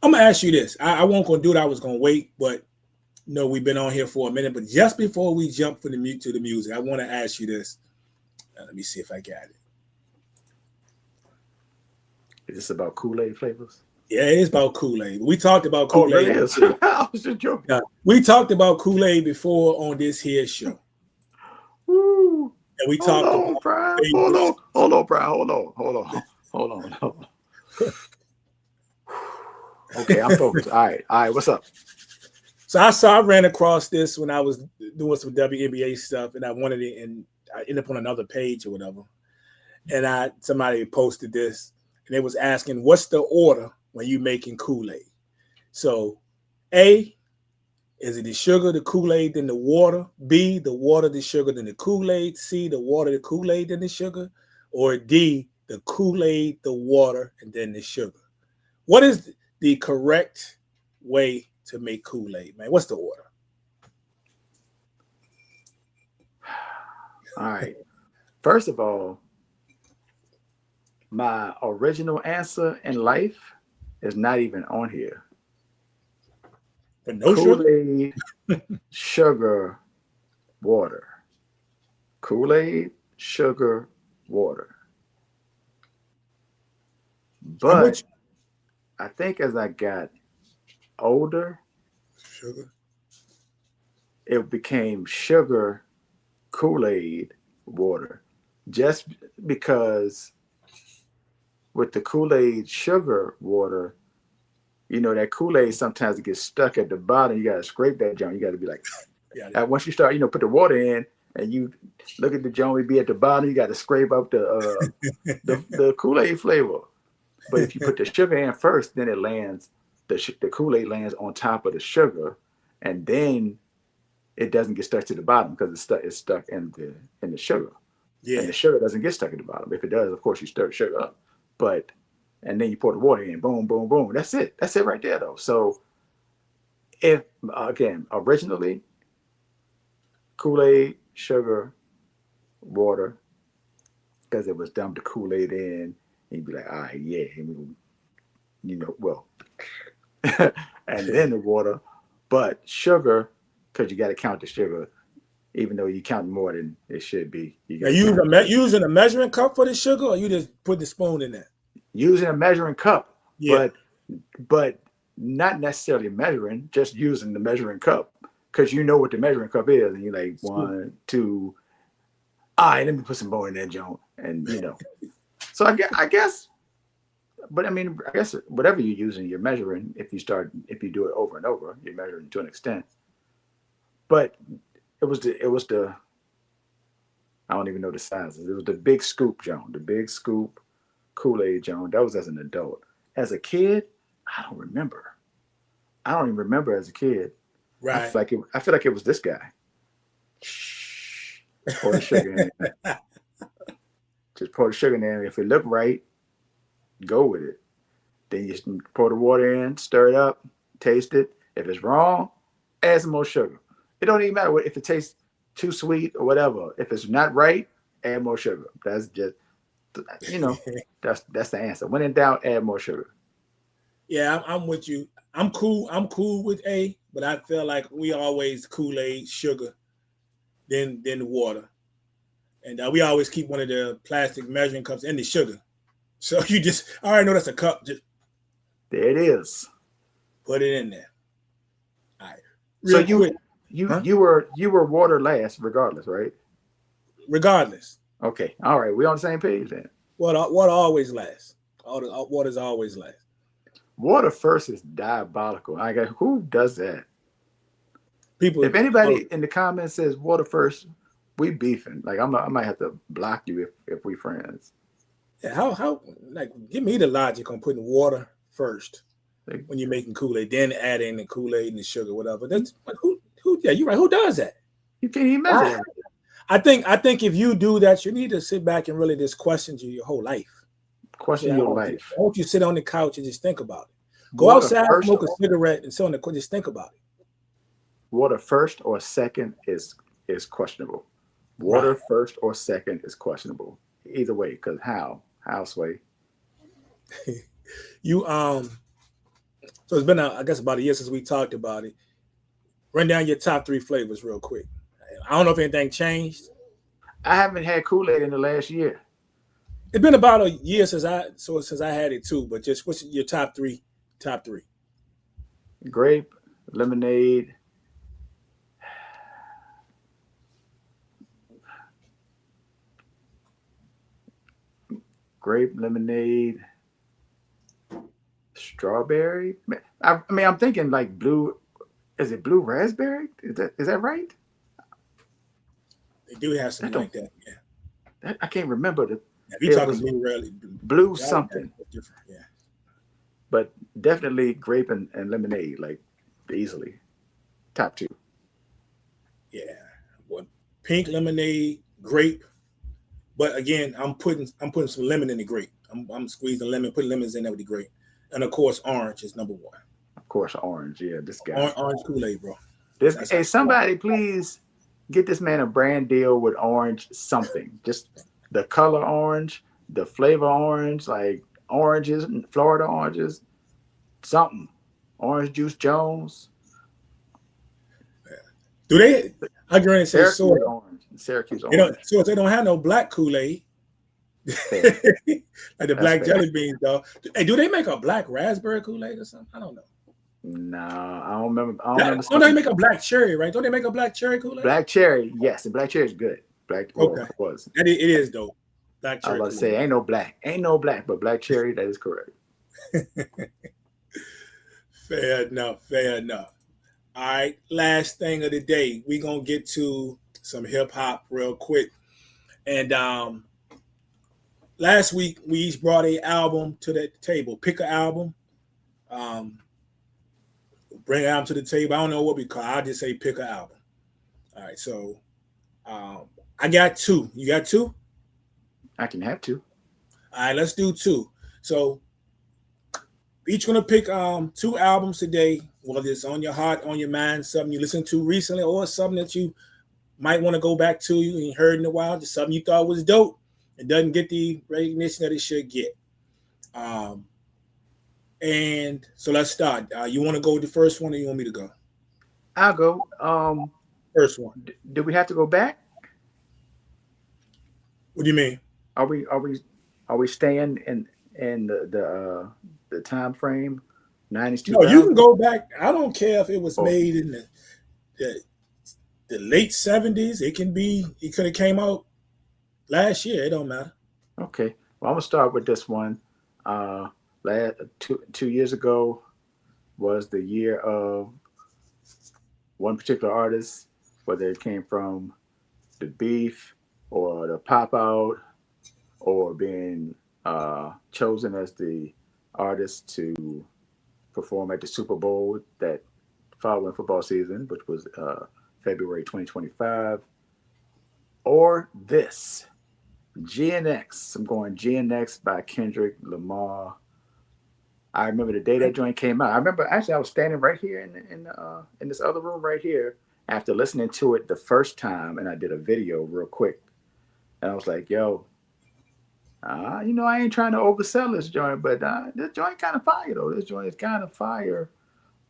I'm going to ask you this. I won't go do it. I was going to wait, but we've been on here for a minute. But just before we jump to the music, I want to ask you this. Let me see if I got it. Is this about Kool-Aid flavors? Yeah, it is about Kool-Aid. We talked about Kool-Aid. Oh, it is. I was just joking. We talked about Kool-Aid before on this here show. Woo. And we talked about Brian. Hold on, Brian. Hold on. Okay, I'm focused. All right, what's up? So I ran across this when I was doing some WNBA stuff, and I wanted it, and I ended up on another page or whatever. And somebody posted this, and they was asking, what's the order when you making Kool-Aid? So A, is it the sugar, the Kool-Aid, then the water? B, the water, the sugar, then the Kool-Aid? C, the water, the Kool-Aid, then the sugar? Or D, the Kool-Aid, the water, and then the sugar? What is the correct way to make Kool-Aid, man? What's the order? All right. First of all, my original answer in life is not even on here. But no Kool-Aid, sugar, water. Kool-Aid, sugar, water. But I think as I got older, it became sugar, Kool-Aid, water. Just because with the Kool-Aid, sugar, water, that Kool-Aid sometimes it gets stuck at the bottom. You got to scrape that junk. You got to be like, once you start, put the water in and you look at the junk, we be at the bottom. You got to scrape up the Kool-Aid flavor. But if you put the sugar in first, then it lands, the Kool-Aid lands on top of the sugar. And then it doesn't get stuck to the bottom because it's stuck in the sugar. Yeah. And the sugar doesn't get stuck at the bottom. If it does, of course, you stir the sugar up. But, and then you pour the water in, boom, boom, boom. That's it. That's it right there, though. So, if, again, originally, Kool-Aid, sugar, water, because it was dumped the Kool-Aid in, and you'd be like, all right, yeah, well, and then the water. But sugar, because you got to count the sugar, even though you count more than it should be. Are you using a measuring cup for the sugar, or you just put the spoon in there? Using a measuring cup, yeah. but not necessarily measuring, just using the measuring cup, because you know what the measuring cup is, and you're like 1, 2. All right, let me put some more in that joint, and So I guess, but I mean, I guess whatever you're using, you're measuring. If you do it over and over, you're measuring to an extent. But it was the I don't even know the sizes. It was the big scoop Joan, the big scoop Kool-Aid Joan. That was as an adult. As a kid, I don't remember. I don't even remember as a kid. Right. I feel like it was this guy. Shh. Pour the sugar in there. Just pour the sugar in there. If it looked right, go with it. Then you pour the water in, stir it up, taste it. If it's wrong, add some more sugar. It don't even matter if it tastes too sweet or whatever. If it's not right, add more sugar. That's just, that's the answer. When in doubt, add more sugar. Yeah, I'm with you. I'm cool with A, but I feel like we always Kool-Aid, sugar, then the water. And we always keep one of the plastic measuring cups in the sugar. So I already know that's a cup. Just there it is. Put it in there. All right. Real quick. You were water last, regardless, right? Regardless. Okay. All right. We on the same page then. Water always lasts. Water's always last. Water first is diabolical. Who does that? People. If anybody in the comments says water first, we beefing. Like I might have to block you if we friends. Yeah, how give me the logic on putting water first when you're making Kool-Aid, then adding the Kool-Aid and the sugar, whatever. That's who. Yeah, you're right. Who does that? You can't even imagine. I think if you do that, you need to sit back and really just question your whole life. Question your life. I hope you sit on the couch and just think about it. Go outside, smoke a cigarette, and sit on the couch. Just think about it. Water first or second is questionable. Water first or second is questionable. Either way, because how Sway? So it's been I guess about a year since we talked about it. Run down your top 3 flavors real quick. I don't know if anything changed. I haven't had Kool-Aid in the last year. It's been about a year since I had it too. But just what's your top three? Grape, lemonade. Grape, lemonade, strawberry. I mean, I'm thinking like blue. Is it blue raspberry? Is that right? They do have something like that. Yeah. I can't remember the. If you're talking blue, rarely blue something. Different, yeah. But definitely grape and lemonade, like easily top 2. Yeah, pink lemonade, grape. But again, I'm putting some lemon in the grape. I'm squeezing lemon, putting lemons in there with the grape, and of course, orange is number 1. Of course, orange. Yeah, this guy. Orange Kool-Aid, bro. Hey, somebody please get this man a brand deal with orange something. Just the color orange, the flavor orange, like oranges, Florida oranges, something. Orange Juice Jones. Yeah. Do they? I agree. Syracuse orange. Syracuse orange. So they don't have no black Kool-Aid. Like the black jelly beans, though. Hey, do they make a black raspberry Kool-Aid or something? I don't know. No, I don't remember. Don't they make a black cherry, right? Don't they make a black cherry Kool-Aid? Black cherry, yes. The black cherry is good. Okay. It was. It is though. Black cherry. I was about to say ain't no black, but black cherry, that is correct. Fair enough. All right, last thing of the day, we're gonna get to some hip hop real quick. And last week we each brought an album to the table. Pick an album. Bring an album to the table. I don't know what we call it. I'll just say pick an album. All right, so I got two. You got two? I can have two. All right, let's do two. So each gonna pick two albums today, whether it's on your heart, on your mind, something you listened to recently, or something that you might want to go back to you and heard in a while, just something you thought was dope and doesn't get the recognition that it should get. Um, and so let's start. You want to go with the first one, or you want me to go? I'll go. First one. Do we have to go back? What do you mean? Are we are we are we staying in the time frame, 90s, No, you can 2000? go back. I don't care if it was Oh, made in the, the late '70s. It can be. It could have came out last year. It don't matter. okay. Well, I'm gonna start with this one. Uh, last 2 years ago was the year of one particular artist, whether it came from the Beef or the Pop Out or being chosen as the artist to perform at the Super Bowl that following football season, which was February 2025, or this GNX. I'm going GNX by Kendrick Lamar. I remember the day that joint came out. I remember actually I was standing right here in this other room right here after listening to it the first time, and I did a video real quick, and I was like, "Yo, I ain't trying to oversell this joint, but this joint kind of fire though. This joint is kind of fire."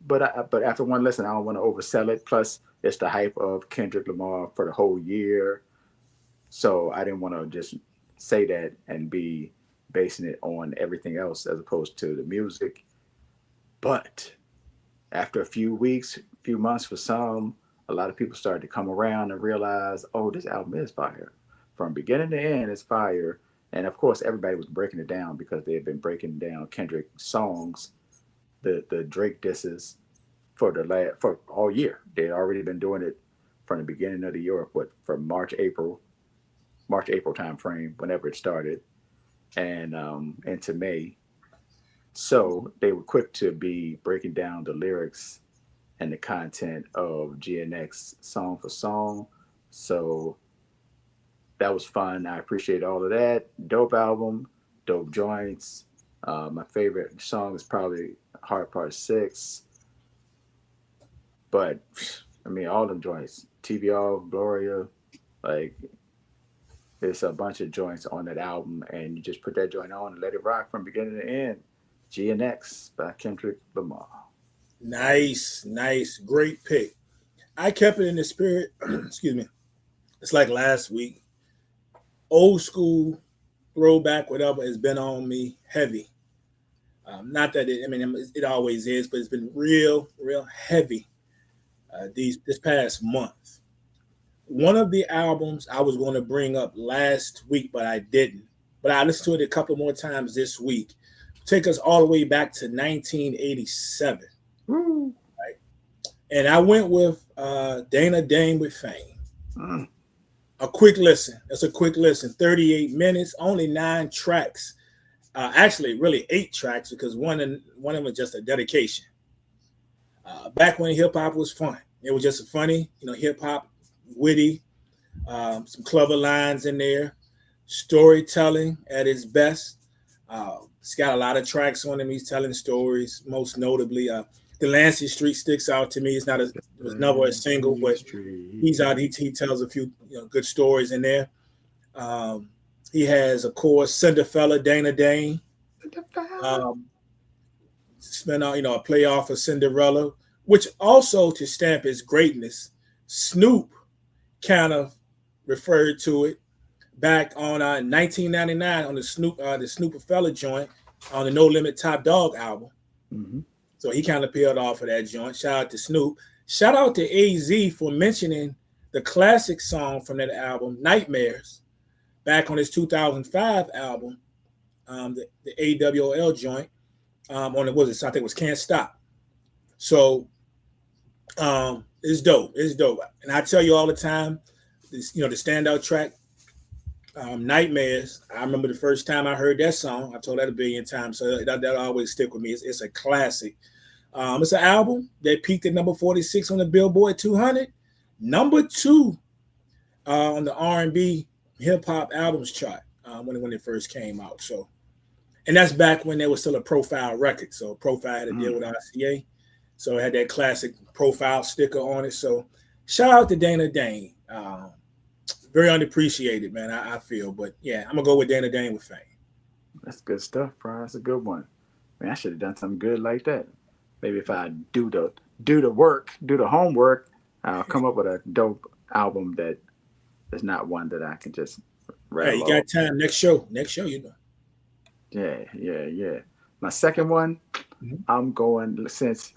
But after one listen, I don't want to oversell it. Plus, it's the hype of Kendrick Lamar for the whole year, so I didn't want to just say that and be basing it on everything else as opposed to the music. But after a few weeks, few months for some, a lot of people started to come around and realize, oh, this album is fire. From beginning to end, it's fire. And of course, everybody was breaking it down because they had been breaking down Kendrick songs, the Drake disses for all year. They had already been doing it from the beginning of the year, from March April time frame, whenever it started, and into May. So they were quick to be breaking down the lyrics and the content of GNX song for song. So that was fun. I appreciate all of that. Dope album, dope joints. My favorite song is probably Hard Part 6. But I mean, all them joints, TBR, Gloria, like there's a bunch of joints on that album, and you just put that joint on and let it rock from beginning to end. GNX by Kendrick Lamar. Nice, nice, great pick. I kept it in the spirit. Excuse me. It's like last week. Old school throwback, whatever, has been on me heavy. Not that it, I mean, it always is, but it's been real, real heavy these this past month. One of the albums I was going to bring up last week, but I didn't. But I listened to it a couple more times this week. Take us all the way back to 1987. Woo. Right? And I went with Dana Dane with Fame. Mm. A quick listen. That's a quick listen. 38 minutes, only 9 tracks. Actually, really 8 tracks because one of them was just a dedication. Back when hip hop was fun, it was just a funny, hip hop, witty, some clever lines in there, storytelling at its best. It's got a lot of tracks on him. He's telling stories. Most notably, Delancey Street sticks out to me. It was never a single, but he's out. He tells a few good stories in there. Um, he has, of course, Cinderfella, Dana Dane. Um, Spent out, a playoff for Cinderella, which also to stamp his greatness, Snoop kind of referred to it back on 1999 on the Snoopafella joint on the No Limit Top Dog album. Mm-hmm. So he kind of peeled off of that joint. Shout out to Snoop. Shout out to AZ for mentioning the classic song from that album, Nightmares, back on his 2005 album, the AWOL joint. On it was I think it was Can't Stop. So it's dope. It's dope. And I tell you all the time, this, the standout track, Nightmares. I remember the first time I heard that song. I told that a billion times, so that always stick with me. It's a classic. It's an album that peaked at number 46 on the Billboard 200. number 2 on the R&B hip hop albums chart when it first came out. So, and that's back when there was still a Profile record. So Profile had a deal with RCA, so it had that classic Profile sticker on it. So shout out to Dana Dane. Very unappreciated, man. I feel, but yeah, I'm gonna go with Dana Dane with Fame. That's good stuff, bro. That's a good one. Man, I should have done something good like that. Maybe if I do the work, do the homework, I'll come up with a dope album that is not one that I can just Hey, rattle you off. got time? Next show, you know. Yeah. My second one, Mhm. I'm going since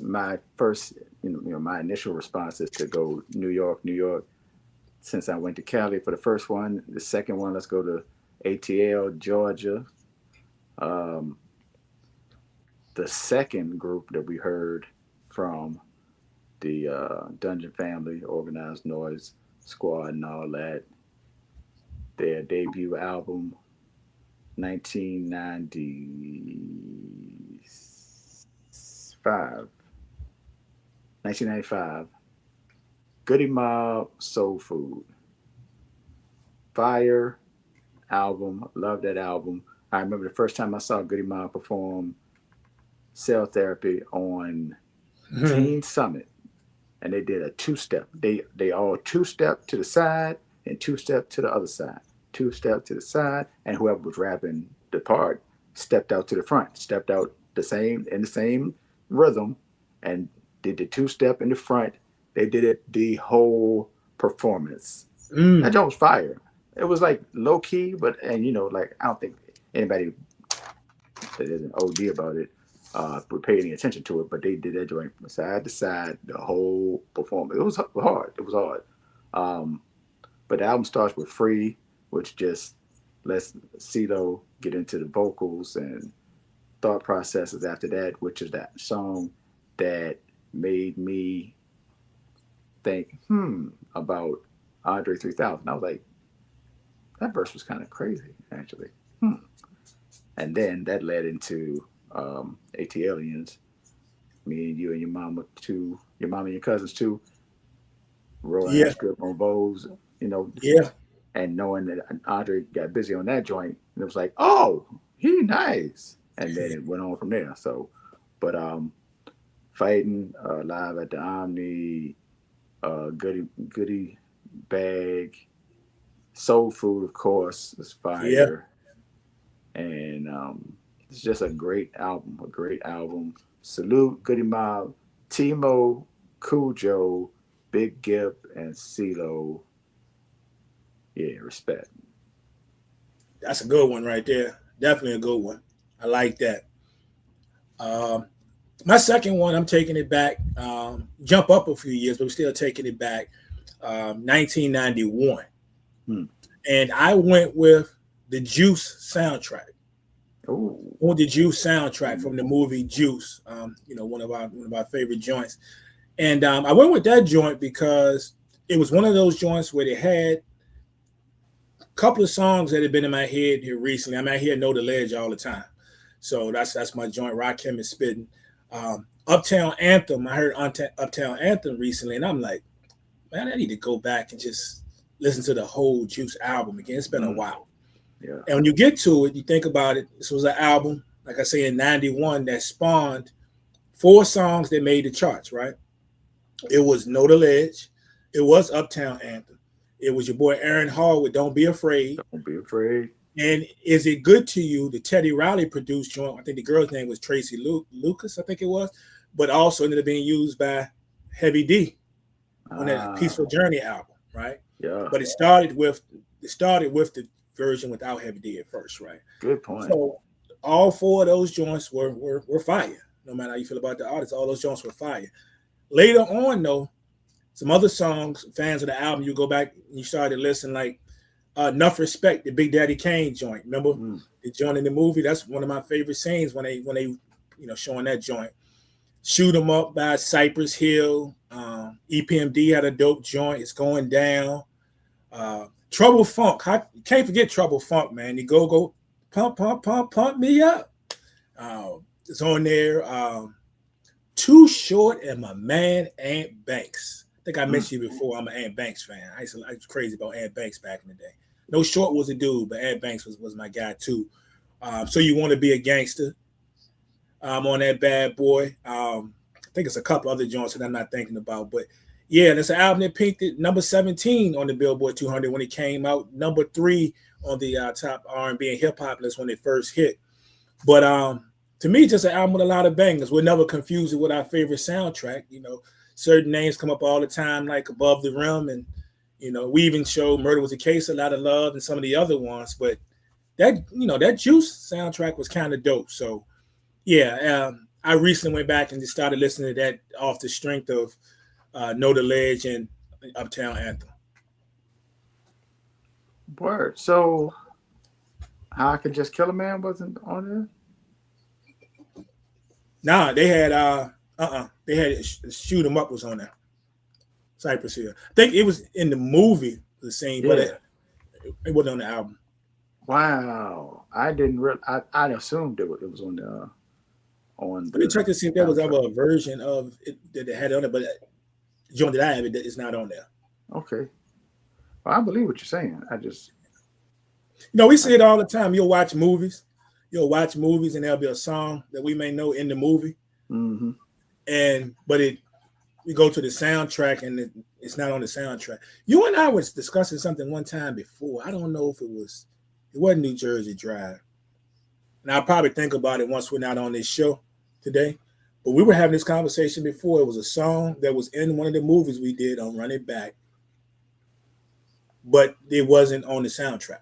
my first, my initial response is to go New York, New York. Since I went to Cali for the first one, the second one, let's go to ATL, Georgia. Um, the second group that we heard from the Dungeon Family, Organized Noise Squad, and all that, their debut album, 1995, 1995, Goody Mob, Soul Food. Fire album, love that album. I remember the first time I saw Goody Mob perform Cell Therapy on Mhm. Teen Summit, and they did a two-step. They all two-step to the side and two-step to the other side, two-step to the side, and whoever was rapping the part stepped out to the front, stepped out the same rhythm, and did the two-step in the front. They did it the whole performance. That Mm. joint was fire. It was like low key, but like I don't think anybody that isn't OD about it would pay any attention to it. But they did that joint from side to side, the whole performance. It was hard. It was hard. Um, but the album starts with Free, which just lets CeeLo get into the vocals and thought processes after that, which is that song that made me think, about Andre 3000. I was like, that verse was kind of crazy, actually. And then that led into ATLians. Me and you and your mama and your cousins too, rolling that Yeah, script on Vogues, you know, yeah. and knowing that Andre got busy on that joint, and it was like, oh, he nice. And then it went on from there. So, but fighting live at the Omni, goody bag, soul food, of course, is Yeah. fire. And it's just a great album. A great album. Salute, Goody Mob, Timo, Cujo, Big Gip, and CeeLo. Yeah, respect. That's a good one right there. Definitely a good one. I like that. Um, my second one, I'm taking it back. Jump up a few years, but we're still taking it back. 1991, Hmm. and I went with the Juice soundtrack. Oh, On the Juice soundtrack from the movie Juice. One of our favorite joints. And I went with that joint because it was one of those joints where they had a couple of songs that had been in my head here recently. I hear Know the Ledge all the time. So that's my joint. Rock Him and Spitting. Uptown Anthem. I heard Uptown Anthem recently, and I'm like, man, I need to go back and just listen to the whole Juice album again. It's been a mm, while. yeah. And when you get to it, you think about it. This was an album, like I say, in '91 that spawned 4 songs that made the charts. Right? It was Know the Ledge. It was Uptown Anthem. It was your boy Aaron Hall with Don't Be Afraid. Don't be afraid. And Is It Good to You? The Teddy Riley produced joint. I think the girl's name was Tracy Lucas, I think it was, but also ended up being used by Heavy D on that Ah, Peaceful Journey album, right? yeah. But it started with the version without Heavy D at first, right? Good point. So all 4 of those joints were fire. No matter how you feel about the artist, all those joints were fire. Later on, though, some other songs, fans of the album, you go back and you started to listen, like Enough Respect, the Big Daddy Kane joint. Remember Mm, the joint in the movie? That's one of my favorite scenes when they showing that joint. Shoot 'em Up by Cypress Hill. EPMD had a dope joint. It's going down. Trouble Funk. You can't forget Trouble Funk, man. You go pump pump pump pump me up. It's on there. Too Short and My Man Ant Banks. think I mentioned you before. I'm an Ant Banks fan. I was crazy about Ant Banks back in the day. No Short was a dude, but Ant Banks was my guy too. So you want to be a gangster on that bad boy. I think it's a couple other joints that I'm not thinking about, but yeah, that's an album that peaked at number 17 on the Billboard 200 when it came out. Number 3 on the top R&B and hip hop list when it first hit. But to me, just an album with a lot of bangers. We'll never confuse it with our favorite soundtrack. Certain names come up all the time, like Above the Rim, and we even show Murder Was a Case, A Lot of Love, and some of the other ones. But that Juice soundtrack was kind of dope. So yeah, I recently went back and just started listening to that off the strength of Know the Ledge and Uptown Anthem. Word. So, How I Could Just Kill a Man wasn't on there? Nah, they had Shoot 'Em Up was on there. Cypress Hill. I think it was in the movie the same, but it wasn't on the album. Wow, I didn't. I assumed it was on the. Let me check to see if there was ever a version of it that they had on it, but the joint that I have, it's not on there. Okay. Well, I believe what you're saying. I just. We see it all the time. You'll watch movies, and there'll be a song that we may know in the movie, but we go to the soundtrack and it's not on the soundtrack. You and I was discussing something one time before. I don't know if it wasn't New Jersey Drive. And I'll probably think about it once we're not on this show today. But we were having this conversation before. It was a song that was in one of the movies we did on Run It Back, but it wasn't on the soundtrack.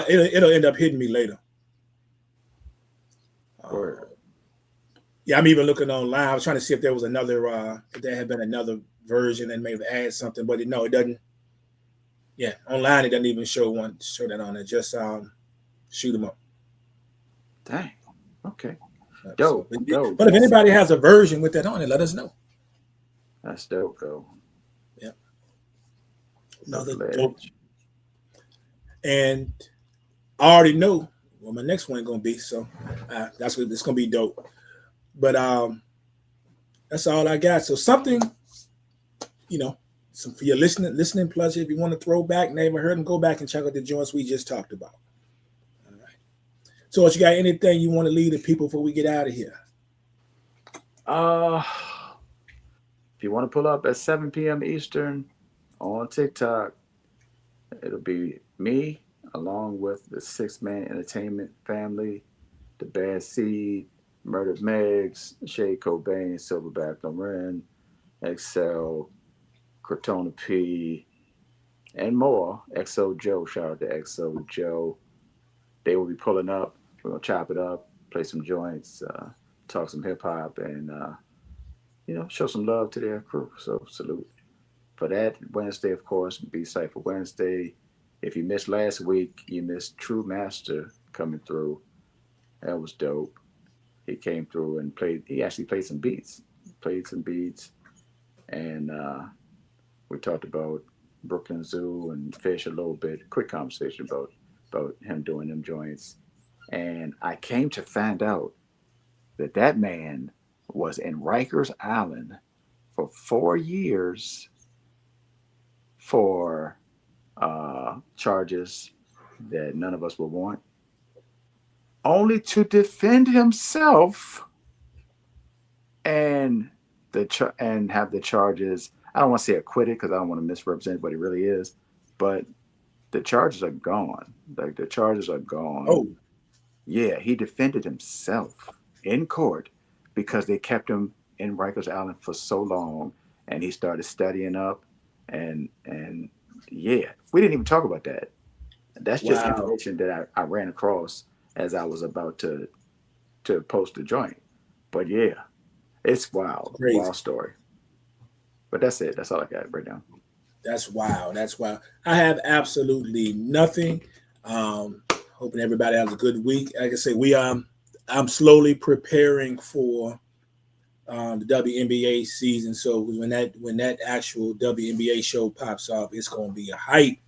It'll end up hitting me later. Yeah, I'm even looking online. I was trying to see if there was another, if there had been another version and maybe add something, but it doesn't. Yeah, online it doesn't even show that on it. Just Shoot 'Em Up. Dang. Okay. Dope. But if anybody has a version with that on it, let us know. That's dope, though. Yeah. Another dope. And I already know what my next one gonna be, so that's what it's gonna be dope. But that's all I got. So something, some for your listening pleasure. If you want to throw back, never heard them, go back and check out the joints we just talked about. All right. So, if you got anything you want to leave the people before we get out of here? If you want to pull up at 7 p.m. Eastern on TikTok, it'll be me along with the 6-Man Entertainment family, the Bad Seed, Murdered Megs, Shay Cobain, Silverback Loren, Excel, Cortona P, and more. XO Joe, shout out to XO Joe. They will be pulling up. We're going to chop it up, play some joints, talk some hip hop, and, show some love to their crew. So salute. For that, Wednesday, of course, be Cypher Wednesday. If you missed last week, you missed True Master coming through. That was dope. He came through and he actually played some beats. And we talked about Brooklyn Zoo and Fish a little bit. Quick conversation about him doing them joints. And I came to find out that man was in Rikers Island for 4 years for charges that none of us would want, only to defend himself and have the charges. I don't want to say acquitted because I don't want to misrepresent what it really is, but the charges are gone. Like the charges are gone. Oh, yeah, he defended himself in court because they kept him in Rikers Island for so long, and he started studying up, and yeah, we didn't even talk about that. That's just information that I ran across as I was about to post the joint. But yeah, it's wild. Crazy. Wild story. But that's it. That's all I got right now. That's wild. I have absolutely nothing. Hoping everybody has a good week. Like I say, I'm slowly preparing for the WNBA season. So when that actual WNBA show pops up, it's gonna be a hype.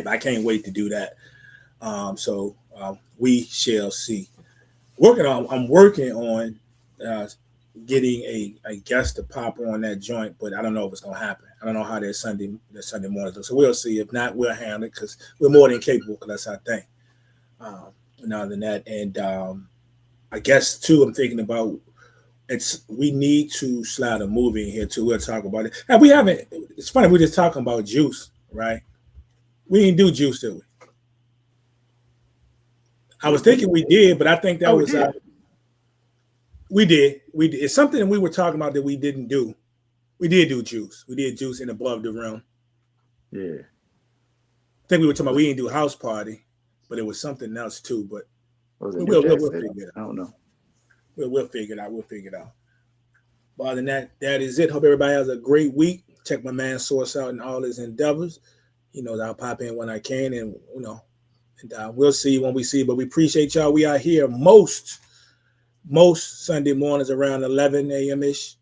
I can't wait to do that. We shall see. I'm working on getting a guest to pop on that joint, but I don't know if it's gonna happen. I don't know how their Sunday mornings look. So we'll see. If not, we'll handle it because we're more than capable. Because that's our thing. And other than that, and I guess too, I'm thinking about we need to slide a movie in here too. We'll talk about it. And we haven't. It's funny. We're just talking about Juice, right? We didn't do Juice, did we? I was thinking we did, but I think that was we did. We did. It's something we were talking about that we didn't do. We did do Juice. We did Juice in Above the Rim. Yeah. I think we were talking about we didn't do House Party, but it was something else too. But we'll figure it out. I don't know. We'll figure it out. We'll figure it out. But other than that, that is it. Hope everybody has a great week. Check my man Source out in all his endeavors. I'll pop in when I can, and and we'll see when we see. But we appreciate y'all. We are here most Sunday mornings around 11 a.m. ish.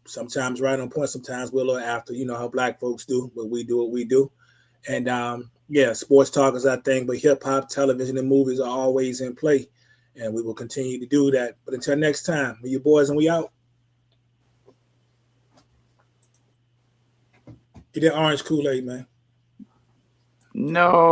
Sometimes right on point. Sometimes we're a little after. You know how Black folks do, but we do what we do. And sports talk is our thing, but hip hop, television, and movies are always in play, and we will continue to do that. But until next time, we you boys, and we out. Get that orange Kool-Aid, man. No.